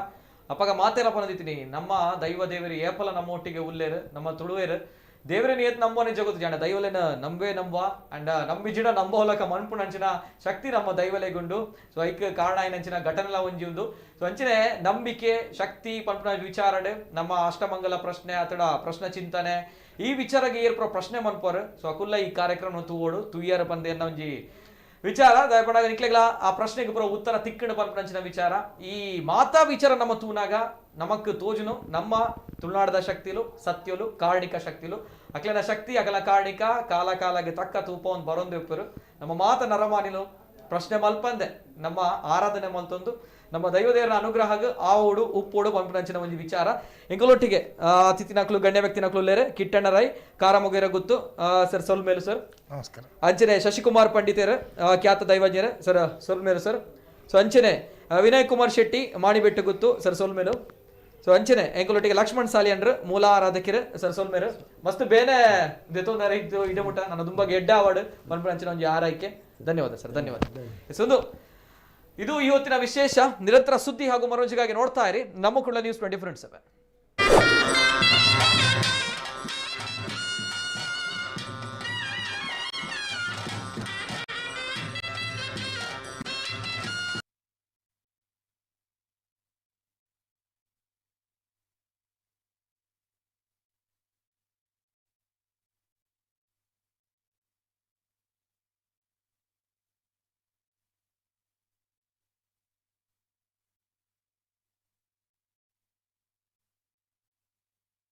ಅಪ್ಪಗ ಮಾತೆಲ್ಲ ಬಂದಿತ್ತೀನಿ ನಮ್ಮ ದೈವ ದೇವರಿ ಏಪಲ ನಮ್ಮ ಒಟ್ಟಿಗೆ ಉಲ್ಲೇರು ನಮ್ಮ ತುಳುವೇರು ದೇವರೇ ನಿಯತ್ ನಂಬೋನೆ ಜಗತ್ತು ಜಾಣ ದೈವಲೇನ ನಂಬೇ ನಂಬ ಅಂಡ್ ನಂಬಿಜಿಡ ನಂಬೋಲಕ ಮನ್ಪುಣಂಚಿನ ಶಕ್ತಿ ನಮ್ಮ ದೈವಲೆಗುಂಡು ಸೊ ಐಕ್ ಕಾರಣ ಏನಂಚಿನ ಘಟನೆಲ ಒಂಜಿ ಉಂದು ಸೊ ಅಂಚಿನೆ ನಂಬಿಕೆ ಶಕ್ತಿ ಪಂಪುನ ವಿಚಾರಡ್ ನಮ್ಮ ಅಷ್ಟಮಂಗಲ ಪ್ರಶ್ನೆ ಅತಡ ಪ್ರಶ್ನೆ ಚಿಂತನೆ ಈ ವಿಚಾರಕ್ಕೆ ಏರ್ಪುರ ಪ್ರಶ್ನೆ ಮನ್ಪೋರು ಸೊ ಅಕುಲ್ಲ ಈ ಕಾರ್ಯಕ್ರಮ ತೂವೋಡು ತುಯ್ಯರ ಬಂದೆ ಅನ್ನೋ ಒಂಜಿ ವಿಚಾರ ದಯಪಡಾಗ ನಿಕ್ಲೆಗ್ಲ ಆ ಪ್ರಶ್ನೆಗೆ ಪುರ ಉತ್ತರ ತಿಕ್ಕಣ ಪಂಪಂಚಿನ ವಿಚಾರ ಈ ಮಾತಾ ವಿಚಾರ ನಮ್ಮ ತೂನಾಗ ನಮಕ್ ತೋಜುನು ನಮ್ಮ ತುಳುನಾಡದ ಶಕ್ತಿಲು ಸತ್ಯಲು ಕಾರಣಿಕ ಶಕ್ತಿಲು ಅಕ್ಲೆನ ಶಕ್ತಿ ಅಗಲ ಕಾರಣಿಕ ಕಾಲ ಕಾಲಗೆ ತಕ್ಕ ತೂಪ ಒಂದು ಬರೊಂದು ಇಪ್ಪರು ನಮ್ಮ ಮಾತ ನರಮಾನಿಲು ಪ್ರಶ್ನೆ ಮಲ್ಪಂದೆ ನಮ್ಮ ಆರಾಧನೆ ಮಲ್ತೊಂದು ನಮ್ಮ ದೈವದೇವರ ಅನುಗ್ರಹಗ ಆವೋಡು ಉಪ್ಪೋಡು ಪಂಪನಂಚಿನ ಒಂದು ವಿಚಾರ ಎಂಗಳೊಟ್ಟಿಗೆ ಅತಿಥಿ ನಕ್ಲು ಗಣ್ಯ ವ್ಯಕ್ತಿ ನಕ್ಲು ಲೇರೆ ಕಿಟ್ಟಣ್ಣ ರೈ ಕಾರಮೊಗೆರ ಗುತ್ತು ಸರ್ ಸೊಲ್ಮೇಲು ಸರ್ ನಮಸ್ಕಾರ ಅಂಚನೆ ಶಶಿಕುಮಾರ್ ಪಂಡಿತೇರ ಖ್ಯಾತ ದೈವಜ್ಞರ ಸರ್ ಸೊಲ್ಮೇಲು ಸರ್ ಸೊ ಅಂಚನೆ ವಿನಯ್ ಕುಮಾರ್ ಶೆಟ್ಟಿ ಮಾಣಿಬೆಟ್ಟು ಗುತ್ತು ಸರ್ ಸೊಲ್ಮೇಲು ಸೊ ಅಂಚನೆ ಎಂಗಳೊಟ್ಟಿಗೆ ಲಕ್ಷ್ಮಣ್ ಸಾಲಿಯಂಡ್ರು ಮೂಲ ಆರಾಧಕಿರು ಸರ್ ಸೊಲ್ಮೇರು ಮಸ್ತ್ ಬೇನೆ ದೆತೊಂದರ ಇದ್ದು ಇಡಮುಟ ನನ್ನ ತುಂಬ ಗೆಡ್ಡ ಅವಾರ್ಡ್ ಪಂಪನಂಚಿನ ಒಂದು ಆರೈಕೆ ಧನ್ಯವಾದ ಸರ್ ಧನ್ಯವಾದ ಇದು ಇವತ್ತಿನ ವಿಶೇಷ ನಿರಂತರ ಸುದ್ದಿ ಹಾಗೂ ಮನೋರಂಜನೆಗಾಗಿ ನೋಡ್ತಾ ಇರಿ ನಮ್ಮ ಕುಳ್ಳ ನ್ಯೂಸ್ 24/7.